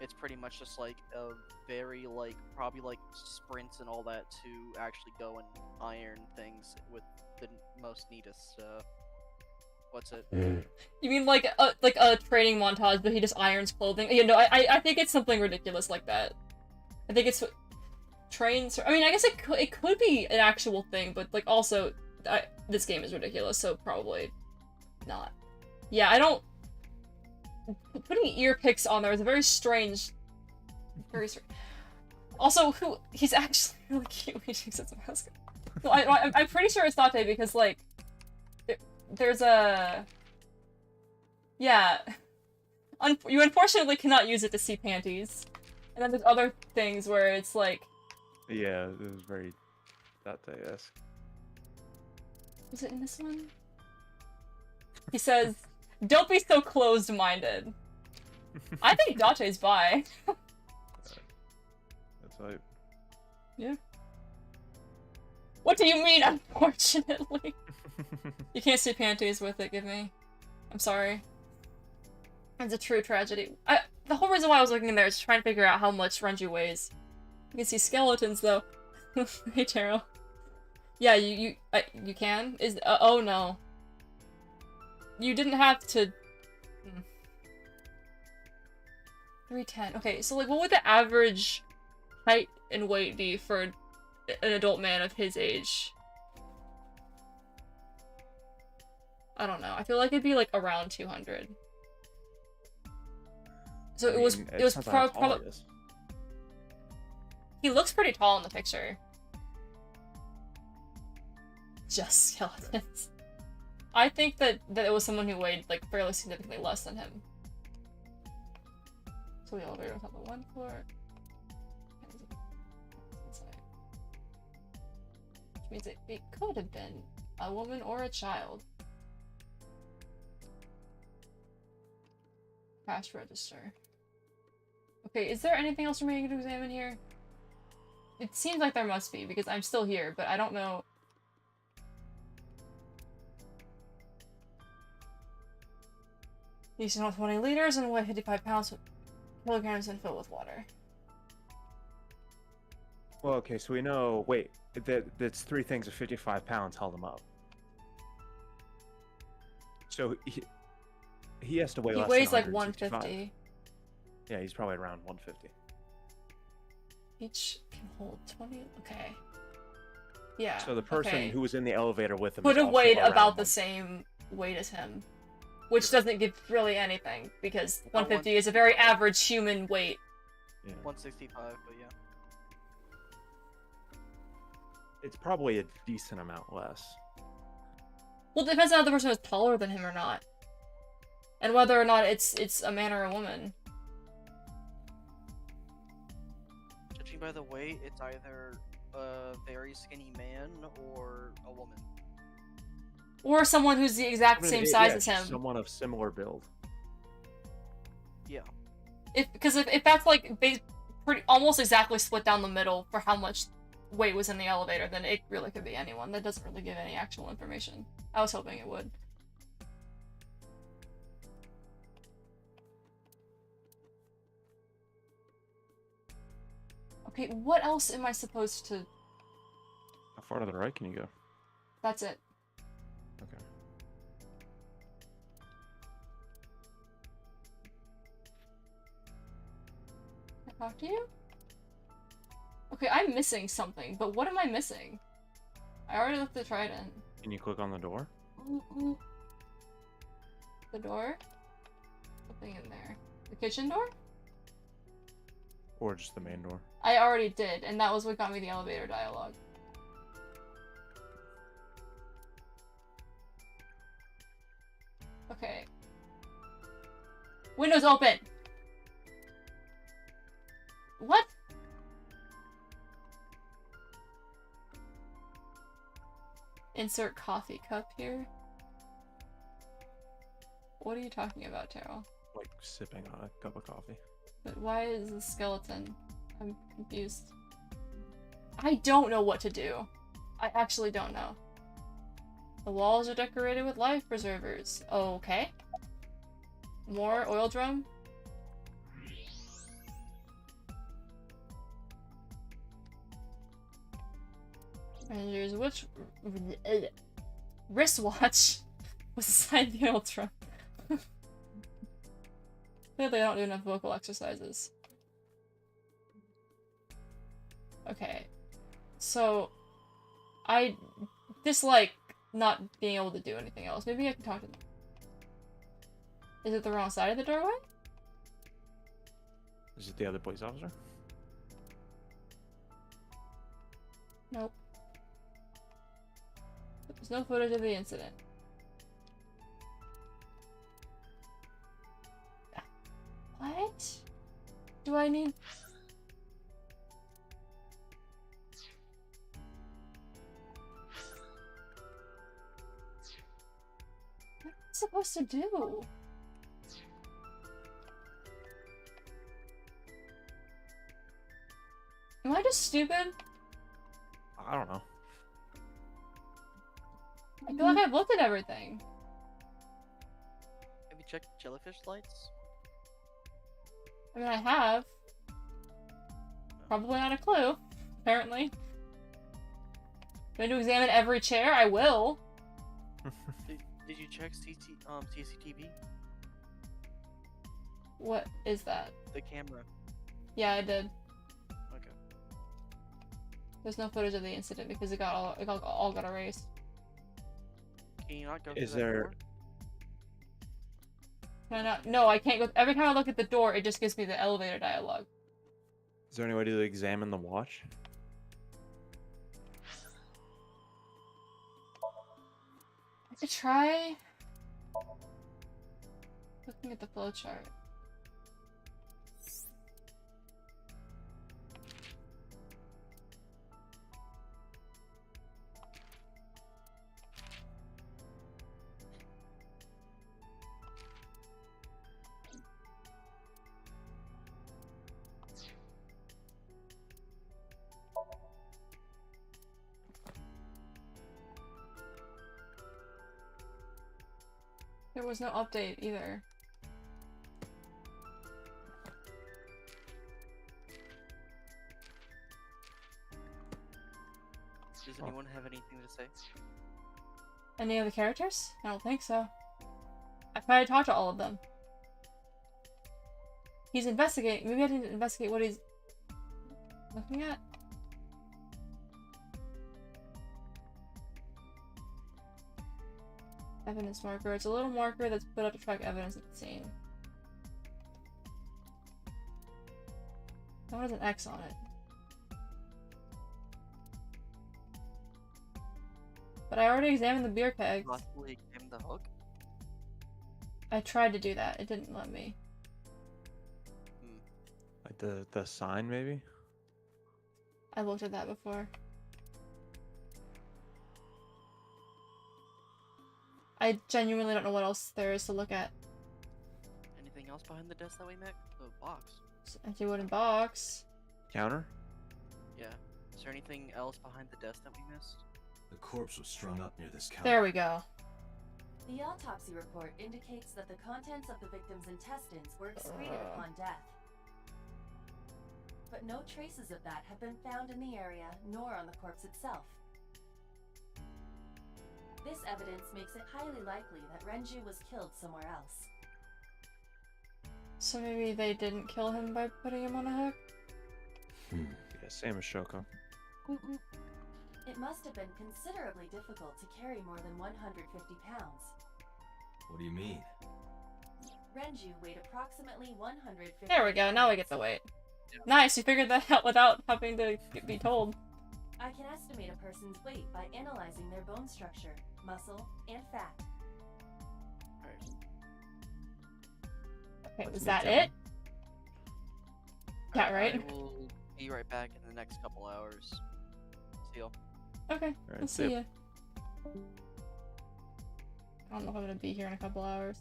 Speaker 8: it's pretty much just like a very like probably like sprints and all that to actually go and iron things with the most neatest. What's it?
Speaker 2: You mean like a training montage, but he just irons clothing? You know, I think it's something ridiculous like that. I think it's trains. I mean, I guess it could be an actual thing, but like also, this game is ridiculous, so probably not. Yeah, I don't. Putting ear picks on there is a very strange. Very strange. Also, he's actually really cute when he takes his mask off. No, I'm pretty sure it's Date because like. There's a... Yeah. You unfortunately cannot use it to see panties. And then there's other things where it's like...
Speaker 3: Yeah, it was very Date-esque.
Speaker 2: Was it in this one? He says, "Don't be so closed-minded." I think Date's bi.
Speaker 3: That's right.
Speaker 2: Yeah. What do you mean, unfortunately? You can't see panties with it, give me. I'm sorry. It's a true tragedy. The whole reason why I was looking in there is trying to figure out how much Renju weighs. You can see skeletons, though. Hey, Taro. Yeah, you can? Oh no. You didn't have to... 310. Okay, so like, what would the average height and weight be for an adult man of his age? I don't know. I feel like it'd be like around 200. So it was probably... He looks pretty tall in the picture. Just skeletons. I think that it was someone who weighed like fairly significantly less than him. So the elevator was on the 1st floor. Which means it could have been a woman or a child. Cash register. Okay, is there anything else remaining to examine here? It seems like there must be, because I'm still here, but I don't know. These are 20 liters and weigh 55 kilograms and filled with water.
Speaker 3: Well, okay, so we know. Wait, that's 3 things of 55 pounds held him up. So he has to weigh less.
Speaker 2: He weighs
Speaker 3: than
Speaker 2: like 150.
Speaker 3: Yeah, he's probably around 150.
Speaker 2: Each can hold 20. Okay. Yeah.
Speaker 3: So the person who was in the elevator with him
Speaker 2: would
Speaker 3: is
Speaker 2: have
Speaker 3: also
Speaker 2: weighed
Speaker 3: around
Speaker 2: about the same weight as him, which doesn't give really anything because 150 is a very average human weight.
Speaker 3: Yeah.
Speaker 8: 165, but yeah.
Speaker 3: It's probably a decent amount less.
Speaker 2: Well, it depends on if the person is taller than him or not, and whether or not it's a man or a woman.
Speaker 8: Judging by the weight, it's either a very skinny man or a woman.
Speaker 2: Or someone who's the exact same size as him.
Speaker 3: Someone of similar build.
Speaker 8: Yeah.
Speaker 2: Because if that's like pretty almost exactly split down the middle for how much weight was in the elevator, then it really could be anyone. That doesn't really give any actual information. I was hoping it would. Okay, what else am I supposed to...
Speaker 3: How far to the right can you go?
Speaker 2: That's it.
Speaker 3: Okay.
Speaker 2: Can I talk to you? Okay, I'm missing something, but what am I missing? I already looked at the trident.
Speaker 3: Can you click on the door?
Speaker 2: The door? Nothing in there. The kitchen door?
Speaker 3: Or just the main door?
Speaker 2: I already did, and that was what got me the elevator dialogue. Okay. Windows open! What? Insert coffee cup here. What are you talking about, Taro?
Speaker 3: Like sipping on a cup of coffee.
Speaker 2: But why is the skeleton? I'm confused. I don't know what to do. I actually don't know. The walls are decorated with life preservers. Okay. More oil drum? Rangers, which wristwatch was assigned the oil drum? Clearly I don't do enough vocal exercises. Okay. So, I dislike not being able to do anything else. Maybe I can talk to them. Is it the wrong side of the doorway?
Speaker 3: Is it the other police officer?
Speaker 2: Nope. There's no footage of the incident. What? Do I need... supposed to do? Am I just stupid?
Speaker 3: I don't know.
Speaker 2: I feel like I've looked at everything.
Speaker 8: Have you checked jellyfish lights?
Speaker 2: I mean, I have. Probably not a clue, apparently. Do I need to examine every chair? I will.
Speaker 8: Did you check CCTV?
Speaker 2: What is that?
Speaker 8: The camera.
Speaker 2: Yeah, I did.
Speaker 8: Okay.
Speaker 2: There's no footage of the incident because it all got erased.
Speaker 8: Can you not go
Speaker 3: Is
Speaker 8: through that
Speaker 3: there?
Speaker 8: door?
Speaker 2: Can I not? No, I can't go. Every time I look at the door, it just gives me the elevator dialogue.
Speaker 3: Is there any way to examine the watch?
Speaker 2: I could try looking at the flowchart. There was no update either.
Speaker 8: Does anyone have anything to say?
Speaker 2: Any other characters? I don't think so. I tried to talk to all of them. He's investigating. Maybe I didn't investigate what he's looking at. Evidence marker. It's a little marker that's put up to track evidence at the scene. That one has an X on it. But I already examined the beer kegs.
Speaker 8: Possibly examine the hook?
Speaker 2: I tried to do that. It didn't let me.
Speaker 3: Like the sign, maybe?
Speaker 2: I looked at that before. I genuinely don't know what else there is to look at.
Speaker 8: Anything else behind the desk that we met? The box.
Speaker 2: It's an empty wooden box.
Speaker 3: Counter?
Speaker 8: Yeah. Is there anything else behind the desk that we missed?
Speaker 4: The corpse was strung up near this counter.
Speaker 2: There we go.
Speaker 6: The autopsy report indicates that the contents of the victim's intestines were excreted upon death. But no traces of that have been found in the area, nor on the corpse itself. This evidence makes it highly likely that Renju was killed somewhere else.
Speaker 2: So maybe they didn't kill him by putting him on a hook?
Speaker 3: Yeah, same as Shoko.
Speaker 6: It must have been considerably difficult to carry more than 150 pounds.
Speaker 4: What do you mean?
Speaker 6: Renju weighed approximately 150.
Speaker 2: There we go, now we get the weight. Nice, you figured that out without having to be told.
Speaker 6: I can estimate a person's weight by analyzing their bone structure, muscle, and fat.
Speaker 2: Okay, was that it? Yeah, right?
Speaker 8: I will be right back in the next couple hours. See y'all.
Speaker 2: Okay,
Speaker 3: Alright,
Speaker 2: I'll
Speaker 3: see
Speaker 2: see
Speaker 3: ya.
Speaker 2: ya. I don't know if I'm gonna be here in a couple hours.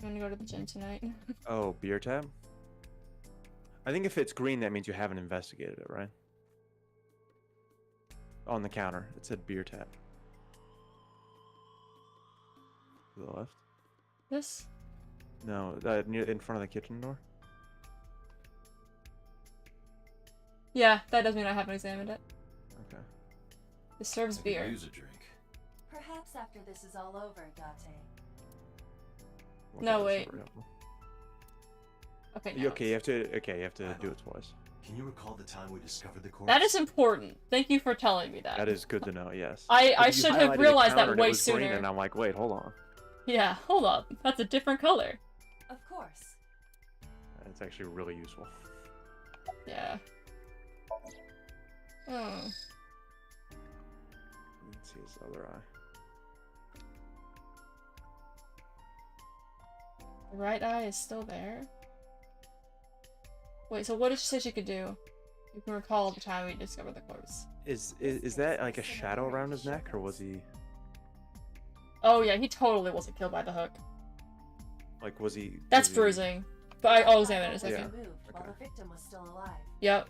Speaker 2: I'm gonna go to the gym tonight.
Speaker 3: Oh, beer tab? I think if it's green, that means you haven't investigated it, right? On the counter, it said beer tab. To the left?
Speaker 2: This?
Speaker 3: No, near in front of the kitchen door.
Speaker 2: Yeah, that does mean I haven't examined it.
Speaker 3: Okay.
Speaker 2: It serves beer.
Speaker 4: Use a drink.
Speaker 6: Perhaps after this is all over, Date.
Speaker 2: No,
Speaker 3: that's
Speaker 2: wait.
Speaker 3: not helpful.
Speaker 2: Okay,
Speaker 3: You
Speaker 2: no.
Speaker 3: okay, you have to do it twice.
Speaker 4: Can you recall the time we discovered the corpse?
Speaker 2: That is important. Thank you for telling me that.
Speaker 3: That is good to know, yes.
Speaker 2: I
Speaker 3: Because you
Speaker 2: should have
Speaker 3: highlighted the
Speaker 2: realized
Speaker 3: counter
Speaker 2: that
Speaker 3: and it
Speaker 2: way
Speaker 3: was green,
Speaker 2: sooner.
Speaker 3: And I'm like, wait, hold on.
Speaker 2: Yeah, hold up. That's a different color.
Speaker 6: Of course.
Speaker 3: It's actually really useful.
Speaker 2: Yeah. Hmm.
Speaker 3: Let's see his other eye.
Speaker 2: The right eye is still there. Wait, so what did she say she could do? You can recall the time we discovered the corpse.
Speaker 3: Is that like a shadow around his neck, or was he?
Speaker 2: Oh yeah, he totally wasn't killed by the hook.
Speaker 3: Like, was he?
Speaker 2: That's
Speaker 3: was he-
Speaker 2: bruising. But I'll examine it in a
Speaker 6: Was
Speaker 2: second.
Speaker 6: removed while the victim was still alive.
Speaker 2: Yep.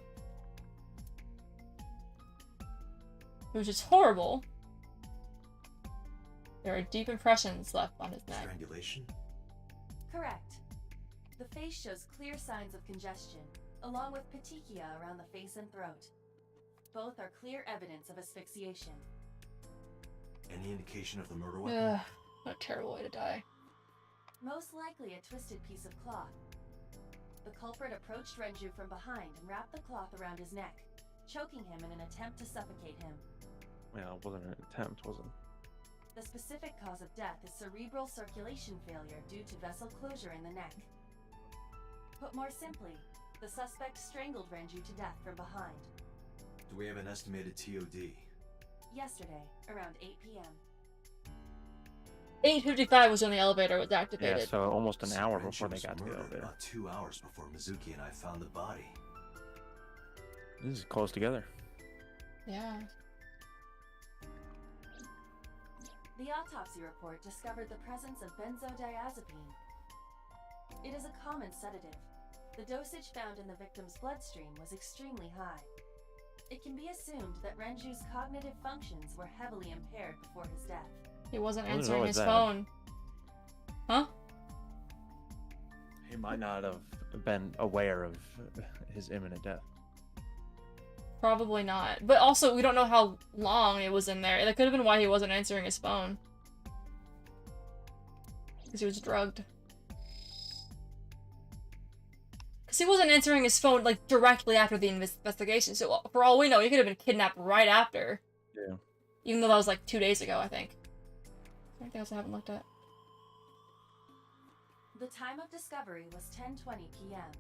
Speaker 2: Which is horrible. There are deep impressions left on his neck.
Speaker 4: Strangulation?
Speaker 6: Correct. The face shows clear signs of congestion, along with petechia around the face and throat. Both are clear evidence of asphyxiation.
Speaker 4: Any indication of the murder weapon?
Speaker 2: Ugh, what a terrible way to die.
Speaker 6: Most likely a twisted piece of cloth. The culprit approached Renju from behind and wrapped the cloth around his neck, choking him in an attempt to suffocate him.
Speaker 3: Well, it wasn't an attempt, was it?
Speaker 6: The specific cause of death is cerebral circulation failure due to vessel closure in the neck. Put more simply, the suspect strangled Renju to death from behind.
Speaker 4: Do we have an estimated TOD?
Speaker 6: Yesterday, around 8 p.m.
Speaker 2: 8:55 was when the elevator was activated.
Speaker 3: Yeah, so almost an hour
Speaker 4: Renju
Speaker 3: before they
Speaker 4: was
Speaker 3: got to the
Speaker 4: murdered
Speaker 3: elevator.
Speaker 4: About 2 hours before Mizuki and I found the body.
Speaker 3: This is close together.
Speaker 2: Yeah.
Speaker 6: The autopsy report discovered the presence of benzodiazepine. It is a common sedative. The dosage found in the victim's bloodstream was extremely high. It can be assumed that Renju's cognitive functions were heavily impaired before his death.
Speaker 2: He wasn't
Speaker 3: Wasn't
Speaker 2: answering
Speaker 3: always
Speaker 2: his
Speaker 3: that.
Speaker 2: phone. Huh?
Speaker 3: He might not have been aware of his imminent death.
Speaker 2: Probably not. But also, we don't know how long it was in there. That could have been why he wasn't answering his phone. Because he was drugged. Because he wasn't answering his phone, like, directly after the investigation. So, for all we know, he could have been kidnapped right after.
Speaker 3: Yeah.
Speaker 2: Even though that was, like, 2 days ago, I think. Anything else I haven't looked at?
Speaker 6: The time of discovery was 10:20 p.m.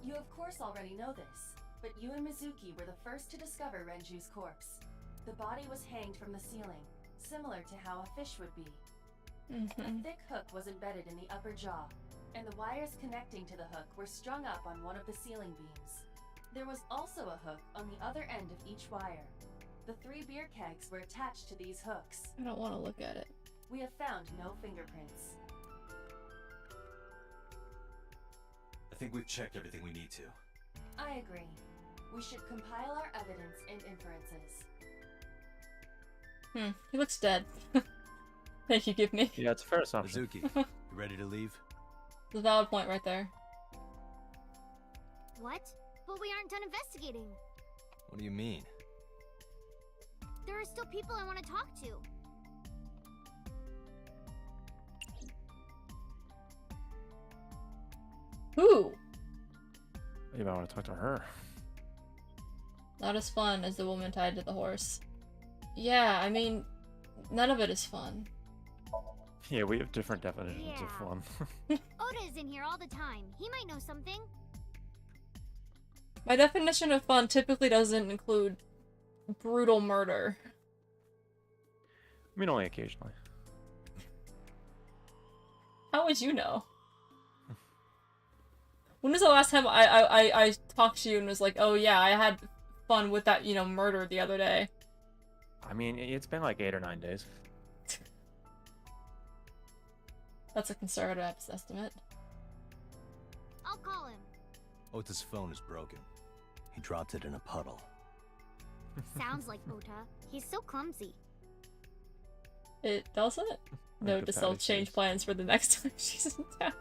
Speaker 6: You of course already know this, but you and Mizuki were the first to discover Renju's corpse. The body was hanged from the ceiling, similar to how a fish would be. A thick hook was embedded in the upper jaw, and the wires connecting to the hook were strung up on one of the ceiling beams. There was also a hook on the other end of each wire. The 3 beer kegs were attached to these hooks.
Speaker 2: I don't want to look at it.
Speaker 6: We have found no fingerprints.
Speaker 4: I think we've checked everything we need to.
Speaker 6: I agree. We should compile our evidence and inferences.
Speaker 2: He looks dead. Thank you, give me.
Speaker 3: Yeah, it's a fair assumption.
Speaker 4: Mizuki, you ready to leave?
Speaker 2: It's a valid point right there.
Speaker 5: What? But we aren't done investigating.
Speaker 4: What do you mean?
Speaker 5: There are still people I want to talk to.
Speaker 2: Who?
Speaker 3: Maybe I want to talk to her.
Speaker 2: Not as fun as the woman tied to the horse. Yeah, I mean, none of it is fun.
Speaker 3: Yeah, we have different definitions of
Speaker 5: Yeah.
Speaker 3: fun.
Speaker 5: Oda is in here all the time. He might know something.
Speaker 2: My definition of fun typically doesn't include brutal murder.
Speaker 3: I mean, only occasionally.
Speaker 2: How would you know? When was the last time I talked to you and was like, oh yeah, I had fun with that, you know, murder the other day?
Speaker 3: I mean, it's been like 8 or 9 days.
Speaker 2: That's a conservative estimate.
Speaker 5: I'll call him.
Speaker 4: Ota's phone is broken. He dropped it in a puddle.
Speaker 5: Sounds like Ota. He's so clumsy.
Speaker 2: It doesn't? Note
Speaker 3: the
Speaker 2: to self
Speaker 3: Patty
Speaker 2: change
Speaker 3: face.
Speaker 2: plans for the next time she's in town.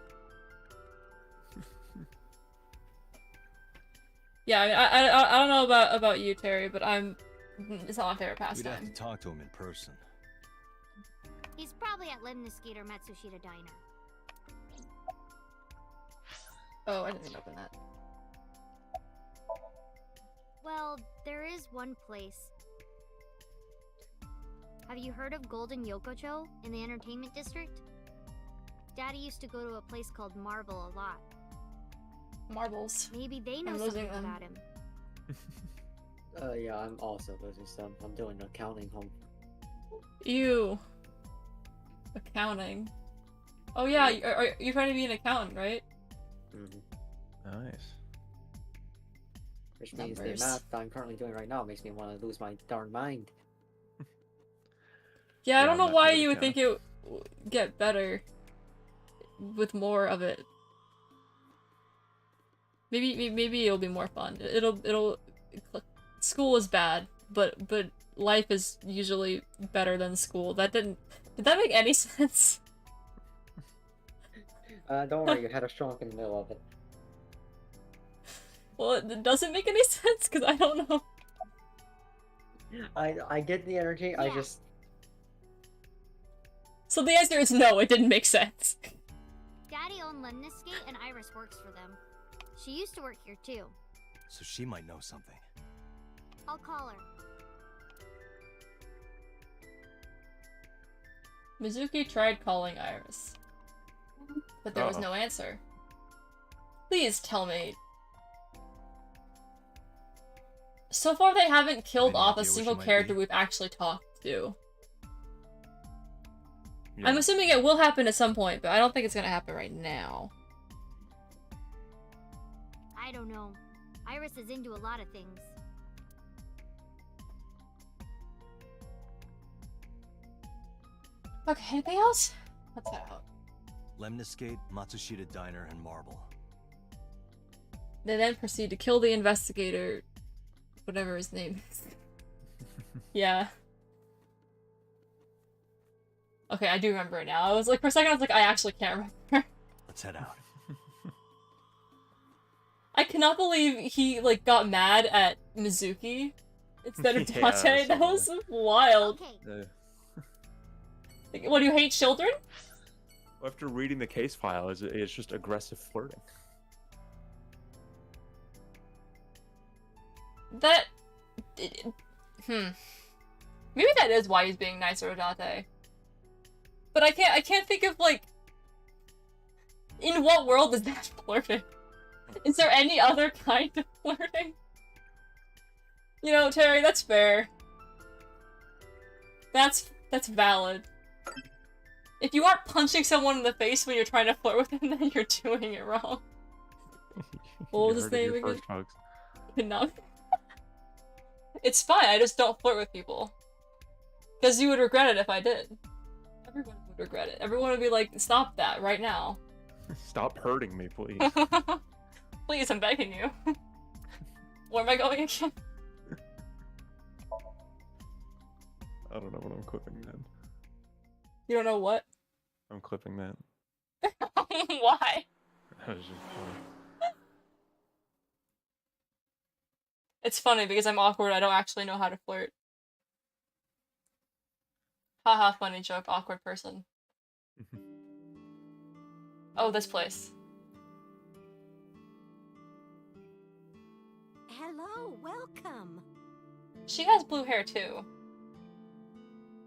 Speaker 2: Yeah, I mean, I don't know about you, Terry, but it's not my favorite
Speaker 4: We'd have to
Speaker 2: pastime.
Speaker 4: talk to him in person.
Speaker 5: He's probably at Lemniscate or Matsushita Diner.
Speaker 2: Oh, I didn't even open that.
Speaker 5: Well, there is one place. Have you heard of Golden Yokocho in the entertainment district? Daddy used to go to a place called Marble a lot.
Speaker 2: Marbles.
Speaker 5: Maybe they know
Speaker 2: I'm
Speaker 5: something
Speaker 2: losing them.
Speaker 5: about him.
Speaker 10: Yeah, I'm also losing some. I'm doing accounting home.
Speaker 2: Ew. Accounting. Oh yeah, you're trying to be an accountant, right?
Speaker 3: Nice.
Speaker 10: Which means
Speaker 2: Numbers.
Speaker 10: the math I'm currently doing right now makes me want to lose my darn mind.
Speaker 2: Yeah, I
Speaker 3: Yeah,
Speaker 2: don't
Speaker 3: I'm
Speaker 2: know
Speaker 3: not
Speaker 2: why
Speaker 3: good at
Speaker 2: you would think it get better with more of it. Maybe it'll be more fun. It'll school is bad, but life is usually better than school. Did that make any sense?
Speaker 10: Don't worry, you had a stroke in the middle of it.
Speaker 2: Well, it doesn't make any sense because I don't know.
Speaker 10: I get the energy, I just...
Speaker 2: So the answer is no, it didn't make sense.
Speaker 5: Daddy owned Lemniscate and Iris works for them. She used to work here too.
Speaker 4: So she might know something.
Speaker 5: I'll call her.
Speaker 2: Mizuki tried calling Iris, but there was no answer. Please tell me. So far they haven't killed off a single character we've actually talked to. Yeah. I'm assuming it will happen at some point, but I don't think it's gonna happen right now.
Speaker 5: I don't know. Iris is into a lot of things.
Speaker 2: Okay, anything else? What's that out?
Speaker 4: Lemniscate, Matsushita Diner, and Marble.
Speaker 2: They then proceed to kill the investigator, whatever his name is. Yeah. Okay, I do remember it now. I was like, for a second I was like, I actually can't remember.
Speaker 4: Let's head out.
Speaker 2: I cannot believe he, like, got mad at Mizuki instead of Date.
Speaker 3: Yeah,
Speaker 2: that was wild.
Speaker 5: Okay.
Speaker 2: Like, what, do you hate children?
Speaker 3: After reading the case file, it's just aggressive flirting.
Speaker 2: That... Maybe that is why he's being nice to Odate. But I can't think of, like... In what world is that flirting? Is there any other kind of flirting? You know, Terry, that's fair. That's valid. If you aren't punching someone in the face when you're trying to flirt with them, then you're doing it wrong. What was his name again? No. It's fine, I just don't flirt with people. Because you would regret it if I did. Everyone would regret it. Everyone would be like, stop that right now.
Speaker 3: Stop hurting me, please.
Speaker 2: Please, I'm begging you. Where am I going again?
Speaker 3: I don't know what I'm clipping then.
Speaker 2: You don't know what?
Speaker 3: I'm clipping that.
Speaker 2: Why?
Speaker 3: That was just funny.
Speaker 2: It's funny because I'm awkward, I don't actually know how to flirt. Haha, funny joke, awkward person. Oh, this place.
Speaker 12: Hello, welcome.
Speaker 2: She has blue hair too.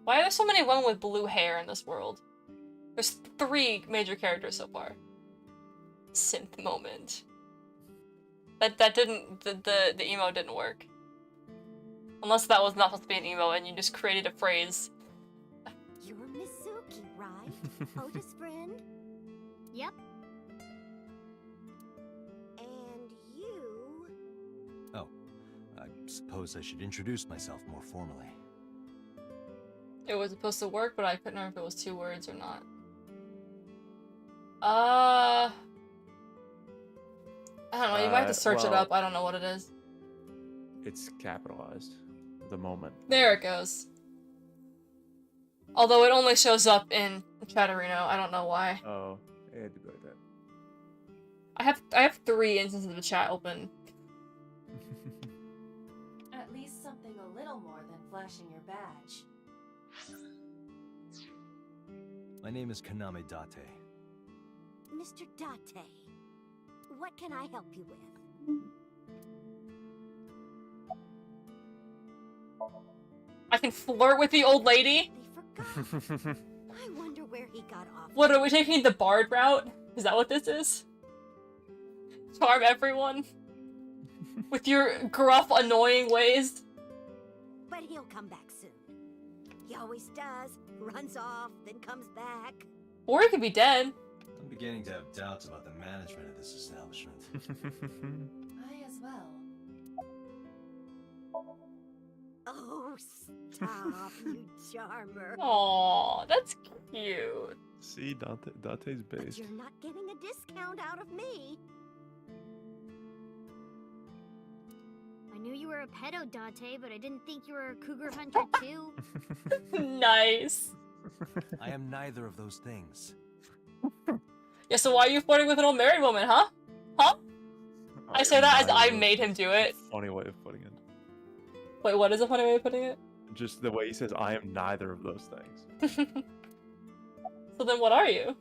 Speaker 2: Why are there so many women with blue hair in this world? There's 3 major characters so far. Synth moment. That didn't, the emo didn't work. Unless that was not supposed to be an emo and you just created a phrase.
Speaker 12: You're Mizuki, right? Otis' friend?
Speaker 5: Yep.
Speaker 12: And you...
Speaker 4: Oh, I suppose I should introduce myself more formally.
Speaker 2: It was supposed to work, but I couldn't remember if it was 2 words or not. I don't know, you might have to search it up, I don't know what it is.
Speaker 3: It's capitalized. The moment.
Speaker 2: There it goes. Although it only shows up in Chatterino, I don't know why.
Speaker 3: Oh, it had to be like that.
Speaker 2: I have 3 instances of the chat open.
Speaker 6: At least something a little more than flashing your badge.
Speaker 4: My name is Kaname Date.
Speaker 12: Mr. Date, what can I help you with?
Speaker 2: I can flirt with the old lady?
Speaker 12: They forgot. I wonder where he got off.
Speaker 2: What, are we taking the bard route? Is that what this is? Charm everyone? With your gruff, annoying ways?
Speaker 12: But he'll come back soon. He always does. Runs off, then comes back.
Speaker 2: Or he could be dead.
Speaker 4: I'm beginning to have doubts about the management of this establishment.
Speaker 6: I as well.
Speaker 12: Oh, stop, you charmer.
Speaker 2: Aw, that's cute.
Speaker 3: See, Dante's
Speaker 12: But
Speaker 3: based.
Speaker 12: you're not getting a discount out of me.
Speaker 5: I knew you were a pedo, Dante, but I didn't think you were a cougar hunter too.
Speaker 2: Nice.
Speaker 4: I am neither of those things.
Speaker 2: Yeah, so why are you flirting with an old married woman, huh? Huh? I say that as I
Speaker 3: Neither.
Speaker 2: made him do it.
Speaker 3: Funny way of putting it.
Speaker 2: Wait, what is a funny way of putting it?
Speaker 3: Just the way he says, I am neither of those things.
Speaker 2: So then what are you?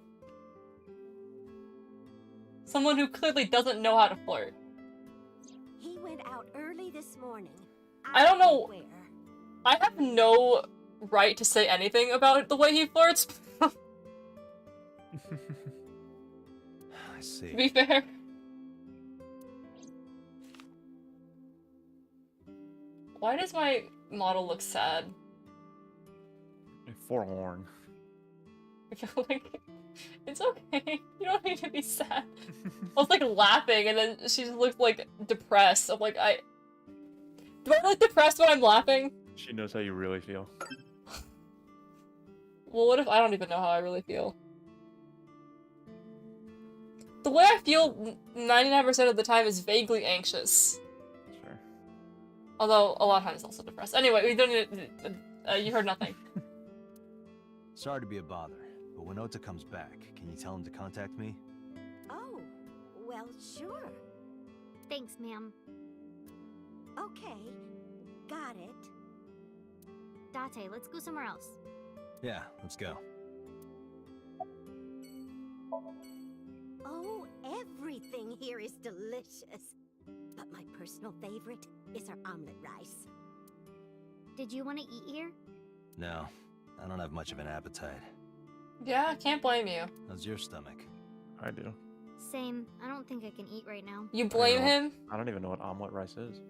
Speaker 2: Someone who clearly doesn't know how to flirt.
Speaker 12: He went out early this morning.
Speaker 2: I don't know.
Speaker 12: Where?
Speaker 2: I have no right to say anything about the way he flirts,
Speaker 4: I
Speaker 2: to
Speaker 4: see.
Speaker 2: be fair. Why does my model look sad?
Speaker 3: Forlorn.
Speaker 2: I feel like it's okay. You don't need to be sad. I was like laughing and then she just looked like depressed. I'm like, do I look depressed when I'm laughing?
Speaker 3: She knows how you really feel.
Speaker 2: Well, what if I don't even know how I really feel? The way I feel 99% of the time is vaguely anxious.
Speaker 3: Sure.
Speaker 2: Although, a lot of times also depressed. Anyway, we don't need to, you heard nothing.
Speaker 4: Sorry to be a bother, but when Ota comes back, can you tell him to contact me?
Speaker 12: Oh, well, sure.
Speaker 5: Thanks, ma'am.
Speaker 12: Okay, got it.
Speaker 5: Date, let's go somewhere else.
Speaker 4: Yeah, let's go.
Speaker 12: Oh, everything here is delicious. But my personal favorite is our omelet rice.
Speaker 5: Did you want to eat here?
Speaker 4: No, I don't have much of an appetite.
Speaker 2: Yeah, I can't blame you.
Speaker 4: How's your stomach?
Speaker 3: I do.
Speaker 5: Same. I don't think I can eat right now.
Speaker 2: You blame him?
Speaker 3: I don't even know what omelet rice is.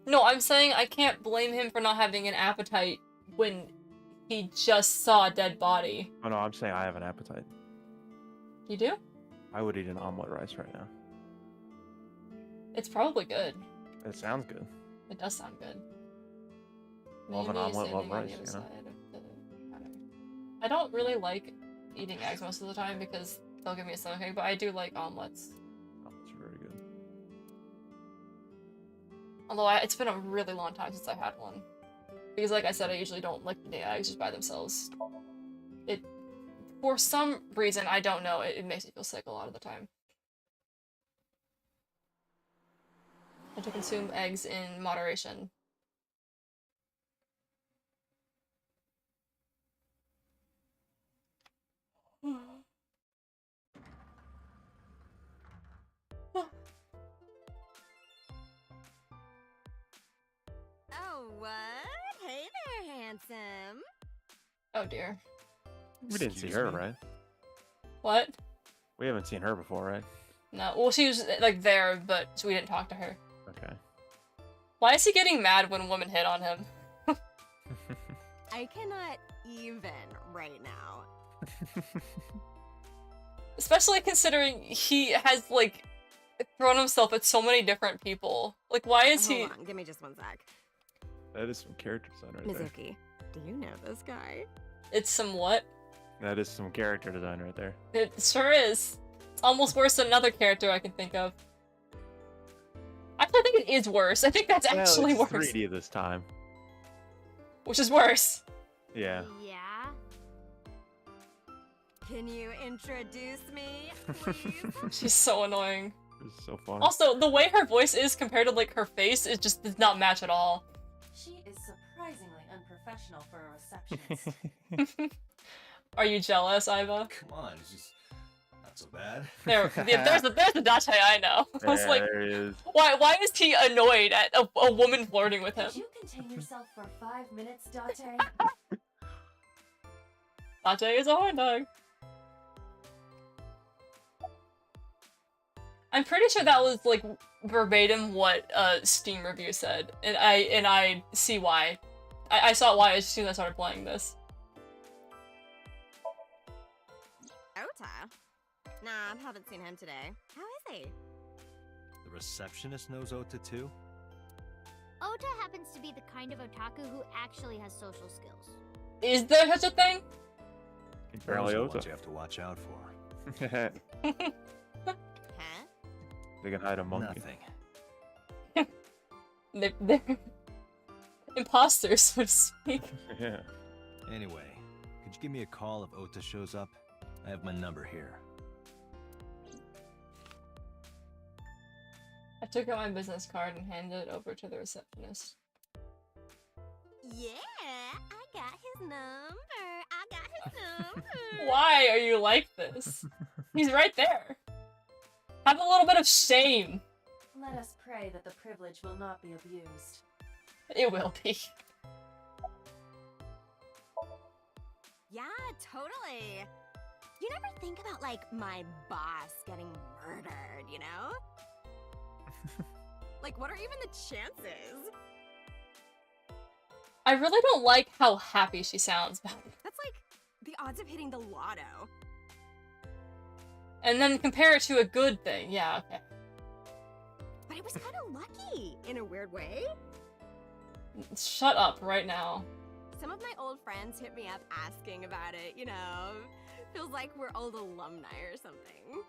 Speaker 2: No, I'm saying I can't blame him for not having an appetite when he just saw a dead body.
Speaker 3: Oh no, I'm saying I have an appetite.
Speaker 2: You do?
Speaker 3: I would eat an omelet rice right now.
Speaker 2: It's probably good.
Speaker 3: It sounds good.
Speaker 2: It does sound good.
Speaker 3: Love an
Speaker 2: Maybe
Speaker 3: omelet, love
Speaker 2: standing on
Speaker 3: rice,
Speaker 2: the
Speaker 3: you
Speaker 2: other
Speaker 3: know?
Speaker 2: side of the counter. I don't really like eating eggs most of the time because they'll give me a stomachache, but I do like omelets.
Speaker 3: Omelets are very good.
Speaker 2: Although it's been a really long time since I had one. Because like I said, I usually don't like eating eggs just by themselves. For some reason, I don't know, it makes me feel sick a lot of the time. And to consume eggs in moderation.
Speaker 12: Oh, what? Hey there, handsome.
Speaker 2: Oh dear.
Speaker 3: We didn't see
Speaker 4: Excuse
Speaker 3: her,
Speaker 4: me?
Speaker 3: right?
Speaker 2: What?
Speaker 3: We haven't seen her before, right?
Speaker 2: No, well she was like there, but we didn't talk to her.
Speaker 3: Okay.
Speaker 2: Why is he getting mad when women hit on him?
Speaker 12: I cannot even right now.
Speaker 2: Especially considering he has, like, thrown himself at so many different people. Like, why is he-
Speaker 12: Hold on, give me just one sec.
Speaker 3: That is some character design right there.
Speaker 12: Mizuki, do you know this guy?
Speaker 2: It's somewhat.
Speaker 3: That is some character design right there.
Speaker 2: It sure is. It's almost worse than another character I can think of. Actually, I think it is worse. I think that's actually
Speaker 3: well, it's
Speaker 2: worse.
Speaker 3: 3D this time.
Speaker 2: Which is worse.
Speaker 3: Yeah.
Speaker 5: Yeah.
Speaker 12: Can you introduce me, please?
Speaker 2: She's so annoying.
Speaker 3: It's so funny.
Speaker 2: Also, the way her voice is compared to, like, her face, it just does not match at all.
Speaker 6: She is surprisingly unprofessional for a receptionist.
Speaker 2: Are you jealous, Iva?
Speaker 4: Come on, it's just not so bad.
Speaker 2: There's the Date I know. I was like,
Speaker 3: There he is.
Speaker 2: why is he annoyed at a woman flirting with him?
Speaker 6: Could you contain yourself for 5 minutes, Date?
Speaker 2: Date is a horn dog. I'm pretty sure that was like verbatim what Steam review said, and I see why. I saw why as soon as I started playing this.
Speaker 12: Ota? Nah, haven't seen him today. How is he?
Speaker 4: The receptionist knows Ota too?
Speaker 5: Ota happens to be the kind of otaku who actually has social skills.
Speaker 2: Is there such a thing?
Speaker 3: Apparently,
Speaker 4: Those are the
Speaker 3: Ota.
Speaker 4: ones you have to watch out for.
Speaker 12: Huh?
Speaker 3: They can hide a monkey.
Speaker 4: Nothing.
Speaker 2: They're imposters, so to speak.
Speaker 3: Yeah.
Speaker 4: Anyway, could you give me a call if Ota shows up? I have my number here.
Speaker 2: I took out my business card and handed it over to the receptionist.
Speaker 12: Yeah, I got his number. I got his number.
Speaker 2: Why are you like this? He's right there. Have a little bit of shame.
Speaker 6: Let us pray that the privilege will not be abused.
Speaker 2: It will be.
Speaker 12: Yeah, totally. You never think about, like, my boss getting murdered, you know? Like, what are even the chances?
Speaker 2: I really don't like how happy she sounds about it.
Speaker 12: That's like the odds of hitting the lotto.
Speaker 2: And then compare it to a good thing. Yeah, okay.
Speaker 12: But it was kind of lucky, in a weird way.
Speaker 2: Shut up right now.
Speaker 12: Some of my old friends hit me up asking about it, you know? Feels like we're old alumni or something.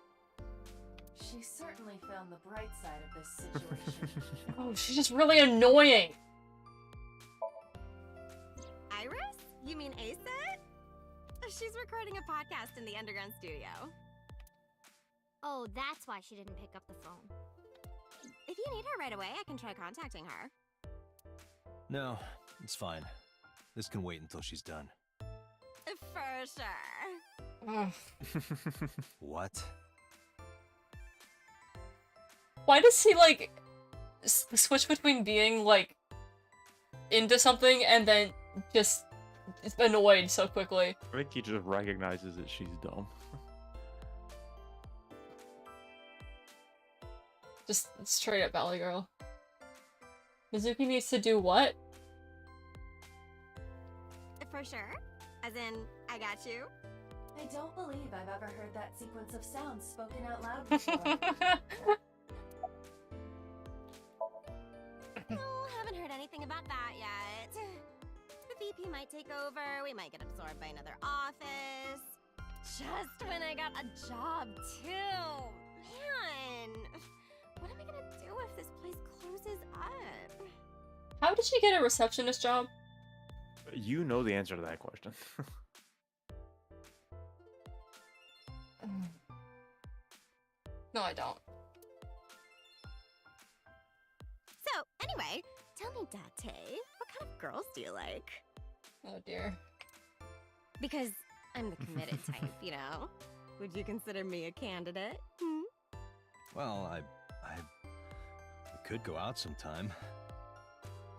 Speaker 6: She certainly found the bright side of this situation.
Speaker 2: Oh, she's just really annoying.
Speaker 12: Iris? You mean Asit? She's recording a podcast in the underground studio.
Speaker 5: Oh, that's why she didn't pick up the phone.
Speaker 12: If you need her right away, I can try contacting her.
Speaker 4: No, it's fine. This can wait until she's done.
Speaker 12: For sure.
Speaker 2: Ugh.
Speaker 4: What?
Speaker 2: Why does he, like, switch between being, like, into something and then just annoyed so quickly?
Speaker 3: I think he just recognizes that she's dumb.
Speaker 2: Just straight up Valley Girl. Mizuki needs to do what?
Speaker 12: For sure. As in, I got you.
Speaker 6: I don't believe I've ever heard that sequence of sounds spoken out loud before.
Speaker 12: Oh, haven't heard anything about that yet. The VP might take over, we might get absorbed by another office. Just when I got a job, too. Man, what am I gonna do if this place closes up?
Speaker 2: How did she get a receptionist job?
Speaker 3: You know the answer to that question.
Speaker 2: No, I don't.
Speaker 12: So, anyway, tell me, Date, what kind of girls do you like?
Speaker 2: Oh dear.
Speaker 12: Because I'm the committed type, you know? Would you consider me a candidate? Hmm?
Speaker 4: Well, we could go out sometime.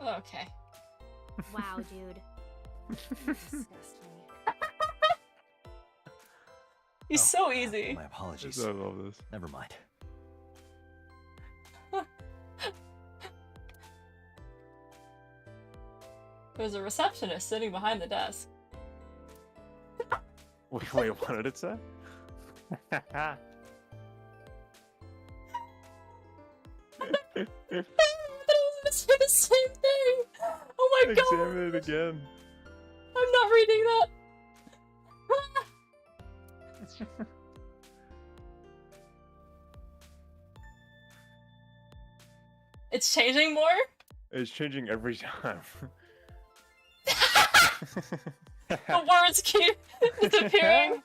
Speaker 2: Okay.
Speaker 5: Wow, dude.
Speaker 6: You disgust me.
Speaker 2: He's so easy.
Speaker 4: My apologies.
Speaker 3: I love this.
Speaker 4: Never mind.
Speaker 2: There's a receptionist sitting behind the desk.
Speaker 3: Wait, what did it say?
Speaker 2: I thought it was gonna say the same thing! Oh my god!
Speaker 3: Examine it again.
Speaker 2: I'm not reading that! It's changing more?
Speaker 3: It's changing every time.
Speaker 2: The words keep disappearing.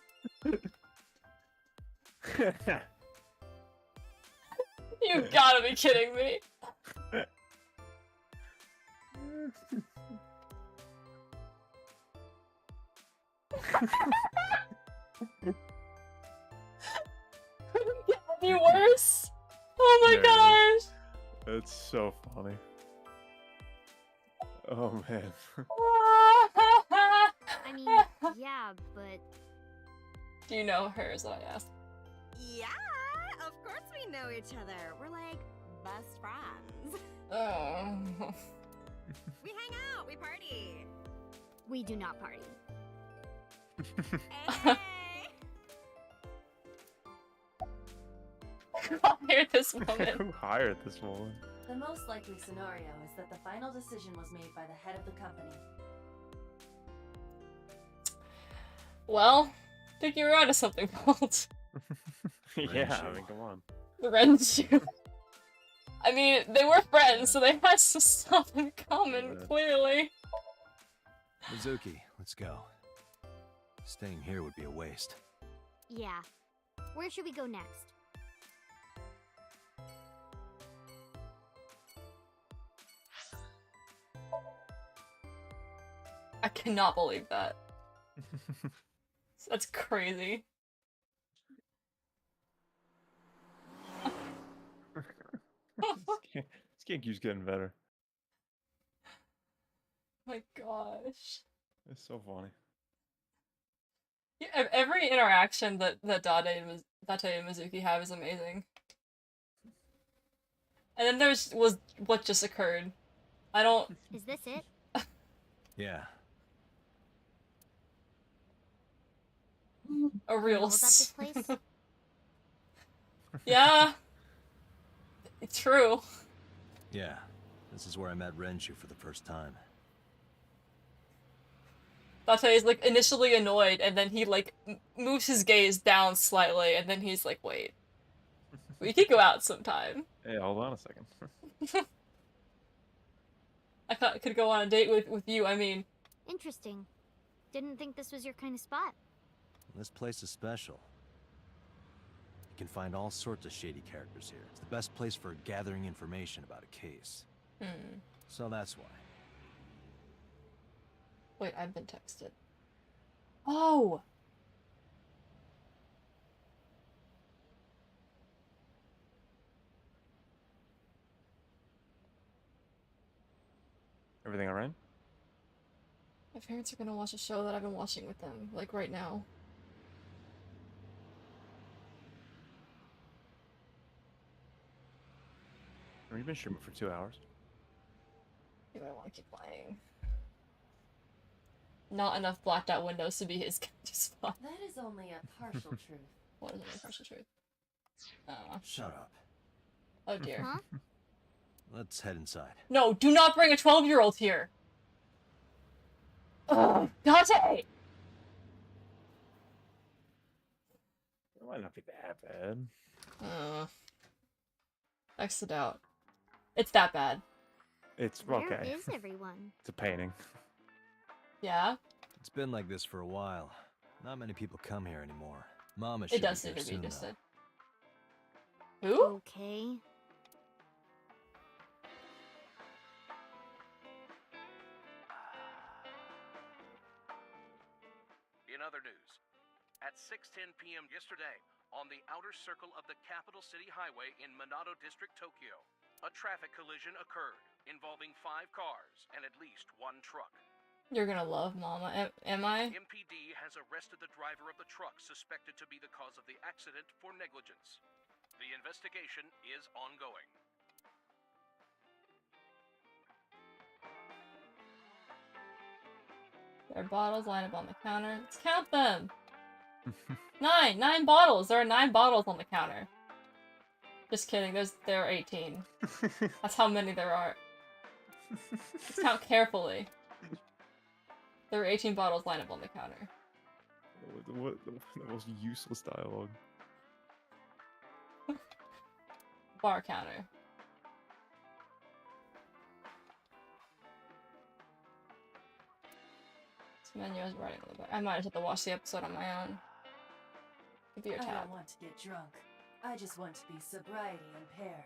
Speaker 2: You gotta be kidding me. Couldn't get any worse. Oh my
Speaker 3: There it
Speaker 2: gosh.
Speaker 3: It's so funny. Oh man.
Speaker 5: I mean, yeah, but
Speaker 2: Do you know her, is what I asked.
Speaker 12: Yeah, of course we know each other. We're like best friends.
Speaker 2: Oh.
Speaker 12: We hang out, we party.
Speaker 5: we do not party.
Speaker 12: Hey!
Speaker 2: Who hired this woman?
Speaker 3: Who hired this woman?
Speaker 6: The most likely scenario is that the final decision was made by the head of the company.
Speaker 2: Well, I think you were onto something, Bolt.
Speaker 3: Yeah, I mean, come on.
Speaker 2: Renju. I mean, they were friends, so they had some stuff in common, clearly.
Speaker 4: Mizuki, let's go. Staying here would be a waste.
Speaker 5: Yeah. Where should we go next?
Speaker 2: I cannot believe that. That's crazy.
Speaker 3: This game keeps getting better.
Speaker 2: My gosh.
Speaker 3: It's so funny.
Speaker 2: Yeah, every interaction that Date and Mizuki have is amazing. And then was what just occurred. I don't...
Speaker 5: Is this it?
Speaker 4: Yeah.
Speaker 2: A real...
Speaker 5: Know about this place?
Speaker 2: Yeah. It's true.
Speaker 4: Yeah. This is where I met Renju for the first time.
Speaker 2: Date is like initially annoyed, and then he like moves his gaze down slightly, and then he's like, "Wait, we could go out sometime."
Speaker 3: Hey, hold on a second.
Speaker 2: I could go on a date with you. I mean,
Speaker 5: Interesting. Didn't think this was your kind of spot.
Speaker 4: This place is special. You can find all sorts of shady characters here. It's the best place for gathering information about a case. So that's why.
Speaker 2: Wait, I've been texted. Oh.
Speaker 3: Everything alright?
Speaker 2: My parents are gonna watch a show that I've been watching with them, like right now.
Speaker 3: You've been streaming for 2 hours.
Speaker 2: Maybe I want to keep playing. Not enough blacked out windows to be his spot.
Speaker 6: That is only a partial truth.
Speaker 2: What is only partial truth?
Speaker 4: Shut up.
Speaker 2: Oh dear.
Speaker 5: Huh?
Speaker 4: Let's head inside.
Speaker 2: No, do not bring a 12-year-old here! Ugh, Date!
Speaker 3: It might not be that bad.
Speaker 2: Exit out. It's that bad.
Speaker 3: It's
Speaker 5: Where
Speaker 3: okay.
Speaker 5: is everyone?
Speaker 3: It's a painting.
Speaker 2: Yeah?
Speaker 4: It's been like this for a while. Not many people come here anymore. Mama
Speaker 2: It
Speaker 4: should
Speaker 2: does
Speaker 4: be
Speaker 2: seem
Speaker 4: here
Speaker 2: to be
Speaker 4: soon,
Speaker 2: just
Speaker 4: though.
Speaker 2: said. Who?
Speaker 5: Okay.
Speaker 11: In other news, at 6:10 p.m. yesterday, on the outer circle of the capital city highway in Minato District, Tokyo, a traffic collision occurred involving 5 cars and at least 1 truck.
Speaker 2: You're gonna love Mama. Am I?
Speaker 11: MPD has arrested the driver of the truck suspected to be the cause of the accident for negligence. The investigation is ongoing.
Speaker 2: There are bottles lined up on the counter. Let's count them! 9! 9 bottles! There are 9 bottles on the counter. Just kidding, there are 18. That's how many there are. Let's count carefully. There are 18 bottles lined up on the counter.
Speaker 3: What the most useless dialogue.
Speaker 2: Bar counter. This menu is writing on the back. I might just have to watch the episode on my own. Give you a
Speaker 6: I
Speaker 2: tab.
Speaker 6: don't want to get drunk. I just want to be sobriety impaired.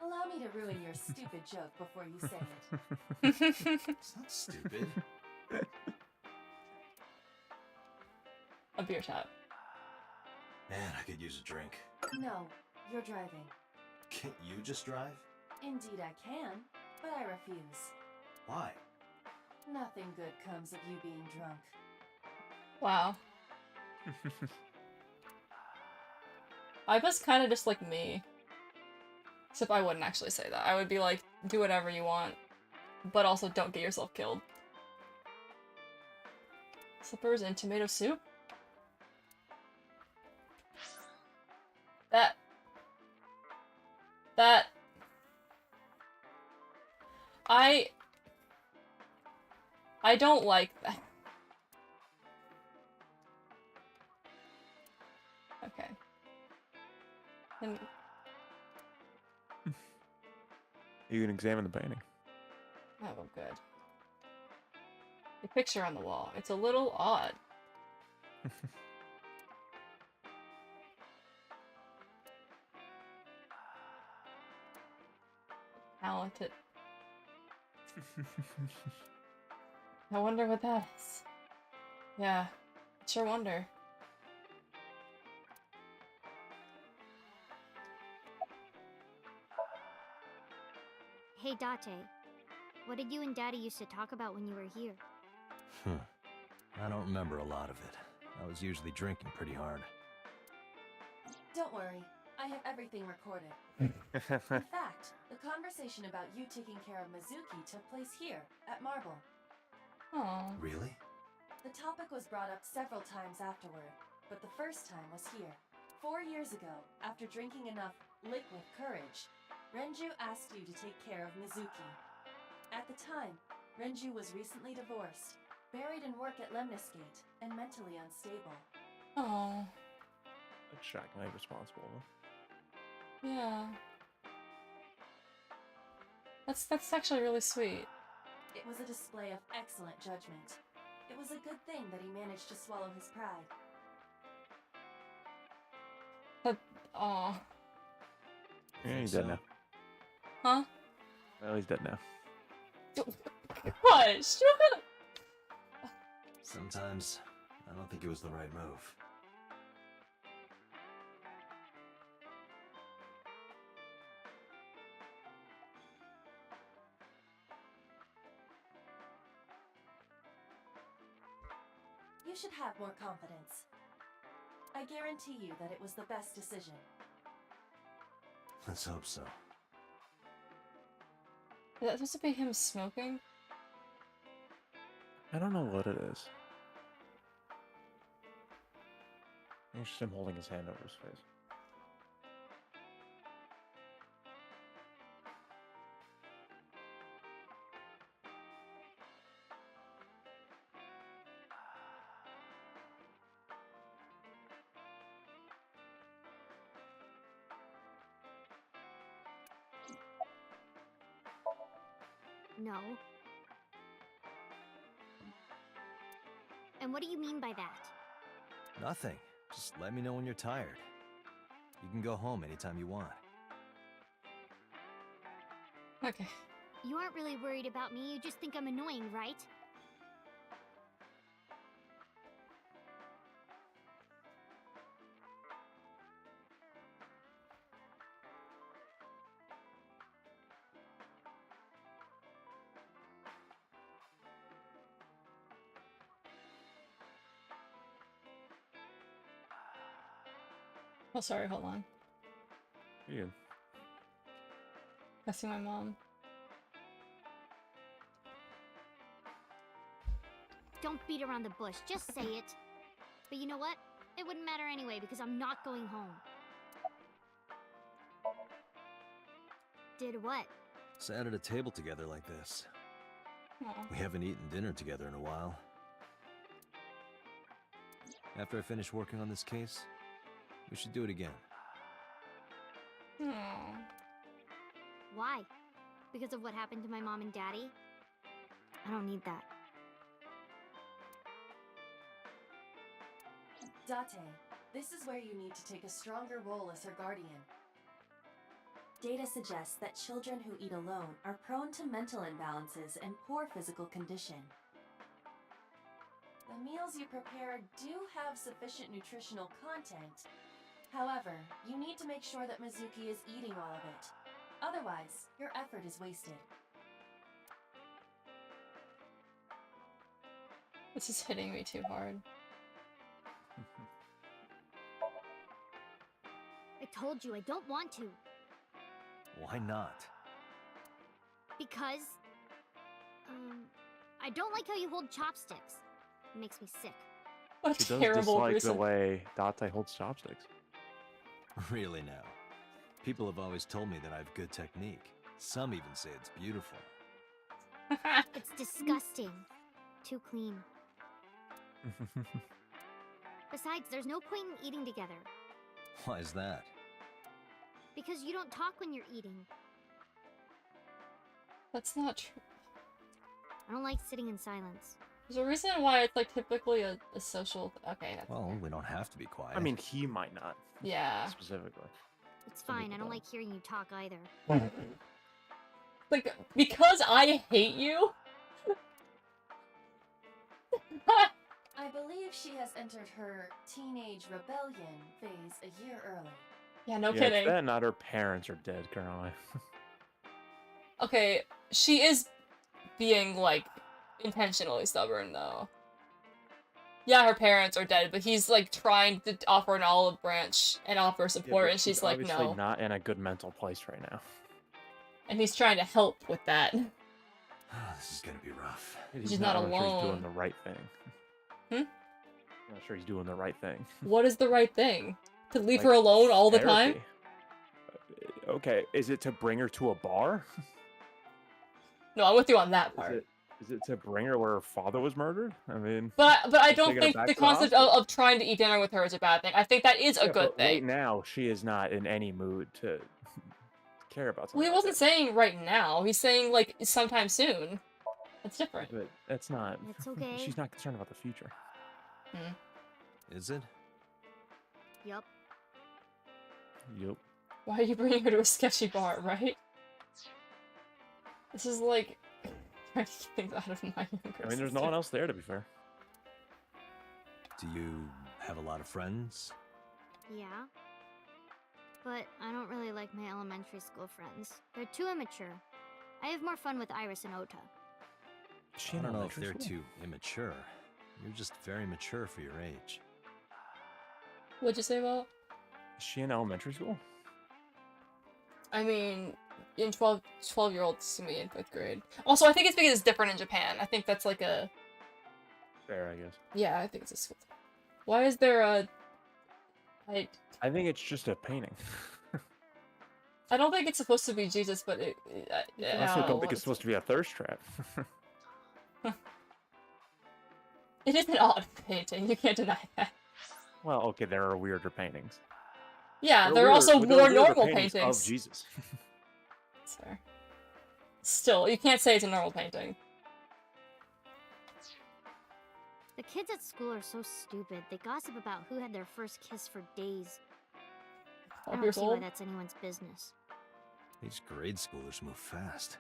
Speaker 6: Allow me to ruin your stupid joke before you say it.
Speaker 4: It's not stupid.
Speaker 2: A beer tab.
Speaker 4: Man, I could use a drink.
Speaker 6: No, you're driving.
Speaker 4: Can't you just drive?
Speaker 6: Indeed I can, but I refuse.
Speaker 4: Why?
Speaker 6: Nothing good comes of you being drunk.
Speaker 2: Wow. I was kind of just like me. Except I wouldn't actually say that. I would be like, do whatever you want, but also don't get yourself killed. Slippers and tomato soup? I don't like that. Okay. And
Speaker 3: You can examine the painting.
Speaker 2: oh, good. The picture on the wall. It's a little odd. Talented. I wonder what that is. Yeah, I sure wonder.
Speaker 5: Hey, Date. What did you and Daddy used to talk about when you were here?
Speaker 4: I don't remember a lot of it. I was usually drinking pretty hard.
Speaker 6: Don't worry, I have everything recorded. In fact, the conversation about you taking care of Mizuki took place here, at Marble.
Speaker 2: Aww.
Speaker 4: Really?
Speaker 6: The topic was brought up several times afterward, but the first time was here. 4 years ago, after drinking enough liquid courage, Renju asked you to take care of Mizuki. At the time, Renju was recently divorced, buried in work at Lemniscate, and mentally unstable.
Speaker 2: Aww.
Speaker 3: That's shockingly responsible.
Speaker 2: Yeah. That's actually really sweet.
Speaker 6: It was a display of excellent judgment. It was a good thing that he managed to swallow his pride.
Speaker 2: But aw.
Speaker 3: Yeah, he's dead now.
Speaker 2: Huh?
Speaker 3: Well, he's dead now.
Speaker 2: Hush!
Speaker 4: Sometimes, I don't think it was the right move.
Speaker 6: You should have more confidence. I guarantee you that it was the best decision.
Speaker 4: Let's hope so.
Speaker 2: Is that supposed to be him smoking?
Speaker 3: I don't know what it is. I think it's just him holding his hand over his face.
Speaker 5: No. And what do you mean by that?
Speaker 4: Nothing. Just let me know when you're tired. You can go home anytime you want.
Speaker 2: Okay.
Speaker 5: You aren't really worried about me, you just think I'm annoying, right?
Speaker 2: Oh, sorry, hold on.
Speaker 3: Yeah.
Speaker 2: I see my mom.
Speaker 5: Don't beat around the bush, just say it. But you know what? It wouldn't matter anyway because I'm not going home. Did what?
Speaker 4: Sat at a table together like this.
Speaker 2: Aw.
Speaker 4: We haven't eaten dinner together in a while. After I finish working on this case, we should do it again.
Speaker 2: Aw.
Speaker 5: Why? Because of what happened to my mom and daddy? I don't need that.
Speaker 6: Date, this is where you need to take a stronger role as her guardian. Data suggests that children who eat alone are prone to mental imbalances and poor physical condition. The meals you prepare do have sufficient nutritional content. However, you need to make sure that Mizuki is eating all of it. Otherwise, your effort is wasted.
Speaker 2: This is hitting me too hard.
Speaker 5: I told you I don't want to.
Speaker 4: Why not?
Speaker 5: Because... I don't like how you hold chopsticks. It makes me sick.
Speaker 2: What
Speaker 3: She
Speaker 2: a
Speaker 3: does
Speaker 2: terrible
Speaker 3: dislike
Speaker 2: reason.
Speaker 3: the way Date holds chopsticks.
Speaker 4: Really now. People have always told me that I have good technique. Some even say it's beautiful.
Speaker 5: It's disgusting. too clean. Besides, there's no point in eating together.
Speaker 4: Why is that?
Speaker 5: Because you don't talk when you're eating.
Speaker 2: That's not true.
Speaker 5: I don't like sitting in silence.
Speaker 2: There's a reason why it's like typically a social. Okay. That's
Speaker 4: Well, we don't have to be quiet.
Speaker 3: I mean, he might not.
Speaker 2: Yeah.
Speaker 3: Specifically.
Speaker 5: It's fine, I don't like hearing you talk either.
Speaker 2: Like, because I hate you?
Speaker 6: I believe she has entered her teenage rebellion phase a year early.
Speaker 2: Yeah, no
Speaker 3: Yeah,
Speaker 2: kidding.
Speaker 3: it's that, not her parents are dead currently.
Speaker 2: Okay, she is being, like, intentionally stubborn, though. Yeah, her parents are dead, but he's, like, trying to offer an olive branch and offer support, and she's like,
Speaker 3: obviously
Speaker 2: no.
Speaker 3: not in a good mental place right now.
Speaker 2: And he's trying to help with that.
Speaker 4: This is gonna be rough.
Speaker 2: She's not
Speaker 3: really sure he's
Speaker 2: alone.
Speaker 3: doing the right thing.
Speaker 2: Hmm?
Speaker 3: I'm not sure he's doing the right thing.
Speaker 2: What is the right thing? To leave
Speaker 3: Like,
Speaker 2: her alone all the time?
Speaker 3: therapy. Okay, is it to bring her to a bar?
Speaker 2: No, I'm with you on that part.
Speaker 3: Is it to bring her where her father was murdered? I mean...
Speaker 2: But I don't
Speaker 3: taking her
Speaker 2: think
Speaker 3: back
Speaker 2: the
Speaker 3: to
Speaker 2: concept
Speaker 3: hospital?
Speaker 2: of trying to eat dinner with her is a bad thing. I think that is a
Speaker 3: Yeah,
Speaker 2: good
Speaker 3: but
Speaker 2: thing.
Speaker 3: Right now, she is not in any mood to care about something.
Speaker 2: Well, he wasn't saying right now. He's saying, like, sometime soon. That's different.
Speaker 3: But that's not...
Speaker 5: It's okay.
Speaker 3: She's not concerned about the future.
Speaker 4: Is it?
Speaker 5: Yup.
Speaker 3: Yup.
Speaker 2: Why are you bringing her to a sketchy bar, right? This is like trying to keep things out of my younger
Speaker 3: I mean, there's no one else there, to be fair.
Speaker 4: Do you have a lot of friends?
Speaker 5: Yeah. But I don't really like my elementary school friends. They're too immature. I have more fun with Iris and Ota.
Speaker 4: I don't know if they're too immature. You're just very mature for your age.
Speaker 2: What'd you say about?
Speaker 3: Is she in elementary school?
Speaker 2: I mean, in 12-year-olds to me in 5th grade. Also, I think it's because it's different in Japan. I think that's like a...
Speaker 3: Fair, I guess.
Speaker 2: Yeah, I think it's a school. Why is there a...
Speaker 3: I think it's just a painting.
Speaker 2: I don't think it's supposed to be Jesus, but
Speaker 3: I also don't think it's supposed to be a thirst trap.
Speaker 2: It is an odd painting, you can't deny that.
Speaker 3: Well, okay, there are weirder paintings.
Speaker 2: Yeah, there are also
Speaker 3: there
Speaker 2: more
Speaker 3: weirder
Speaker 2: normal
Speaker 3: paintings
Speaker 2: paintings.
Speaker 3: of Jesus.
Speaker 2: That's fair. Still, you can't say it's a normal painting.
Speaker 5: The kids at school are so stupid. They gossip about who had their first kiss for days. I
Speaker 2: 12
Speaker 5: don't
Speaker 2: years
Speaker 5: see why
Speaker 2: old?
Speaker 5: that's anyone's business.
Speaker 4: These grade schoolers move fast.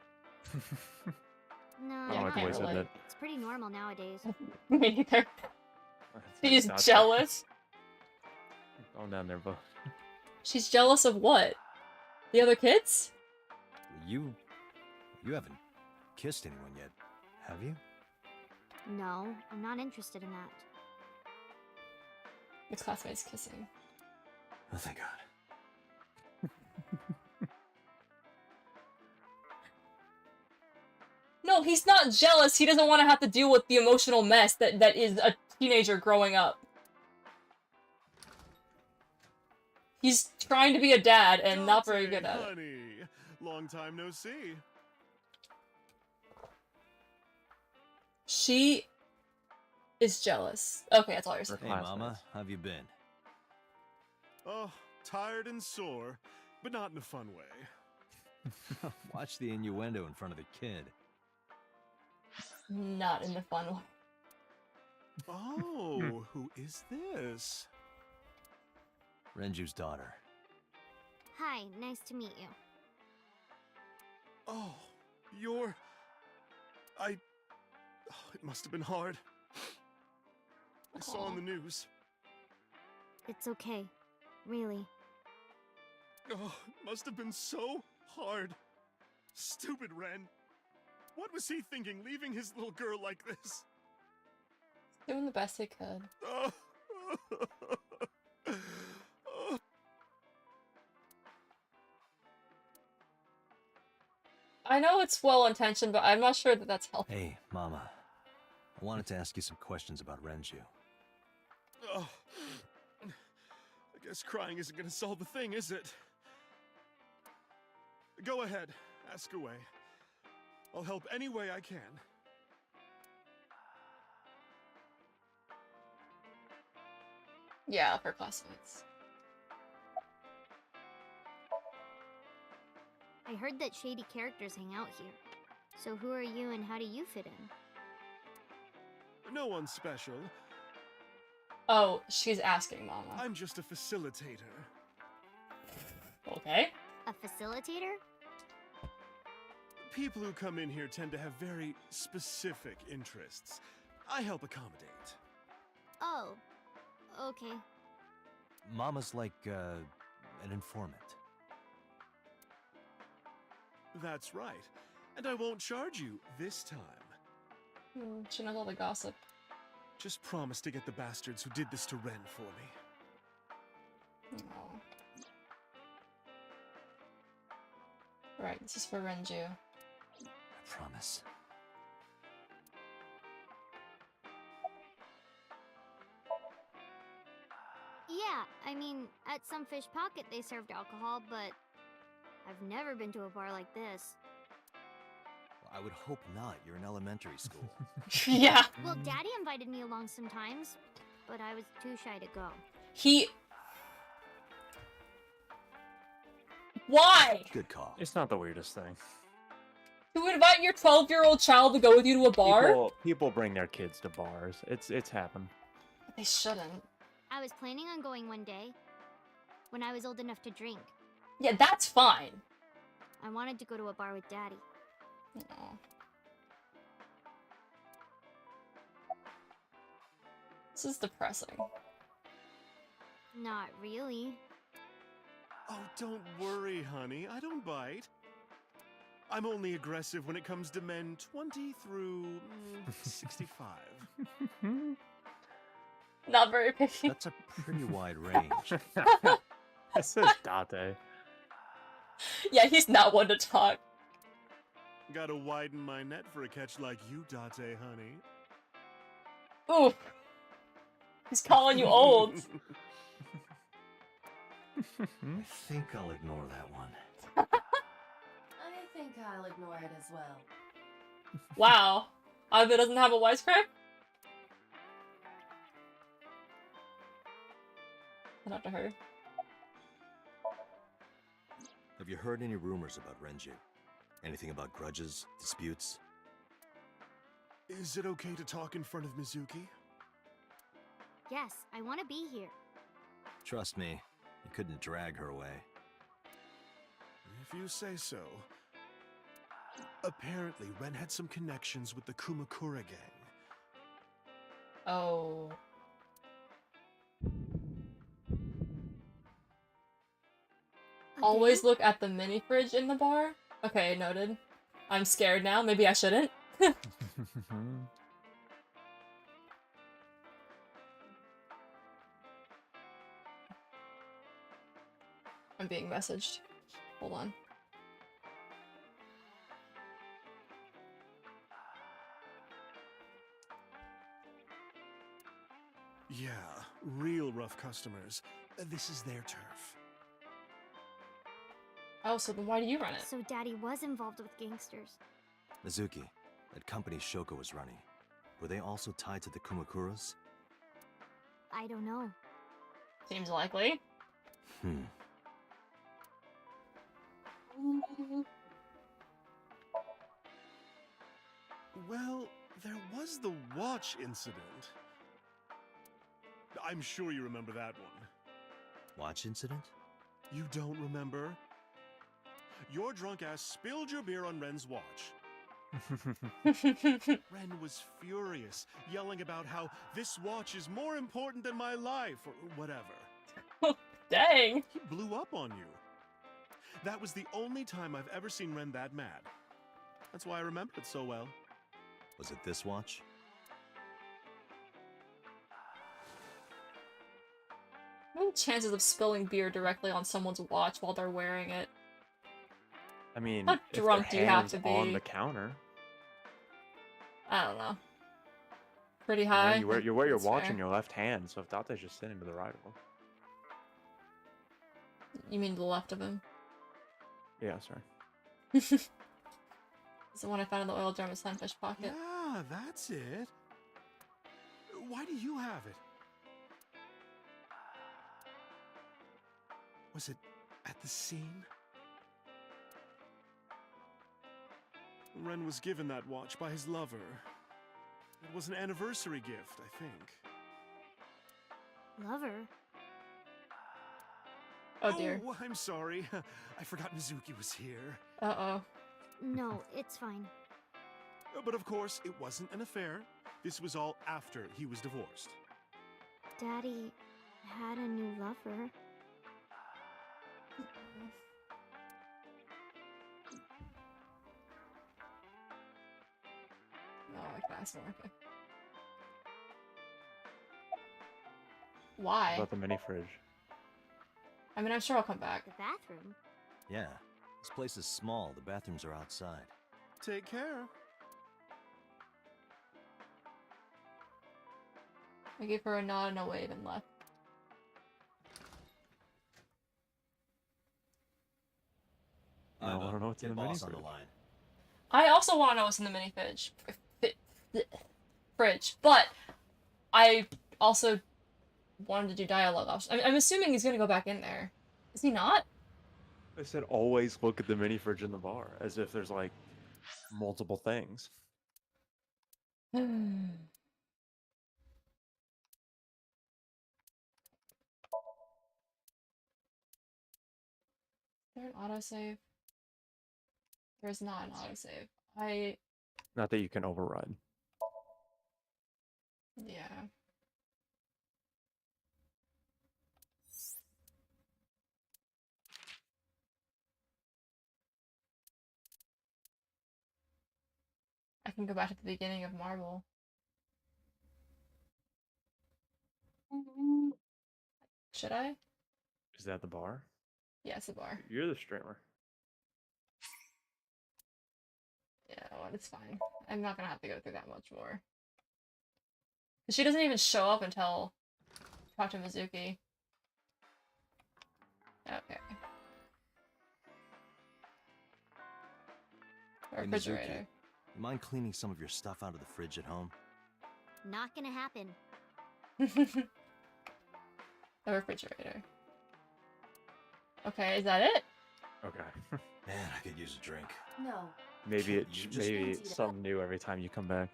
Speaker 5: No,
Speaker 3: I don't like the way he said that.
Speaker 5: it's pretty normal nowadays.
Speaker 2: Me neither. She's
Speaker 3: Not-
Speaker 2: jealous.
Speaker 3: Going down there, but
Speaker 2: She's jealous of what? The other kids?
Speaker 4: You haven't kissed anyone yet, have you?
Speaker 5: No, I'm not interested in that.
Speaker 2: The classmates kissing.
Speaker 4: Oh, thank God.
Speaker 2: No, he's not jealous. He doesn't want to have to deal with the emotional mess that is a teenager growing up. He's trying to be a dad and not very good at it.
Speaker 13: Honey, long time no see.
Speaker 2: She is jealous. Okay, that's all you're saying.
Speaker 4: Hey, Mama, how have you been?
Speaker 13: Oh, tired and sore, but not in a fun way.
Speaker 4: Watch the innuendo in front of the kid.
Speaker 2: Not in the fun way.
Speaker 13: Oh, who is this?
Speaker 4: Renju's daughter.
Speaker 5: Hi, nice to meet you.
Speaker 13: Oh, you're... Oh, it must have been hard. I saw on the news.
Speaker 5: It's okay. Really.
Speaker 13: Oh, it must have been so hard. Stupid Ren. What was he thinking, leaving his little girl like this?
Speaker 2: Doing the best he could.
Speaker 13: Oh.
Speaker 2: I know it's well-intentioned, but I'm not sure that that's helpful.
Speaker 4: Hey, Mama. I wanted to ask you some questions about Renju.
Speaker 13: Oh. I guess crying isn't gonna solve the thing, is it? Go ahead, ask away. I'll help any way I can.
Speaker 2: Yeah, for classmates.
Speaker 5: I heard that shady characters hang out here. So who are you and how do you fit in?
Speaker 13: No one special.
Speaker 2: Oh, she's asking Mama.
Speaker 13: I'm just a facilitator.
Speaker 2: Okay.
Speaker 5: A facilitator?
Speaker 13: People who come in here tend to have very specific interests. I help accommodate.
Speaker 5: Oh, okay.
Speaker 4: Mama's like, an informant.
Speaker 13: That's right. And I won't charge you this time.
Speaker 2: She knows all the gossip.
Speaker 13: Just promise to get the bastards who did this to Ren for me.
Speaker 2: Oh. Right, this is for Renju.
Speaker 4: I promise.
Speaker 5: Yeah, I mean, at some fish pocket they served alcohol, but I've never been to a bar like this.
Speaker 4: Well, I would hope not. You're in elementary school.
Speaker 2: Yeah.
Speaker 5: Well, Daddy invited me along sometimes, but I was too shy to go.
Speaker 2: Why?
Speaker 4: Good call.
Speaker 3: It's not the weirdest thing.
Speaker 2: To invite your 12-year-old child to go with you to a bar?
Speaker 3: People bring their kids to bars. It's happened.
Speaker 2: They shouldn't.
Speaker 5: I was planning on going one day, when I was old enough to drink.
Speaker 2: Yeah, that's fine.
Speaker 5: I wanted to go to a bar with Daddy.
Speaker 2: Aw. This is depressing.
Speaker 5: Not really.
Speaker 13: Oh, don't worry, honey. I don't bite. I'm only aggressive when it comes to men 20 through 65.
Speaker 2: Not very picky.
Speaker 4: That's a pretty wide range.
Speaker 3: This is Date.
Speaker 2: Yeah, he's not one to talk.
Speaker 13: Gotta widen my net for a catch like you, Date, honey.
Speaker 2: Ooh. He's calling you old.
Speaker 4: I think I'll ignore that one.
Speaker 6: I think I'll ignore it as well.
Speaker 2: Wow. Aiba doesn't have a wisecrack? Not to her.
Speaker 4: Have you heard any rumors about Renju? Anything about grudges, disputes?
Speaker 13: Is it okay to talk in front of Mizuki?
Speaker 5: Yes, I want to be here.
Speaker 4: Trust me, you couldn't drag her away.
Speaker 13: If you say so. Apparently, Ren had some connections with the Kumakura gang.
Speaker 2: Oh. Always look at the mini fridge in the bar? Okay, noted. I'm scared now. Maybe I shouldn't. I'm being messaged. Hold on.
Speaker 13: Yeah, real rough customers. This is their turf.
Speaker 2: Oh, so then why do you run it?
Speaker 5: So Daddy was involved with gangsters.
Speaker 4: Mizuki, that company Shoko was running, were they also tied to the Kumakuras?
Speaker 5: I don't know.
Speaker 2: Seems likely.
Speaker 13: Well, there was the watch incident. I'm sure you remember that one.
Speaker 4: Watch incident?
Speaker 13: You don't remember? Your drunk ass spilled your beer on Ren's watch. Ren was furious, yelling about how this watch is more important than my life, or whatever.
Speaker 2: Dang!
Speaker 13: He blew up on you. That was the only time I've ever seen Ren that mad. That's why I remember it so well.
Speaker 4: Was it this watch?
Speaker 2: What are the chances of spilling beer directly on someone's watch while they're wearing it?
Speaker 3: I mean,
Speaker 2: How
Speaker 3: if
Speaker 2: drunk
Speaker 3: the
Speaker 2: do you have
Speaker 3: hand's
Speaker 2: to be?
Speaker 3: on the counter?
Speaker 2: I don't know. Pretty
Speaker 3: You know,
Speaker 2: high?
Speaker 3: you wear your
Speaker 2: That's
Speaker 3: watch
Speaker 2: fair.
Speaker 3: in your left hand, so if Date's just sitting to the right of him.
Speaker 2: You mean the left of him?
Speaker 3: Yeah, sorry.
Speaker 2: It's the one I found in the oil drum in Sunfish Pocket.
Speaker 13: Yeah, that's it. Why do you have it? Was it at the scene? Ren was given that watch by his lover. It was an anniversary gift, I think.
Speaker 5: Lover?
Speaker 2: Oh dear.
Speaker 13: Oh, I'm sorry. I forgot Mizuki was here.
Speaker 2: Uh-oh.
Speaker 5: No, it's fine.
Speaker 13: But of course, it wasn't an affair. This was all after he was divorced.
Speaker 5: Daddy had a new lover.
Speaker 2: Oh, like that's not okay. Why?
Speaker 3: About the mini fridge.
Speaker 2: I mean, I'm sure I'll come back.
Speaker 5: The bathroom?
Speaker 4: Yeah, this place is small. The bathrooms are outside.
Speaker 13: Take care.
Speaker 2: I gave her a nod and a wave and left.
Speaker 3: I don't know what's in the mini
Speaker 4: boss on
Speaker 3: fridge.
Speaker 4: the line.
Speaker 2: I also want to know what's in the mini fridge, but I also wanted to do dialogue options. I'm assuming he's gonna go back in there. Is he not?
Speaker 3: I said always look at the mini fridge in the bar, as if there's like multiple things. Is there an autosave? There's not an autosave. Not that you can override.
Speaker 2: Yeah. I can go back to the beginning of Marvel. Should I?
Speaker 3: Is that the bar?
Speaker 2: Yeah, it's a bar.
Speaker 3: You're the streamer.
Speaker 2: Yeah, well, it's fine. I'm not gonna have to go through that much more. She doesn't even show up until talk to Mizuki. Okay.
Speaker 4: Hey,
Speaker 2: Refrigerator.
Speaker 4: Mizuki, you mind cleaning some of your stuff out of the fridge at home?
Speaker 5: Not gonna happen.
Speaker 2: The refrigerator. Okay, is that it?
Speaker 3: Okay.
Speaker 4: Man, I could use a drink.
Speaker 6: No.
Speaker 3: Maybe
Speaker 4: You
Speaker 3: it's
Speaker 4: just
Speaker 3: maybe
Speaker 6: emptied
Speaker 3: it's
Speaker 6: it.
Speaker 3: something new every time you come back.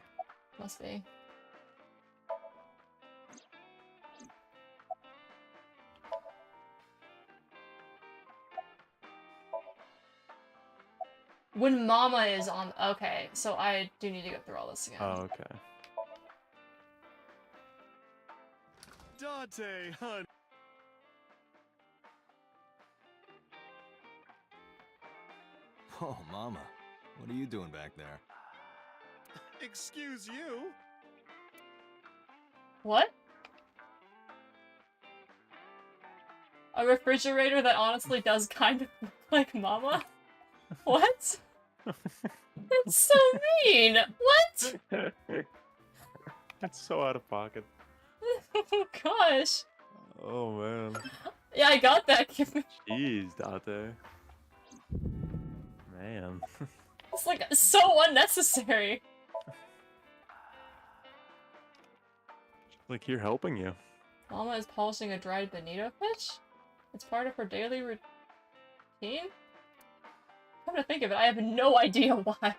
Speaker 2: Must be. When Mama is on... Okay, so I do need to go through all this again.
Speaker 3: Oh, okay.
Speaker 13: Date, hun.
Speaker 4: Oh, Mama. What are you doing back there?
Speaker 13: Excuse you?
Speaker 2: What? A refrigerator that honestly does kind of look like Mama? What? That's so mean! What?
Speaker 3: That's so out of pocket.
Speaker 2: Oh gosh.
Speaker 3: Oh man.
Speaker 2: Yeah, I got that.
Speaker 3: Jeez, Date. Man.
Speaker 2: It's like so unnecessary.
Speaker 3: Like you're helping you.
Speaker 2: Mama is polishing a dried bonito fish? It's part of her daily routine? Come to think of it, I have no idea why.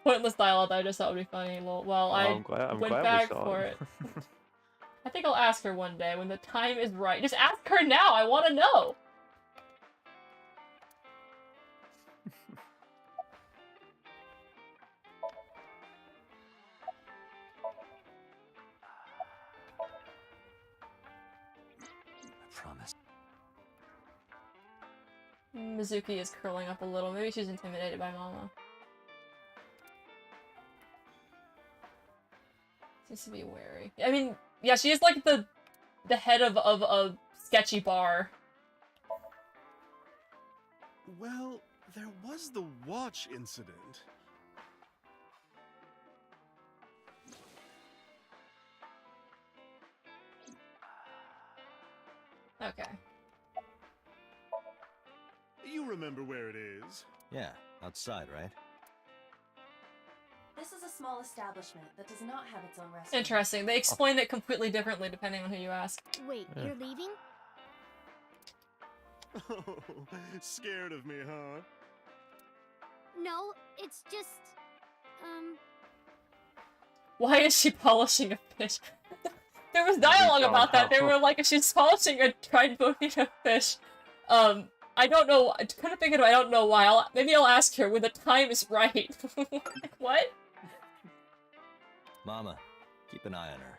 Speaker 2: Pointless dialogue that I just thought would be funny. Well,
Speaker 3: I'm
Speaker 2: I
Speaker 3: glad
Speaker 2: went
Speaker 3: we
Speaker 2: back
Speaker 3: saw
Speaker 2: for it. I think I'll ask her one day when the time is right. Just ask her now, I want to know!
Speaker 4: I promise.
Speaker 2: Mizuki is curling up a little. Maybe she's intimidated by Mama. Seems to be wary. I mean, yeah, she is like the head of a sketchy bar.
Speaker 13: Well, there was the watch incident.
Speaker 2: Okay.
Speaker 13: You remember where it is?
Speaker 4: Yeah, outside, right?
Speaker 6: This is a small establishment that does not have its own restaurant.
Speaker 2: Interesting. They explain it completely differently depending on who you ask.
Speaker 5: Wait,
Speaker 3: Yeah.
Speaker 5: you're leaving?
Speaker 13: Oh, scared of me, huh?
Speaker 5: No, it's just,
Speaker 2: Why is she polishing a fish? There was dialogue about that. They were like, she's polishing a dried bonito fish. I don't know. I couldn't think of it. I don't know why. Maybe I'll ask her when the time is right. Like, what?
Speaker 4: Mama, keep an eye on her.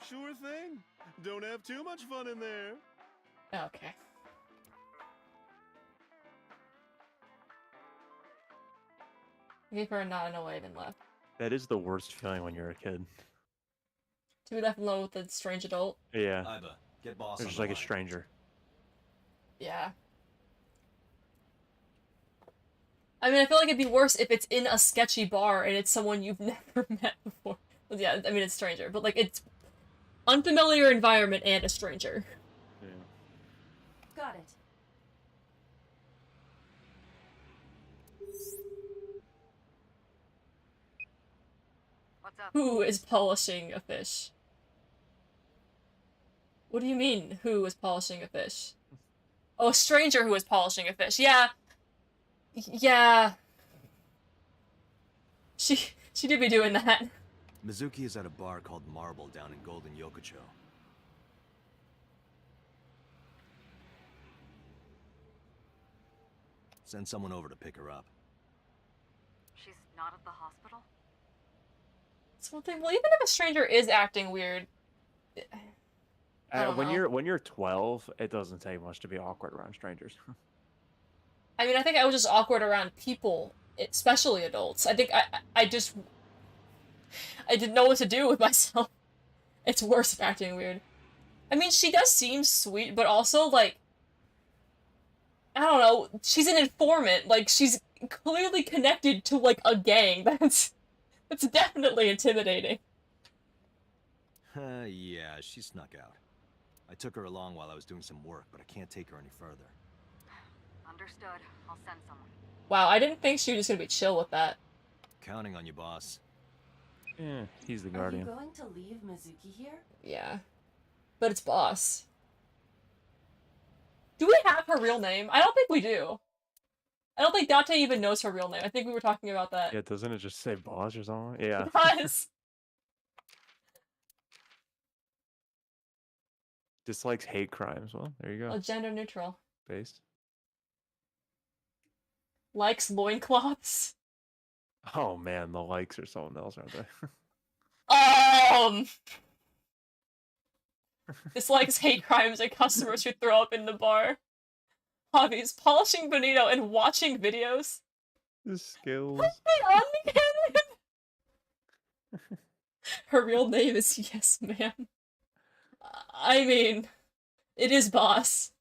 Speaker 13: Sure thing. Don't have too much fun in there.
Speaker 2: Okay. I gave her a nod and a wave and left.
Speaker 3: That is the worst feeling when you're a kid.
Speaker 2: To be left alone with a strange adult.
Speaker 3: Yeah.
Speaker 4: Iba, get boss
Speaker 3: It's
Speaker 4: on
Speaker 3: just
Speaker 4: the
Speaker 3: like a
Speaker 4: line.
Speaker 3: stranger.
Speaker 2: Yeah. I mean, I feel like it'd be worse if it's in a sketchy bar and it's someone you've never met before. Well, yeah, I mean, it's stranger, but like, it's unfamiliar environment and a stranger.
Speaker 3: Yeah.
Speaker 6: Got it.
Speaker 12: What's up?
Speaker 2: Who is polishing a fish? What do you mean, who is polishing a fish? Oh, a stranger who is polishing a fish. Yeah. Yeah. She did be doing that.
Speaker 4: Mizuki is at a bar called Marble down in Golden Yokocho. Send someone over to pick her up.
Speaker 7: She's not at the hospital?
Speaker 2: It's one thing. Well, even if a stranger is acting weird, I don't know.
Speaker 3: When you're 12, it doesn't take much to be awkward around strangers.
Speaker 2: I mean, I think I was just awkward around people, especially adults. I think I didn't know what to do with myself. It's worse if acting weird. I mean, she does seem sweet, but also, like, I don't know, she's an informant. Like, she's clearly connected to, like, a gang. That's definitely intimidating.
Speaker 4: Yeah, she snuck out. I took her along while I was doing some work, but I can't take her any further.
Speaker 7: Understood. I'll send someone.
Speaker 2: Wow, I didn't think she was just gonna be chill with that.
Speaker 4: Counting on you, boss.
Speaker 3: Yeah, he's the
Speaker 6: Are you
Speaker 3: guardian.
Speaker 6: going to leave Mizuki here?
Speaker 2: Yeah. But it's boss. Do we have her real name? I don't think we do. I don't think Date even knows her real name. I think we were talking about that.
Speaker 3: Yeah, doesn't it just say boss or something? Yeah.
Speaker 2: It does.
Speaker 3: Dislikes hate crimes. Well, there you go.
Speaker 2: Oh, gender neutral.
Speaker 3: Based.
Speaker 2: Likes loincloths.
Speaker 3: Oh man, the likes are something else, aren't they?
Speaker 2: Dislikes hate crimes and customers who throw up in the bar. Hobbies: polishing bonito and watching videos.
Speaker 3: The skills.
Speaker 2: What's on the camera? Her real name is Yes Ma'am. I mean, it is boss.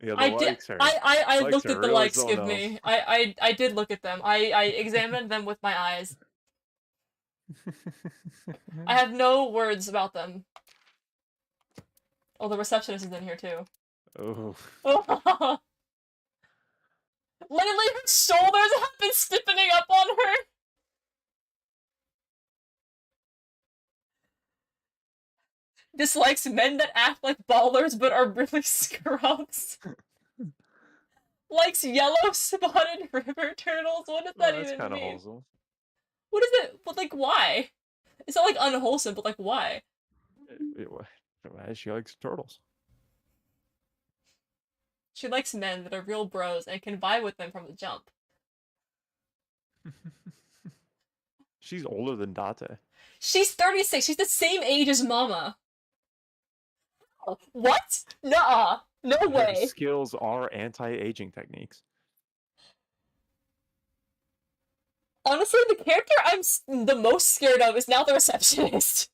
Speaker 3: Yeah, the
Speaker 2: I did.
Speaker 3: likes are.
Speaker 2: I
Speaker 3: likes
Speaker 2: looked
Speaker 3: are
Speaker 2: at the
Speaker 3: really
Speaker 2: likes.
Speaker 3: something
Speaker 2: Give me.
Speaker 3: else.
Speaker 2: I did look at them. I examined them with my eyes. I have no words about them. Oh, the receptionist is in here too.
Speaker 3: Oh.
Speaker 2: Literally, her shoulders have been stiffening up on her. Dislikes men that act like ballers but are really scrubs. Likes yellow spotted river turtles. What does that
Speaker 3: That's
Speaker 2: even
Speaker 3: kind of
Speaker 2: mean?
Speaker 3: wholesome.
Speaker 2: What is it? But like, why? It's not like unwholesome, but like, why?
Speaker 3: She likes turtles.
Speaker 2: She likes men that are real bros and can vibe with them from the jump.
Speaker 3: She's older than Date.
Speaker 2: She's 36. She's the same age as Mama. What? Nuh-uh. No
Speaker 3: Her
Speaker 2: way.
Speaker 3: skills are anti-aging techniques.
Speaker 2: Honestly, the character I'm the most scared of is now the receptionist.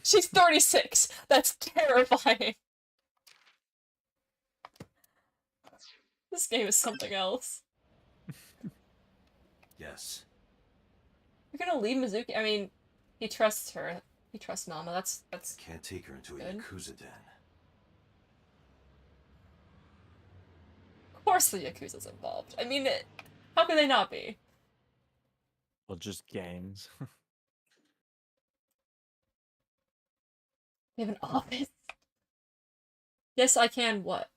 Speaker 2: She's 36. That's terrifying. This game is something else.
Speaker 4: Yes.
Speaker 2: You're gonna leave Mizuki? I mean, he trusts her. He trusts Mama. That's
Speaker 4: Can't take her into a
Speaker 2: good.
Speaker 4: Yakuza den.
Speaker 2: Of course the Yakuza's involved. I mean, how could they not be?
Speaker 3: Well, just gangs.
Speaker 2: They have an office? Yes, I can what?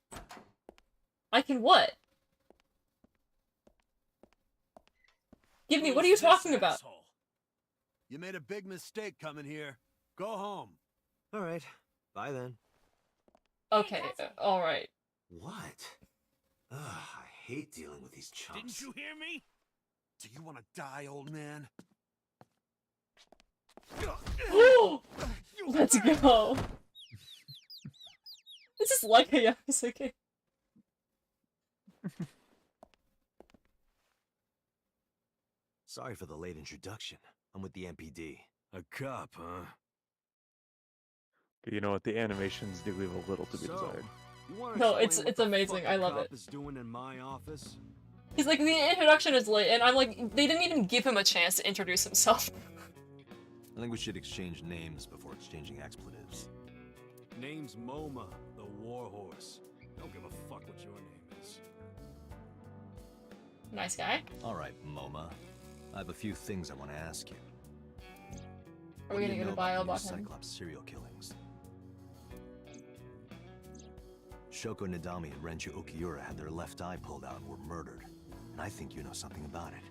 Speaker 2: I can what? Give me, what are you talking about?
Speaker 14: You made a big mistake coming here. Go home.
Speaker 4: All right. Bye then.
Speaker 2: Okay, alright.
Speaker 4: What? Ugh, I hate dealing with these chumps.
Speaker 14: Didn't you hear me? Do you want to die, old man?
Speaker 2: Let's go. This is like a Yakuza.
Speaker 4: Sorry for the late introduction. I'm with the MPD.
Speaker 14: A cop, huh?
Speaker 3: You know what? The animations do leave a little to be desired.
Speaker 14: You wanna
Speaker 2: No,
Speaker 14: explain
Speaker 2: it's
Speaker 14: what the
Speaker 2: amazing.
Speaker 14: fuck
Speaker 2: I
Speaker 14: a
Speaker 2: love
Speaker 14: cop
Speaker 2: it.
Speaker 14: is doing in my office?
Speaker 2: He's like, the introduction is late, and I'm like, they didn't even give him a chance to introduce himself.
Speaker 4: I think we should exchange names before exchanging expletives.
Speaker 14: Name's Moma, the warhorse. Don't give a fuck what your name is.
Speaker 2: Nice guy.
Speaker 4: All right, Moma. I have a few things I want to ask you.
Speaker 2: Are we gonna get a bio about
Speaker 4: the new
Speaker 2: him?
Speaker 4: Cyclops serial killings? Shoko Nadami and Renju Okiura had their left eye pulled out and were murdered. And I think you know something about it.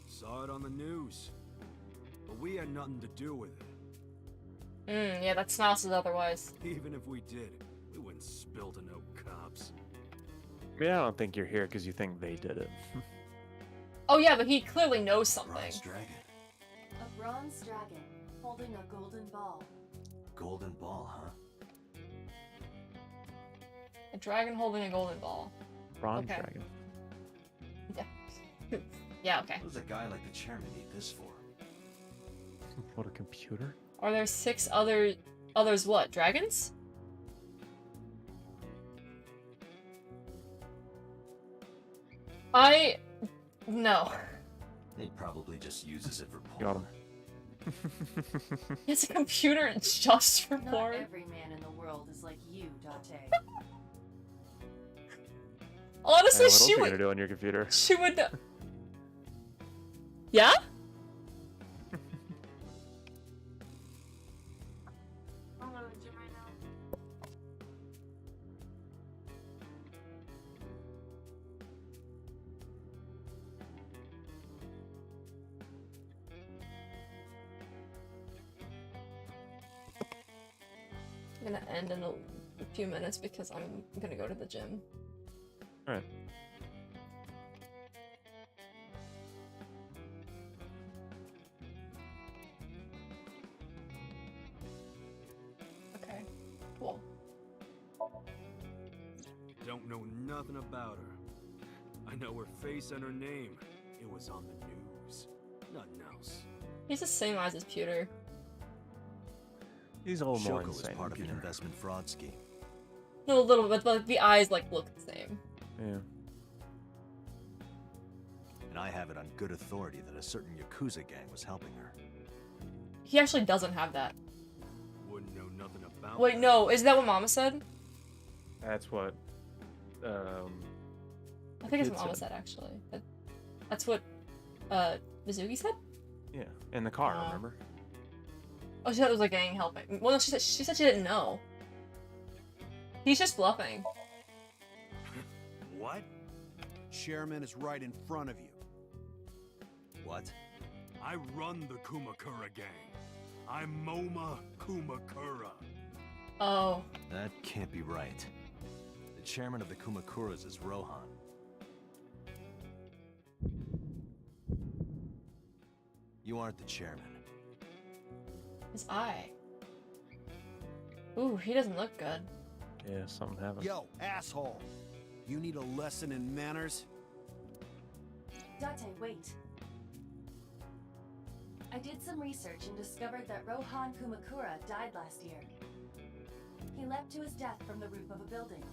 Speaker 14: Saw it on the news. But we had nothing to do with it.
Speaker 2: Yeah, that Smile says otherwise.
Speaker 14: Even if we did, we wouldn't spill to no cops.
Speaker 3: I mean, I don't think you're here because you think they did it.
Speaker 2: Oh yeah, but he clearly knows something.
Speaker 4: Bronze dragon.
Speaker 6: A bronze dragon holding a golden ball.
Speaker 4: Golden ball, huh?
Speaker 2: A dragon holding a golden ball.
Speaker 3: Bronze
Speaker 2: Okay.
Speaker 3: dragon.
Speaker 2: Yeah. Yeah, okay.
Speaker 4: What does a guy like the chairman need this for?
Speaker 3: What, a computer?
Speaker 2: Are there 6 others what? Dragons? No.
Speaker 4: He probably just uses it for porn.
Speaker 3: Got him.
Speaker 2: It's a computer, it's just for
Speaker 6: Not
Speaker 2: porn.
Speaker 6: every man in the world is like you, Date.
Speaker 2: Honestly,
Speaker 3: Hey, what else
Speaker 2: she
Speaker 3: are you
Speaker 2: would.
Speaker 3: gonna do on your computer?
Speaker 2: She would. Yeah? I'm gonna end in a few minutes because I'm gonna go to the gym.
Speaker 3: Alright.
Speaker 2: Okay, cool.
Speaker 14: Don't know nothing about her. I know her face and her name. It was on the news. Nothing else.
Speaker 2: He's the same eyes as Pewter.
Speaker 3: He's a little more
Speaker 4: Shoko was
Speaker 3: insane.
Speaker 4: part of an
Speaker 3: computer.
Speaker 4: investment fraud scheme.
Speaker 2: No, a little bit, but the eyes like look the same.
Speaker 3: Yeah.
Speaker 4: And I have it on good authority that a certain Yakuza gang was helping her.
Speaker 2: He actually doesn't have that.
Speaker 14: Wouldn't know nothing about
Speaker 2: Wait, no, is that what Mama said?
Speaker 3: That's what.
Speaker 2: I think it's what Mama said actually. That's what Mizuki said?
Speaker 3: Yeah, in the car,
Speaker 2: Oh.
Speaker 3: remember?
Speaker 2: Oh, she thought it was a gang helping. Well, no, she said she didn't know. He's just bluffing.
Speaker 14: What? Chairman is right in front of you.
Speaker 4: What?
Speaker 14: I run the Kumakura gang. I'm Moma Kumakura.
Speaker 2: Oh.
Speaker 4: That can't be right. The chairman of the Kumakuras is Rohan. You aren't the chairman.
Speaker 2: His eye. Ooh, he doesn't look good.
Speaker 3: Yeah, something happened.
Speaker 14: Yo, asshole! You need a lesson in manners?
Speaker 6: Date, wait. I did some research and discovered that Rohan Kumakura died last year. He leapt to his death from the roof of a building.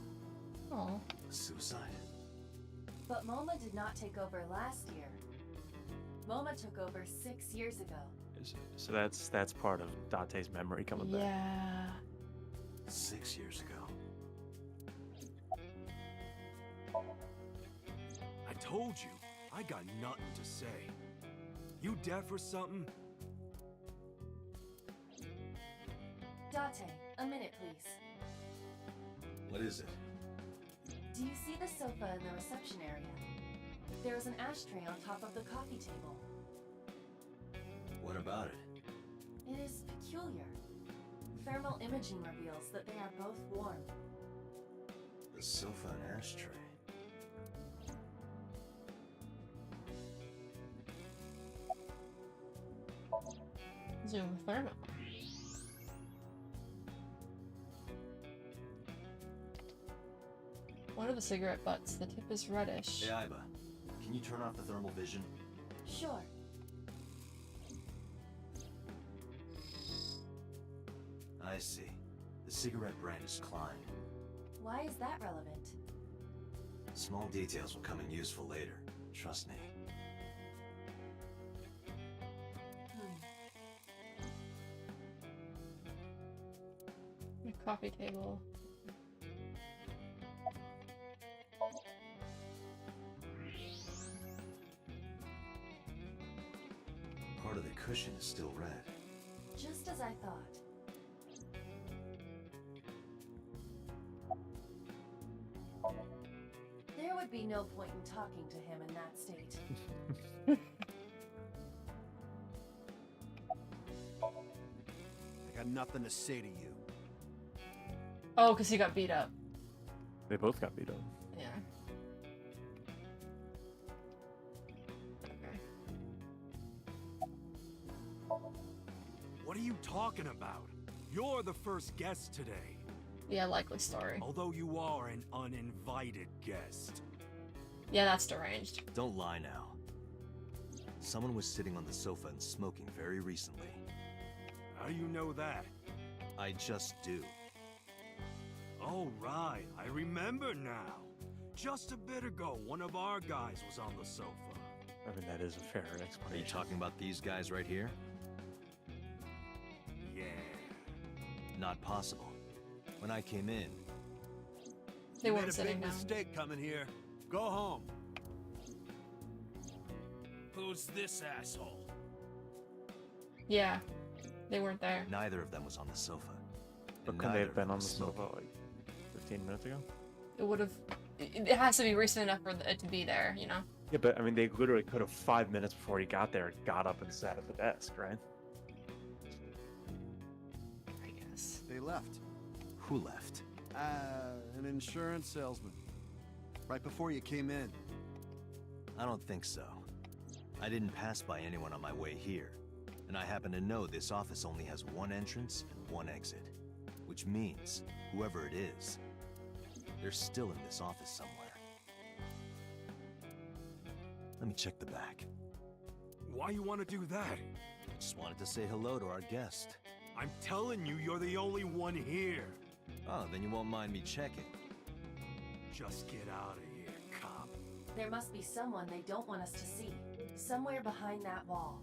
Speaker 2: Oh.
Speaker 4: Suicide.
Speaker 6: But Moma did not take over last year. Moma took over 6 years ago.
Speaker 3: So that's part of Date's memory coming back.
Speaker 2: Yeah.
Speaker 4: 6 years ago.
Speaker 14: I told you, I got nothing to say. You deaf or something?
Speaker 6: Date, a minute, please.
Speaker 4: What is it?
Speaker 6: Do you see the sofa in the reception area? There is an ashtray on top of the coffee table.
Speaker 4: What about it?
Speaker 6: It is peculiar. Thermal imaging reveals that they are both warm.
Speaker 4: The sofa and ashtray.
Speaker 2: Zoom thermal. One of the cigarette butts. The tip is reddish.
Speaker 4: Hey, Aiba. Can you turn off the thermal vision?
Speaker 6: Sure.
Speaker 4: I see. The cigarette brand is Klein.
Speaker 6: Why is that relevant?
Speaker 4: Small details will come in useful later. Trust me.
Speaker 2: The coffee table.
Speaker 4: Part of the cushion is still red.
Speaker 6: Just as I thought. There would be no point in talking to him in that state.
Speaker 13: I got nothing to say to you.
Speaker 2: Oh, because he got beat up.
Speaker 3: They both got beat up.
Speaker 2: Yeah. Okay.
Speaker 14: What are you talking about? You're the first guest today.
Speaker 2: Yeah, likely story.
Speaker 14: Although you are an uninvited guest.
Speaker 2: Yeah, that's deranged.
Speaker 4: Don't lie now. Someone was sitting on the sofa and smoking very recently.
Speaker 14: How do you know that?
Speaker 4: I just do.
Speaker 14: Oh, right. I remember now. Just a bit ago, one of our guys was on the sofa.
Speaker 3: I mean, that is a fair
Speaker 4: Are you
Speaker 3: explanation.
Speaker 4: talking about these guys right here?
Speaker 14: Yeah.
Speaker 4: Not possible. When I came in,
Speaker 2: They
Speaker 13: You
Speaker 2: weren't
Speaker 13: made a
Speaker 2: sitting
Speaker 13: big
Speaker 2: down.
Speaker 13: mistake coming here. Go home.
Speaker 11: Who's this asshole?
Speaker 2: Yeah, they weren't there.
Speaker 4: neither of them was on the sofa.
Speaker 3: But
Speaker 4: And
Speaker 3: couldn't they
Speaker 4: neither
Speaker 3: have been
Speaker 4: of
Speaker 3: on
Speaker 4: them
Speaker 3: the
Speaker 4: was
Speaker 3: sofa
Speaker 4: smoking.
Speaker 3: like 15 minutes ago?
Speaker 2: It would have. It has to be recent enough for it to be there, you know?
Speaker 3: Yeah, but I mean, they literally could have 5 minutes before he got there, got up and sat at the desk, right?
Speaker 2: I guess.
Speaker 13: They left.
Speaker 4: Who left?
Speaker 13: An insurance salesman. Right before you came in.
Speaker 4: I don't think so. I didn't pass by anyone on my way here. And I happen to know this office only has one entrance and one exit. Which means, whoever it is, they're still in this office somewhere. Let me check the back.
Speaker 14: Why you want to do that?
Speaker 4: Just wanted to say hello to our guest.
Speaker 14: I'm telling you, you're the only one here.
Speaker 4: Oh, then you won't mind me checking.
Speaker 14: Just get out of here, cop.
Speaker 6: There must be someone they don't want us to see. Somewhere behind that wall.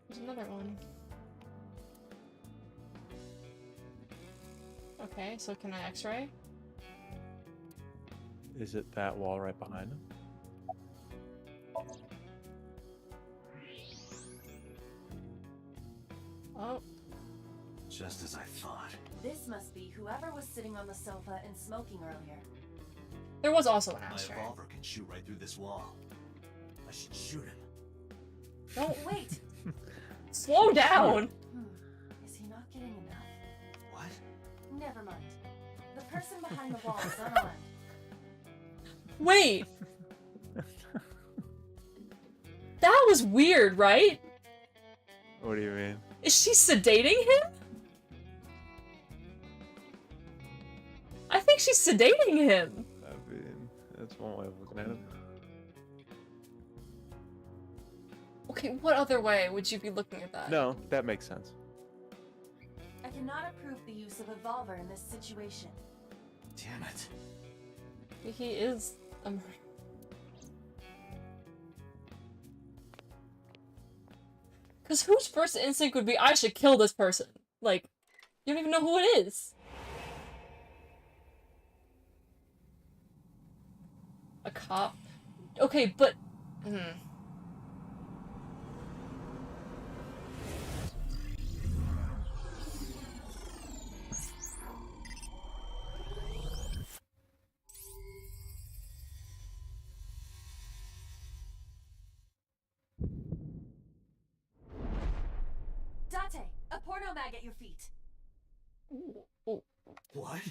Speaker 2: There's another one. Okay, so can I x-ray?
Speaker 3: Is it that wall right behind him?
Speaker 2: Oh,
Speaker 4: Just as I thought.
Speaker 6: This must be whoever was sitting on the sofa and smoking earlier.
Speaker 2: there was also an
Speaker 4: My
Speaker 2: ashtray.
Speaker 4: revolver can shoot right through this wall. I should shoot him.
Speaker 2: Don't
Speaker 6: Wait!
Speaker 2: slow down!
Speaker 6: Is he not getting enough?
Speaker 4: What?
Speaker 6: Never mind. The person behind the wall is unarmed.
Speaker 2: Wait! That was weird, right?
Speaker 3: What do you mean?
Speaker 2: Is she sedating him? I think she's sedating him.
Speaker 3: I mean, that's one way of looking at it.
Speaker 2: Okay, what other way would you be looking at that?
Speaker 3: No, that makes sense.
Speaker 6: I cannot approve the use of a revolver in this situation.
Speaker 4: Damn it.
Speaker 2: He is a murderer. Because whose first instinct would be, I should kill this person? Like, you don't even know who it is. A cop? Okay, but...
Speaker 6: porno mag at your feet.
Speaker 4: What?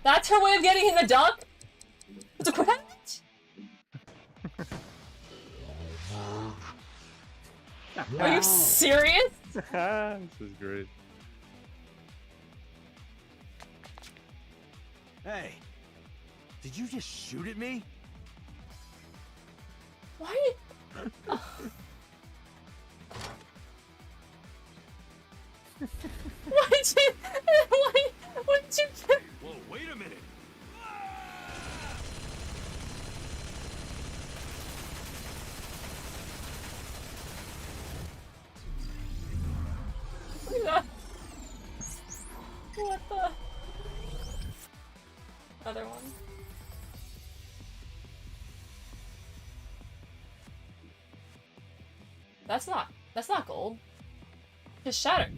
Speaker 2: That's her way of getting him a duck? It's a what? Are you serious?
Speaker 3: This is great.
Speaker 4: Hey, did you just shoot at me?
Speaker 2: Why? Why did you? Why did you?
Speaker 14: Whoa, wait a minute.
Speaker 2: What the? Other one. That's not gold. Just shatter.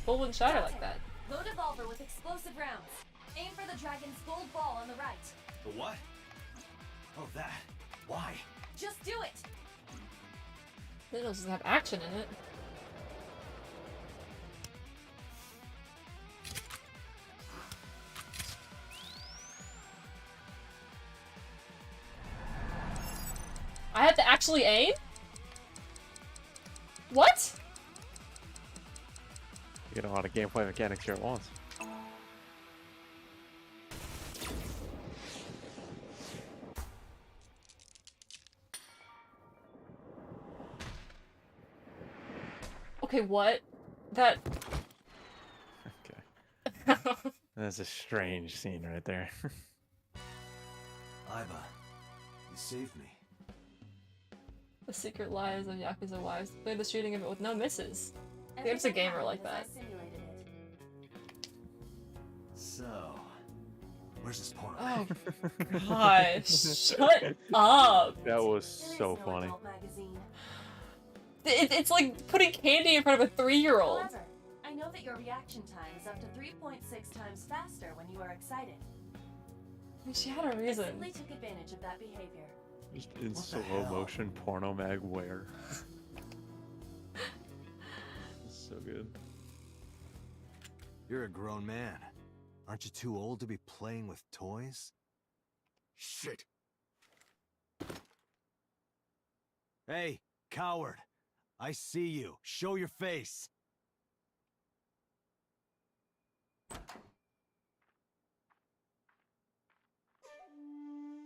Speaker 2: Gold wouldn't shatter like that.
Speaker 6: Load revolver with explosive rounds. Aim for the dragon's gold ball on the right.
Speaker 4: The what? Oh, that. Why?
Speaker 6: Just do it.
Speaker 2: It doesn't have action in it. I have to actually aim? What?
Speaker 3: You get a lot of gameplay mechanics here at once.
Speaker 2: Okay, what? That...
Speaker 3: Okay. That's a strange scene right there.
Speaker 4: Aiba, you saved me.
Speaker 2: The secret lies of Yakuza wives. Play the shooting of it with no misses. There's a gamer like that.
Speaker 4: So, where's this porno?
Speaker 2: Oh gosh, shut up.
Speaker 3: That was so funny.
Speaker 2: It's like putting candy in front of a 3-year-old.
Speaker 6: However, I know that your reaction time is up to 3.6 times faster when you are excited.
Speaker 2: She had a reason.
Speaker 6: I simply took advantage of that behavior.
Speaker 3: Just in slow motion porno mag wear. So good.
Speaker 4: You're a grown man. Aren't you too old to be playing with toys?
Speaker 14: Shit.
Speaker 4: Hey, coward. I see you. Show your face.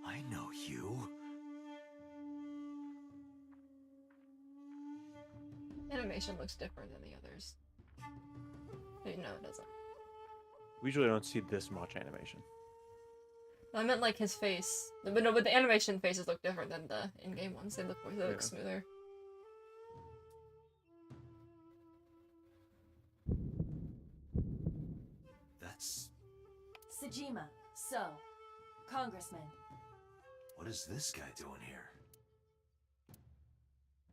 Speaker 4: I know you.
Speaker 2: Animation looks different than the others. Wait, no, it doesn't.
Speaker 3: We usually don't see this much animation.
Speaker 2: I meant like his face. But no, but the animation faces look different than the in-game ones. They look smoother.
Speaker 4: That's...
Speaker 6: Sejima, so, Congressman.
Speaker 4: What is this guy doing here?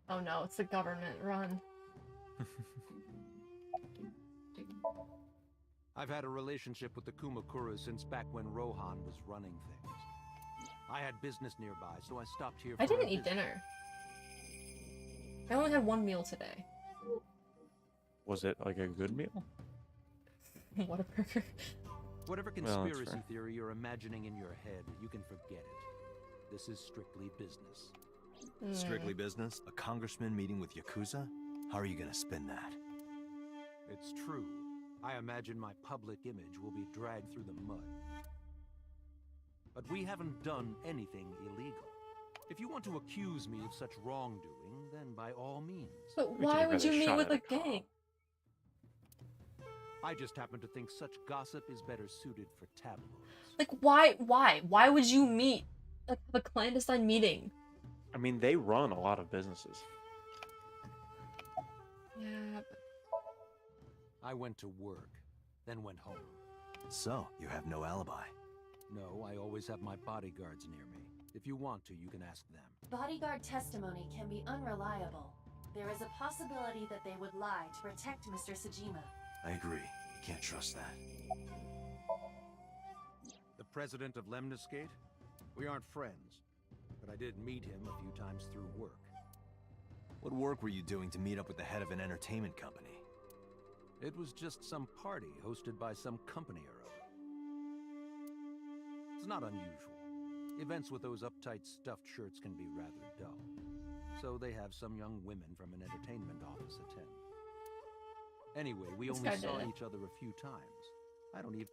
Speaker 2: Oh no, it's the government run.
Speaker 15: I've had a relationship with the Kumakura since back when Rohan was running things. I had business nearby, so I stopped here for
Speaker 2: I didn't
Speaker 15: a
Speaker 2: eat
Speaker 15: visit.
Speaker 2: dinner. I only had one meal today.
Speaker 3: Was it like a good meal?
Speaker 2: Whataburger.
Speaker 15: Whatever
Speaker 3: Well, that's
Speaker 15: conspiracy
Speaker 3: fair.
Speaker 15: theory you're imagining in your head, you can forget it. This is strictly business.
Speaker 4: Strictly business? A congressman meeting with Yakuza? How are you gonna spin that?
Speaker 15: It's true. I imagine my public image will be dragged through the mud. But we haven't done anything illegal. If you want to accuse me of such wrongdoing, then by all means.
Speaker 2: But why would you meet with a gang?
Speaker 15: I just happen to think such gossip is better suited for tabloids.
Speaker 2: Like, why would you meet? Like, have a clandestine meeting?
Speaker 3: I mean, they run a lot of businesses.
Speaker 2: Yeah,
Speaker 15: I went to work, then went home.
Speaker 4: So, you have no alibi.
Speaker 15: No, I always have my bodyguards near me. If you want to, you can ask them.
Speaker 6: Bodyguard testimony can be unreliable. There is a possibility that they would lie to protect Mr. Sejima.
Speaker 4: I agree. You can't trust that.
Speaker 15: The president of Lemniscate? We aren't friends, but I did meet him a few times through work.
Speaker 4: What work were you doing to meet up with the head of an entertainment company?
Speaker 15: It was just some party hosted by some company or other. It's not unusual. Events with those uptight stuffed shirts can be rather dull. So they have some young women from an entertainment office attend. Anyway, we
Speaker 2: This
Speaker 15: only
Speaker 2: guy
Speaker 15: saw
Speaker 2: did it.
Speaker 15: each other a few times. I don't even...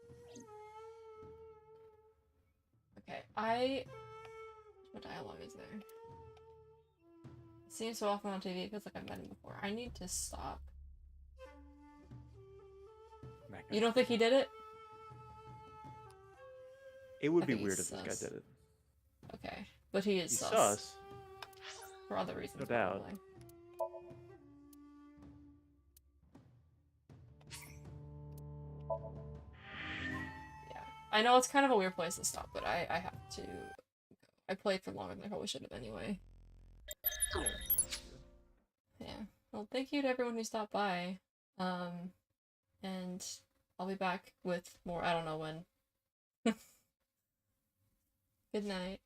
Speaker 2: Okay, what dialogue is there? Seems so often on TV, it feels like I've met him before. I need to stop. You don't think he did it?
Speaker 3: It would
Speaker 2: I
Speaker 3: be
Speaker 2: think
Speaker 3: weird
Speaker 2: he's
Speaker 3: if this
Speaker 2: sus.
Speaker 3: guy did it.
Speaker 2: Okay, but he is
Speaker 3: He's
Speaker 2: sus.
Speaker 3: sus.
Speaker 2: For other reasons,
Speaker 3: No doubt.
Speaker 2: probably. Yeah, I know it's kind of a weird place to stop, but I have to. I played for longer than I probably should have anyway. Yeah. Well, thank you to everyone who stopped by. And I'll be back with more. I don't know when. Good night.